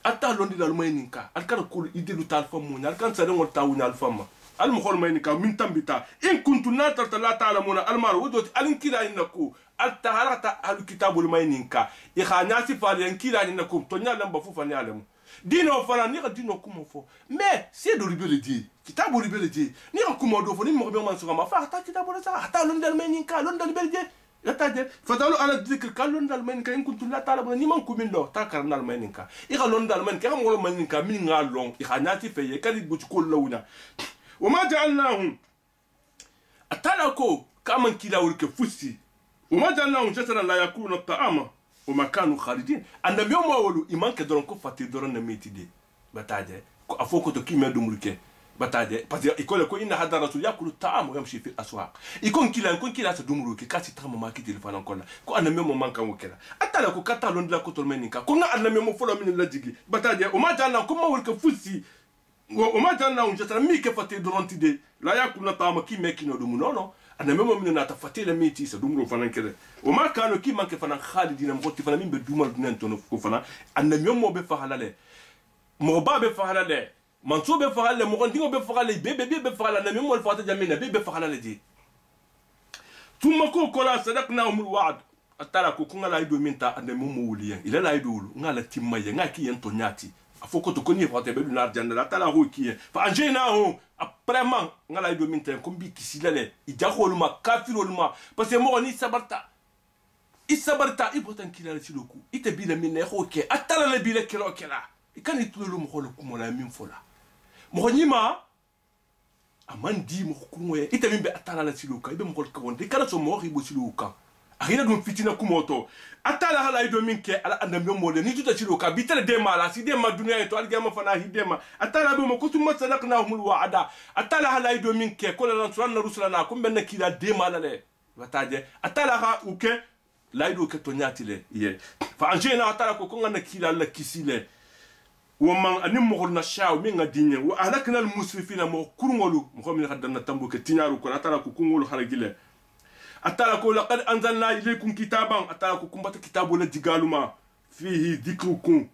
atal dal mayninka alkan ko ide lu tal fam mo alkan sa ngol tawuna al fam al mo khol mayninka min tambita in kuntu natarta la ta'lamuna al mar urjoti alin kila innaku altaharata alkitabul mayninka ikhanyasi fali yankila ni nakum to nyala mbafu fani alamu dino fala ni dino kumo fo mais c'est de ribele di kitabu ribele di ni kumo do fo ni mo be man sukama fa ta kitabu sa hata londal mayninka londal belje yataje fadalu ala dhikr kan londal mayninka in kuntum la ta'lamun ni man kumin do ta karnal mayninka ikha londal mayninka kam ngolo mayninka min ngalong ikhanyati feye kali buti ko lawna wama ja'alnahum atalako kaman kila wurke fusi وما جعلناهم جسدا لا يأكلون الطعام وما كانوا خالدين أنا بيوم أولو إيمان كدرون كفتي درون نميتي دي بتاعي أفوكو تكيم يدومرك بتاعي بس يقول لك إن هذا الرسول يأكل الطعام ويمشي في الأسواق يكون كلا تدومرك كاسي تام ما كتير فلان كلا كو أنا بيوم ما كان وكلا أتلا كو كتالون لا كتر منيكا كنا أنا بيوم فلان من اللجيء بتاعي وما جعلناهم كم أولك فوسي وما جعلناهم جسدا ميك فتي درون تدي لا يأكلون الطعام كي ماكينو دومونو أنا مم من ناتفتي لميتي سدومرو فنان كده وما كانوا كي مانك فنان خالدين مغوتي فنان مين بدوما دنان تونو فنان أنا مم بفعله مغبا بفعله منصوب بفعله مغنديو بفعله بيبي بفعله أنا مم الفاتح جميلة بيبي بفعله دي ثم كولا صدقناهم الوعد أتراكو كنا لا يدو مينتا أنا مم وليان إلا لا يدو نالا تيمايا ناكي ينتونياتي afoko to koni fate be lunar jandala tala hokiye fa anjenahu après man ngala do minten kombi kisilale ijaholuma kafiroluma parce que mo ni sabarta ibotan kilala siloku ite bila minne hoke atala le bila kilo kela ikani tululu mo holo kumola min fola mo nyima amandi mo kumo ye ite mimbe atala la siluka ibe mo ka wonde kala so mo ribo siluka ahina dum fitina kumoto atala hala ido minke ala andambe mo le ni tuta siluka bitale de mala si de ma dunya to algama fana hidema atala be mo kutum sadaqnahum alwa'ada atala hala ido minke ko la sunan rusulana kumbe na kila de mala le bataje atala ha uke la ido ke to nyati le ye fa anjena atala ko ngana kila la kisile ومن أني مغلنا شاو من الدنيا وأهلكنا المسرفين مقرنولو مخمن خدنا تنبو كتنارو كنا أتراكو كونغولو خارجيله أتراكو لقد أنزلنا إليكم كتابا أتراكو كمبات كتاب ولا دجالما فيه ذكركم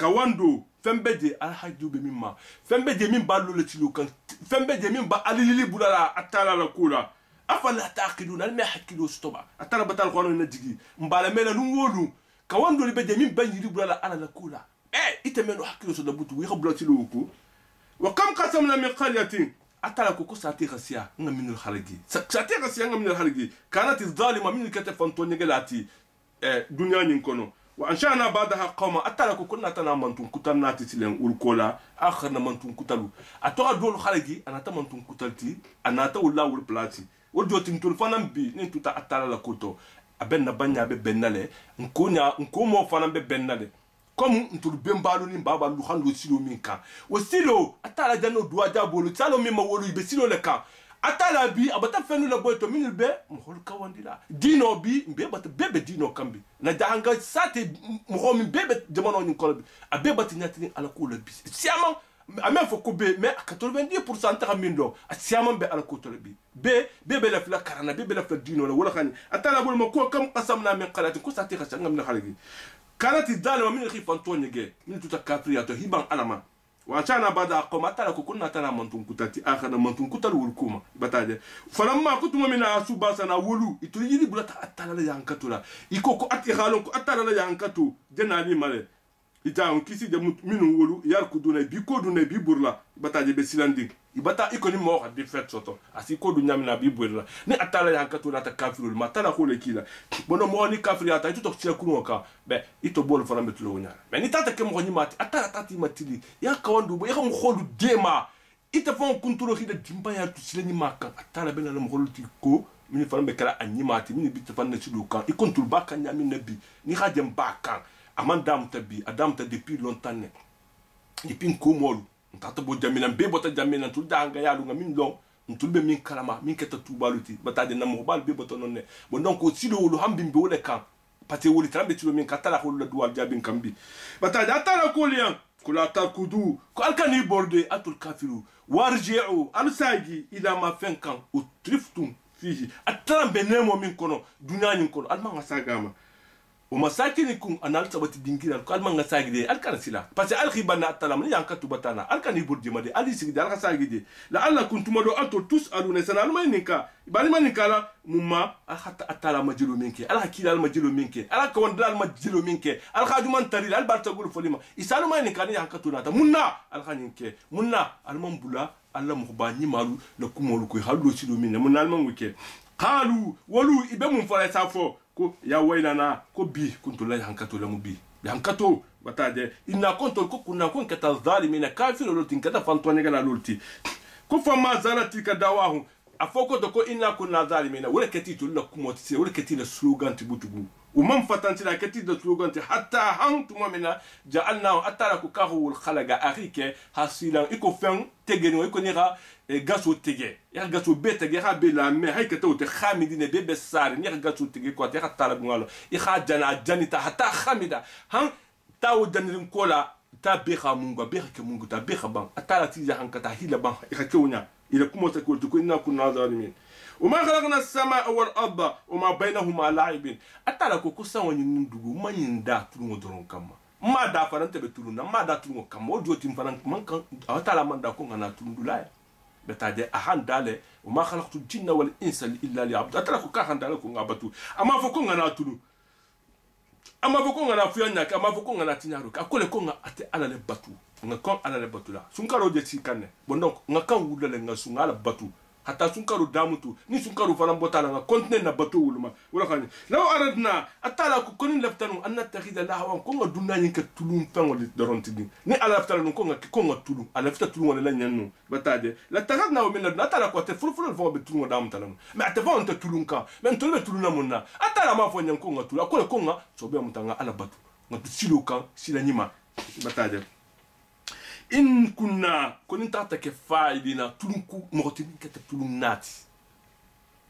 كواندو فمبدي الحاجو بمما فمبدي من بالو لتلوكان فمبدي من بالليلي بولا أترا لكولا أفلا تعقلون أنا ما حكيلو ستوبا أترا بتال قانون النجي مبالا ملا نولو كواندو لبدي من بالليلي بولا على لكولا itemeno hakilo so dabutu wi khabla ci luku wa kam qasamna min qaryatin atala ko sati khasiya nga min al kharigi sati khasiya nga min al kharigi kanat adh-dhalima min katafan tonyegelati dunya nyin kono wa anshana ba'daha qawma atala ko kunna tanamantun kutannati tilen ulkola akharna mantun kutalu atoga dol kharigi anata mantun kutalti anata wala wul plati wol jotin tul fanam bi nin tuta atala la koto abenna banya be bennale nko fanam be bennale comme ntul bembalu ni baba lu khando silo minka o silo atala jano duwa jabolo salo mi ma wolu be silo le kan atala bi abata fenu le boy to minul be mo hol kawandila dino bi be bata bebe dino kambi na jahanga sate mo mi bebe jamono ni kolbi abe bati nyati ala ko le bi siama amé fo ko be mais 90% ta mindo siama be ala ko to le bi bebe la fla karana bebe la fla dino la wala khani atala bol mo ko kam qasamna min qalati ko sate khasanga min khaligi كانت الظالمة من خيف أنطوني جي من تتكافرياتو هيبان ألما وعشان بعد أقوم أتلا كنا تنا منتون كتاتي آخر منتون كتلو والكوما بتاعي فلما كنت من أسوبا سنا ولو يتريني بلا أتلا لا ينكتو لا يكوكو أتخالون أتلا لا ينكتو جناني ماله ita kisi de minu wolu yar ku dunay bi ko dunay bi burla bata je be silandi ibata ikoni mo ha de fet soto asi ko du nyamina bi burla ni atala ya hankatu na ta kafirul matala ko le kila bono mo ni kafiri ata ito to tia kuno ka be ito bol fana betulo nya me ni tata ke mo ni mati atala tati matili ya kawandu bo ya mo kholu dema ita fon kuntulo khida dimba ya tu silani makka atala be na mo kholu ti ko mini fana be kala anyimati mini bitta fana ci lu kan ikontul baka nyami nabi ni khajem baka aman dam tabi adam ta depuis longtemps ne ipin ko molu ntata bo jamina be bota jamina tul danga yalu nga min long ntul be min kalama min keta tubaluti bata de namo bal be bota nonne bon donc aussi do lu hambi be wole kan pate woli trambe tilo min katala ko la duwal jabin kambi bata da tala ko liyan kula takudu ko alkani borde atul kafiru warji'u alsagi ila ma fenkan utriftum fihi atrambe nemo min kono dunyani kono alma ngasagama ومساكنكم أنا ألتبت دينكير قال ما نساجد ألكان سلا بس ألخي بنا أتلام نيا أنكتو بتانا ألكان يبرد جمادي ألي سجد ألخا ساجد لألا كنتم لو أنتو تسألون سنا ما ينكا يبالي ما ينكا لا مما أخذت أتلا مجلو منك ألخا كيلا المجلو منك ألخا كوندلا المجلو منك ألخا جمان تريل ألبار تقول فلما يسألوا ما ينكا نيا أنكتو ناتا منا ألخا ينك منا المام بولا الله مخباني مالو لكم ولكو يحلو سيلو منا منا المام وكي قالوا ولو إبهم فرسافو ko ya wainana ko bi kuntu la hankato la mubi hankato bataje inna kuntu ko kunna kun kata zalimina kafiru lutin kata fantone gala lulti ko fama zalati ka dawahu afoko to ko inna kunna zalimina wala kati to la kumoti wala kati la slogan tibutugu ومن فتنت لا كتير دسلوغانتي حتى هانتم منا جعلنا أتراكو كهو الخلق أخيك حصيلا إكو فين تجنو إكو نيرا غاسو تيجي يا غاسو بيت تيجي ها بلا مي هاي كتو تخامدين بيبي سار نيرا غاسو تيجي كوا تيرا طالب مالو إخا جنا جنتا حتى خامدا هان تاو جنرين كولا تا بيخا مونغا بيخا كمونغا تا بيخا بان أتارا تيجي هانكتا هيلا بان إخا كونيا إلى كومو تقول تكون كنا ظالمين وما خلقنا السماء والأرض وما بينهما لاعبين أتلا كوكو سوى يندوغو ما يندا تلو درون كما ما دا فرنت بتلونا ما دا تلو كما وجوتين فرنت من كان أتلا من دا كون أنا تلو لا بتاجي أهان دالة وما خلقت الجن والإنس إلا ليعبدون أتلا كوكا هان دالة كون أبتو أما فكون أنا تلو أما فكون أنا فيانك أما فكون أنا تنياروك أقول كون أتي على البتو nga kon ala le batu la sun karo je ci kanne bon donc nga kan wudale nga sun ala batu hatta sunkaru damutu ni sunkaru fanan botala nga kontine na bato wuluma wala khani law aradna atala ko konin laftanu an nattakhidha lahwan ko nga dunna nyin ka tulum fango li dorontidi ni ala laftanu ko nga tulum ala lafta tulum wala nyannu batade la takhadna min ladna atala ko te fulful fo be tulum dam talam mais atafa on te tulum ka men tolbe tuluna munna atala ma fo nyan ko nga tulu ko nga so be mutanga ala batu nga silo kan sila nyima batade in kunna konin tata ke faidina tulunku mogotini kete tulun nati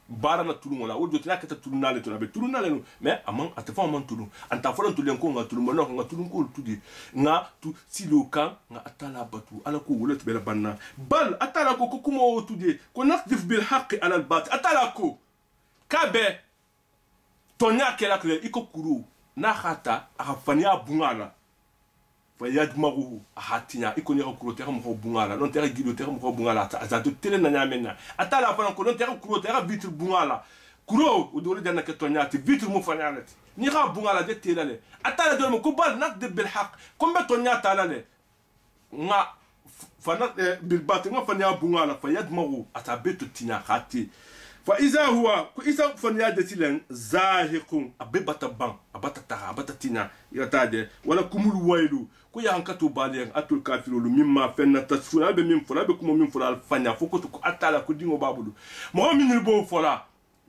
bara na tulun wala wodo tana kete tulun nale to be tulun nale mais amman atafa man tulun anta folan tulen ko nga tulun no nga tulun ko tudi nga tu siloka nga atala batu ala ko wala to be la banna bal atala ko kuma tudi ko naqdif bil haqq ala al bat atala ko kabe tonya kela kle iko kuru na khata afania bungala yadmaru hatinya ikoni ko kuro tere mo bungala non tere gido tere mo bungala za to tele na nyamena atala fa ko non tere kuro tere vitre bungala kuro o dole dana ke tonyati vitre mo fanalati ni ra bungala de telale atala do mo ko bal nak de bil haq ko be tonyata lale nga fana bil bat nga fanya bungala fa yadmaru atabeto tinya khati fa iza huwa ko isa fanya de tilen zahiqun abata ban abata tara abata tinya yatade wala kumul wailu ko ya hankato balen atul kafirulu mimma fenna tasfura be min fura be kuma min fura fanya foko to atala ko dingo babudu mo min bo fola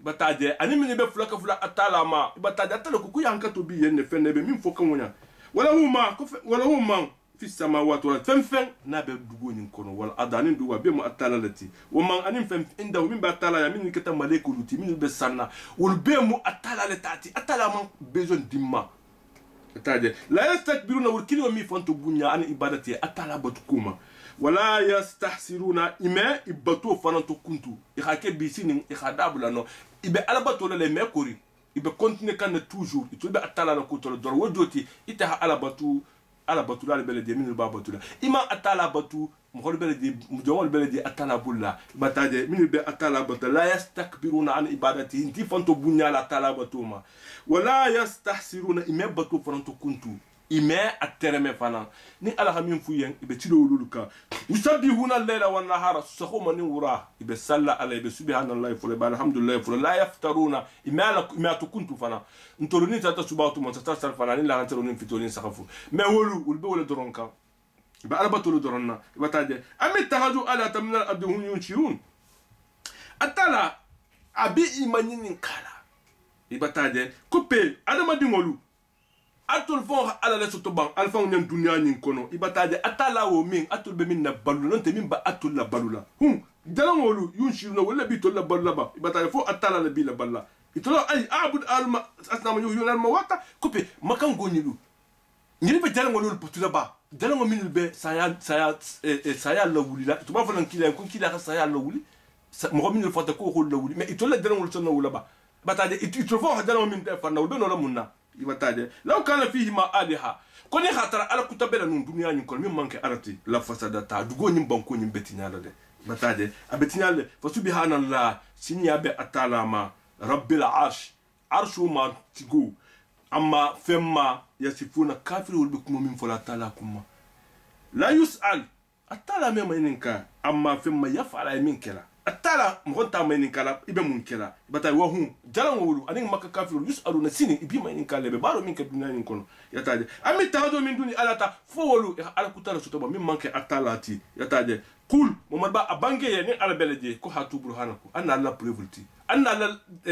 bataje ani min be fula ka fula atala ma bataje atala ko ya hankato bi yenne fenne be min foka wonya wala huma fi samawati wal fem na be dugo nyin kono wal adanin duwa be mu atala lati wo man anin fem inda min ba atala ya min kata malaiku luti min be sanna wol be mu atala letati atala man besoin dimma tade la yastakbiruna wal mi fonto bunya an ibadati atala batukuma wala yastahsiruna ima ibatu fananto kuntu ihake bisinin ihadabula no ibe alabato le mekori ibe continue kan toujours itobe atala na kutolo dor wodoti itaha alabatu la belede min babatu ima atala batu mkhol belede mjawal belede atala bulla bataje min be atala batu la yastakbiruna an ibadati inti fonto bunya la atala batuma wala yastahsiruna imebatu fananto kuntu ime atereme fana ni ala hamin fuyen ibe tido luluka yusabbihuna al-layla wan nahara sakhuma ni wura ibe salla ala ibe subhanallahi fa alhamdulillah fa la yaftaruna ima kuntu fana ntoluni tata subatu man tata sarfana ni la antaruni fitolin sakhafu me wolu ulbe wala doronka ibe ala batulu doronna ibataje amit tahaju ala tamna abduhum yunshirun atala abi imanyin kala ibataje coupe adama dingolu atul fon ala la soto ban alfa on dunya nyin kono ibataje atala wo min atul be min na balula non te min ba atul la balula dalan wolu yunshiru na wala bi to la balula ba ibataje fo atala la bi la balla itolo ay abud alma asnama yunal mawata coupe makan gonilu ngiri be dalan wolu potula ba dalan wo min be saya la wuli la to ba fon kila ko kila ka saya la wuli mo min fo ta ko la wuli mais itola dalan wolu sonna wala ba bataje itolo fo dalan wo min te fa na do no la munna ibataje law kana fihi ma aliha koni khatara ala kutabela nun dunya nyin kon min manke arati la fasadata dugo nyin banko nyin betinyala de bataje abetinyale fa subhanallah sinya be atalama rabbil arshu ma tigo amma femma yasifuna kafirul bikum min fala talakum la yusal atala mema ninka amma femma yafala min kala atala mgonta maynin kala ibe mun kala bata wa hu jalan wulu anin makka kafiru yusaluna sini ibi maynin kala be baro min ka dunya nin kono yataje ami tahado min duni alata fo wolu ala kutala sotoba min manke atalati yataje qul momaba abange ye ni ala beleje ko hatu burhanaku anna la prevulti anna la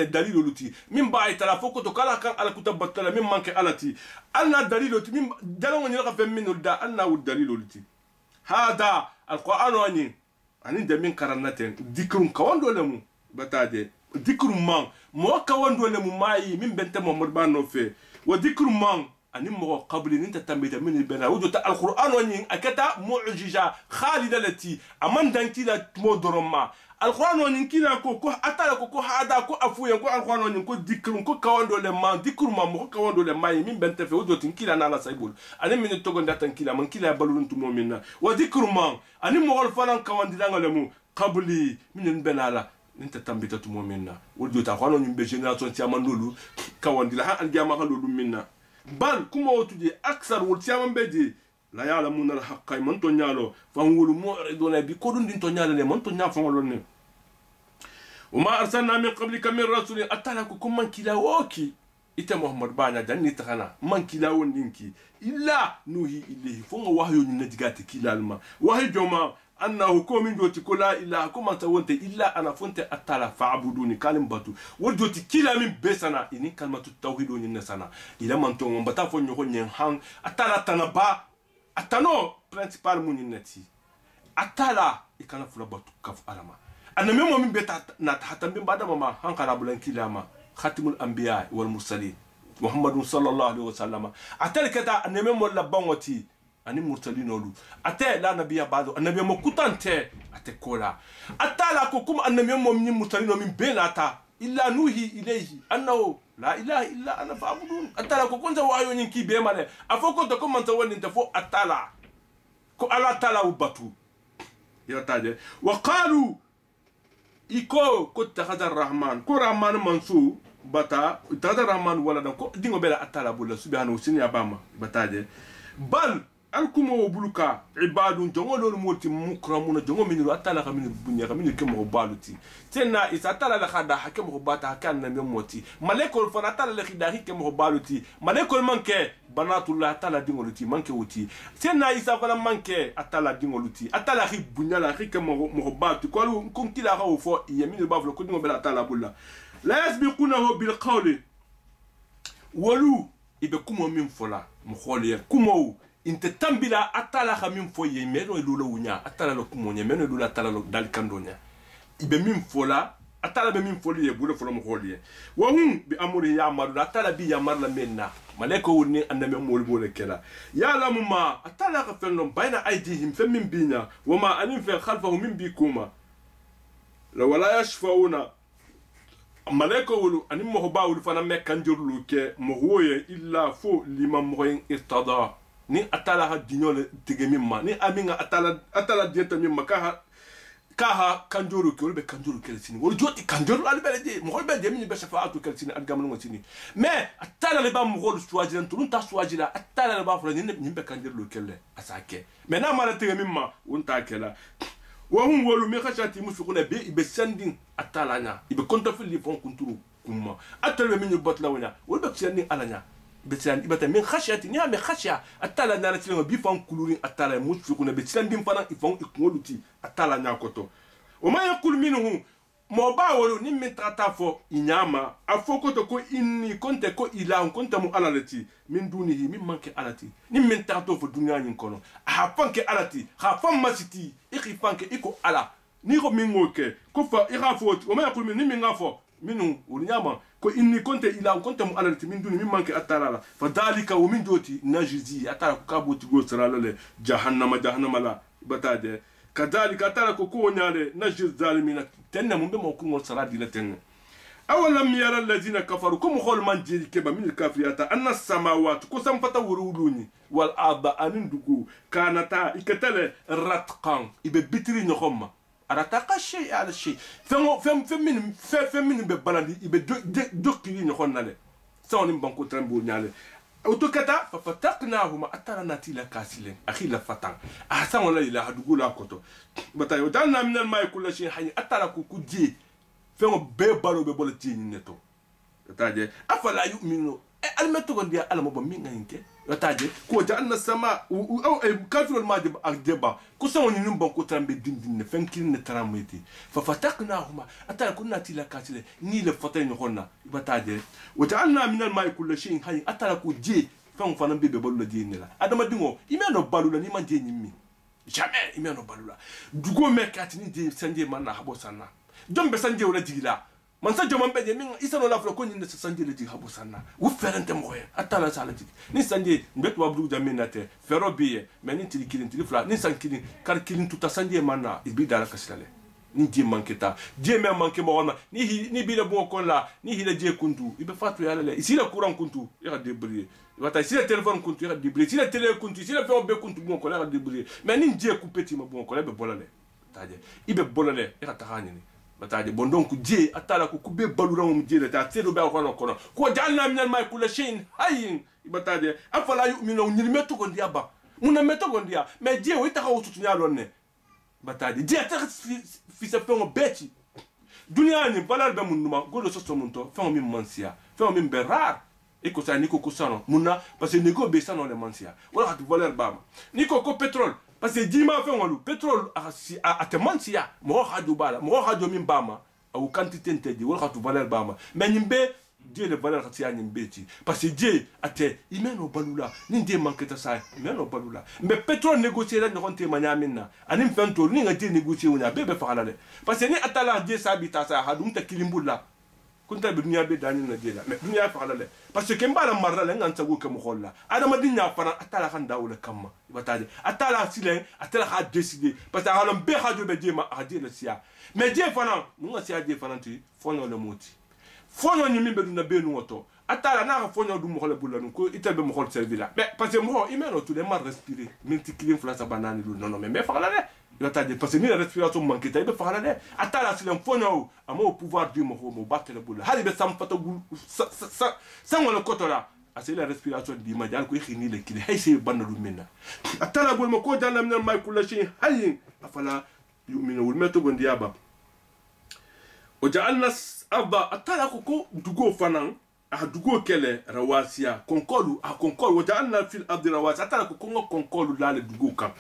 daliluluti min ba ay tala foko to kala kan ala kutabatala min manke alati anna daliluluti min jalan woni ka fem min da anna wud daliluluti hada alquran wani ani de min karanaten dikrum kawando lemu bataje dikrum man mo kawando lemu mayi min bente Muhammad bano fe wa dikrum man ani mo qabli ninta tambita min bena wujota alquran wani akata mu'jiza khalida lati aman dankila mo doroma alquran wani kila ko atala ko hada ko afuya ko alquran wani ko dikrum ko kawando le man dikrum man mo kawando le mayi min bente fe wujota kila na la saybul ani min to gonda tankila man kila balulun tumo minna wa dikrum man ani mo gol fanan kawandila ngalemu qabli min benala ninta tambita tumo minna wujota ko non be generation ti amandolu kawandila ha aljama halolu minna bal kuma wotuje aksar wol tiamam beje la ya'lamuna al-haqqa man to nyalo fa wol mu'riduna bi ko dun din to nyalo le man to nya fa ngolon ne وما أرسلنا من قبلك من رسول أتلاكم من كلاوكي إتا محمد بانا جاني تخنا من كلاو نينكي إلا نوحي إليه فون وحي نجات كلا الما وحي جماعة أنه كومين دوتي كلا إلا كما تونت إلا أنا فونت أتلا فعبدوني كلام باتو ودوتي كلا من بسنا إني كلمة التوحيد ونسنا إلا من توم بتافون يهون ينهان أتلا تنبا أتانو principal مونينتي أتلا إكنا فلا باتو كف ألما أنا ميمو من بيتا نتحتم بين بعد ما هنقرا بلان كلاما خاتم الأنبياء والمرسلين محمد صلى الله عليه وسلم أتلا كتا أنا ميمو لبانوتي أني مرسلين أولو أتى لا نبي بعده النبي مكوتان تى أتى كولا أتى لا كوكم النبي من مرسلين من بين أتى إلا نوحي إليه أنه لا إله إلا أنا فاعبدون أتى لا كوكم زوايو نكى بيمانه أفوكو تكون من تقول أنت فوق أتى لا كو الله تعالى وباتو يا تاجر وقالوا إيكو كنت هذا الرحمن كو رحمن منصور بتا هذا الرحمن ولا دكو دينغو بلا أتى لا بولا سبحانه وسني أباما بتاجر بل alkumo wobuluka ibadun jongo lolu moti mukramuna jongo miniro atala ka minir bunya ka minir kemo baluti tenna isa atala la khada hakemo bata hakan na moti malekol fana atala la khida hakemo baluti malekol manke banatullah atala dingoluti manke wuti tenna isa fana manke atala dingoluti atala khi bunya la khikemo mo batu ko kuntila ka fo yamin baflo ko dingo bela atala bulla la yasbiqunahu bil qawli walu ibe kumo min fola mo kholiya kumo inte tambila atala khamim foye meno lula wunya atala lo kumonya meno lula atala lo dal kandonya ibe mim fola atala be mim foli ye bule fola mo holiye wa hum bi amri ya amaru atala bi ya marla menna maleko woni andame mol bole kela ya lamu ma atala ka felno bayna aidihim fa min bina wa ma anin fa khalfahu min bikuma la wala yashfauna maleko wulu anim mo ba wulu fana mekanjurlu ke mo hoye illa fo liman mo irtada ni atala ha dignol tege mimma ni aminga atala dieta mimma kaha kanjoro ke wolbe kanjoro ke sini wol joti kanjoro al belede mo holbe de min be shafaatu ke sini al gamno sini mais atala le ba mo hol swajira turun ta swajira atala le ba fula ni be kanjoro kelle asake mais na mala tege mimma wonta kela wa hum wolu mi khashati musukuna be sanding atala nya ibe konta fili fon kunturu kumma atala min botla wona wolbe sanding alanya بتسان إبتا من خشية نيا من خشية أتلا نارتلنا بيفان كلورين أتلا موسفكنا بتسان بيفان يفان إكمولتي أتلا ناكوتو وما يقول منه مباولو نمن تاتافو إنياما أفوكو تكو إني كنت كو إله كنت مؤلالتي من دونه من منك ألتي نمن تاتو في الدنيا ينكونو أحفانك ألتي خافان مسيتي إخفانك إكو ألا نيغو منغوكي كفا إخافوت وما يقول من نمن غافو منه ولنياما كو إني كنت إله كنت مؤلالتي من دونه من منك أتلا فذلك ومن دوتي نجزي أتلا كابوتي غوصرالة جهنم لا بتاده كذلك أتلا كو نيالي نجز الظالمين تنة من بما يكون والصلاة دي لتنة أولم يرى الذين كفروا كم خول من جيري كبا من الكافريات أن السماوات كسام فتورولوني والأرض أنندقو كانتا إكتل رتقان إبه بتري نخم أرتقى الشيء على الشيء فم من ببلدي إبه دوكي نخون نالي سوني مبانكو ترمبو نالي وتكتا ففتقناهما أترى ناتيلا كاسلين أخي لفتان أحسن ولا إله هدقو لا كتو بتاعي وجعلنا من الماء كل شيء حي أترى كوكو جي فهم بيبالو بيبول تيني نتو بتاعي أفلا يؤمنوا المتو قنديا ألا مبا مين غينك بتاعي كو جعلنا السماء أو كافر الماجب أجدبا كسروني نمبانكو ترمبي دين فنكين نتراميتي ففتقناهما أترى كنا ناتيلا كاسلين نيل فتين نخونا بتاعي وجعلنا من الماء كل شيء حي أترى كو جي فهم فنان بيبالو دين لا أدم دينو إيمانو بالو لا نيمان جي نيمي jamais il m'en balula dugo mekatini de sanje manna habo sanna jombe sanje wala digila man sa jomam be min isano la flo ko ni sanje le dig habo sanna wu ferente mo ya atala sala dig ni sanje mbet wa bru jaminate fero biye men ni tili kilin tili fla ni san kilin kar kilin tuta sanje manna ibi dala kasilale ni die manketa die me manke mo wona ni bi le bon kon la ni hile die kuntu ibe fatu ya le isi le courant kuntu ya débrouiller wata si le téléphone kuntu ya débrouiller si le télé kuntu si le feo be kuntu bon kon la débrouiller mais ni die coupé ti ma bon kon be bolale tadje ibe bolale ya tahani ni bataje bon donc die atala ko kubbe balura mo die ta tedo be ko jalna minal may kula shin hayin bataje afala yu'minu ni meto kon dia ba muna meto kon dia mais die wi ta ko tutu nya lonne bataje die ta fi se feo beti dunia ni valeur be mun numa godo so so mun to fe on min mansia fe on min be rare e ko sa ni ko sano munna parce que ni ko be sano le mansia wala hat valeur bama ni ko pétrole parce que dima fe on pétrole a te mansia mo hadu bala mo hadu min bama au quantité ntedi wala hat valeur bama mais nimbe Dieu le valeur khati ani mbeti parce que Dieu ate imeno balula ni Dieu manque ta sa imeno balula mais pétrole négocier la ngonte manya minna ani mfento ni ngati négocier unya bebe fakala parce que ni atala Dieu sabita sa hadum ta kilimbulla kunta be dunya be dani na Dieu la mais dunya fakala parce que mbala marra la nganta go kam xolla adama dinya fana atala kan dawula kamma bataje atala silen atala ha décider parce que halam be ha be Dieu ma ha Dieu le sia mais Dieu fana nunga sia Dieu fana ti fono le moti fonyo ni mimbe duna benu woto atala na fonyo du mo xole bulanu ko itelbe mo xol servila mais parce que mo imeno tout les mal respirer multiplier flasa banani lu non mais fa la ne il va dire parce que ni la respiration manque tay be fa la ne atala si le fonyo amo pouvoir du mo battre le boule hali be sam fato sa ngolo kotola assez la respiration di majal ko xini le kili hay sey banalu minna atala bol mo ko dana min may kula shay hayin afala yuminu wal meto gondiaba o ja'alna arda atala ko dugo fanan a dugo kele rawasiya konkolu a konkolu o ja'alna fil ardi rawasiya atala ko konkolu la le dugo kan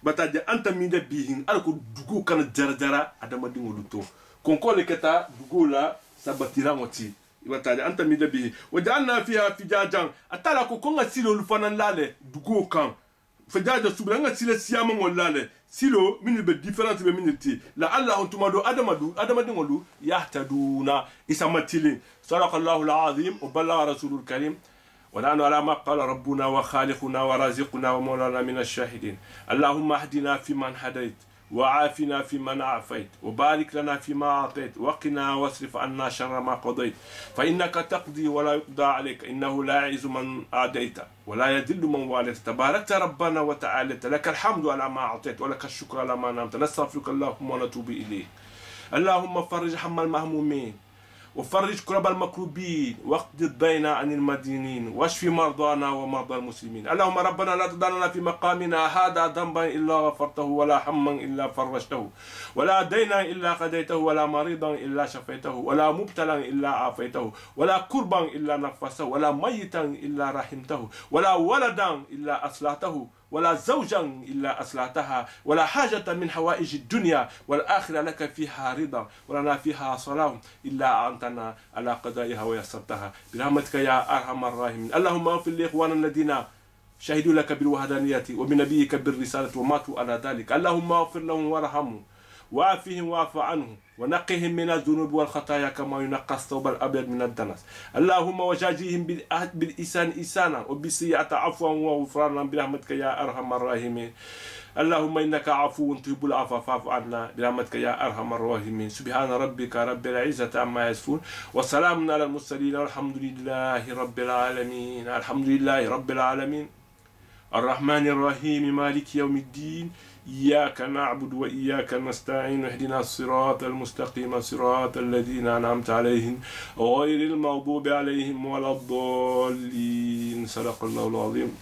bataje anta minde bihin ala ko dugo kan jarjara adama dingolu to konkolu keta dugo la sabatira moti bataje anta minde bihin o ja'alna fiha fijajan atala ko konga silo fanan la le dugo kan fajaja subranga sile siyama ngolale silo minu be difference be miniti la allah tumado adamadu ngolu yahtaduna isamatilin sadaqallahu alazim wa ballagha rasulul karim ونحن على ما قال ربنا وخالقنا ورازقنا ومولانا من الشاهدين اللهم اهدنا فيمن هديت وعافنا فيمن عافيت وبارك لنا فيما أعطيت وقنا واصرف عنا شر ما قضيت فإنك تقضي ولا يقضى عليك إنه لا يعز من أعديت ولا يذل من واليت تباركت ربنا وتعالى لك الحمد على ما أعطيت ولك الشكر على ما نعمت نستغفرك اللهم ونتوب إليك اللهم فرج هم المهمومين وفرج كرب المكروبين واقض الدين عن المدينين واشف مرضانا ومرضى المسلمين اللهم ربنا لا تدع لنا في مقامنا هذا ذنبا الا غفرته ولا هما الا فرجته ولا دينا الا قضيته ولا مريضا الا شفيته ولا مبتلا الا عافيته ولا كربا الا نفسه ولا ميتا الا رحمته ولا ولدا الا اصلحته ولا زوجا إلا أصلحتها ولا حاجة من حوائج الدنيا والآخرة لك فيها رضا ولنا فيها صلاة إلا أعنتنا على قضائها ويسرتها برحمتك يا أرحم الراحمين اللهم اغفر لإخواننا الذين شهدوا لك بالوحدانية وبنبيك بالرسالة وماتوا على ذلك اللهم اغفر لهم وارحمهم وعافهم واعف عنهم ونقهم من الذنوب والخطايا كما ينقى الثوب الابيض من الدنس اللهم وجازيهم بالإحسان إحسانا وبالسيئة عفوا وغفرانا برحمتك يا ارحم الراحمين اللهم انك عفو تحب العفو فاعف عنا برحمتك يا ارحم الراحمين سبحان ربك رب العزة عما يصفون وسلام على المرسلين والحمد لله رب العالمين الحمد لله رب العالمين الرحمن الرحيم مالك يوم الدين إياك نعبد وإياك نستعين اهدنا الصراط المستقيم صراط الذين أنعمت عليهم غير المغضوب عليهم ولا الضالين صدق الله العظيم.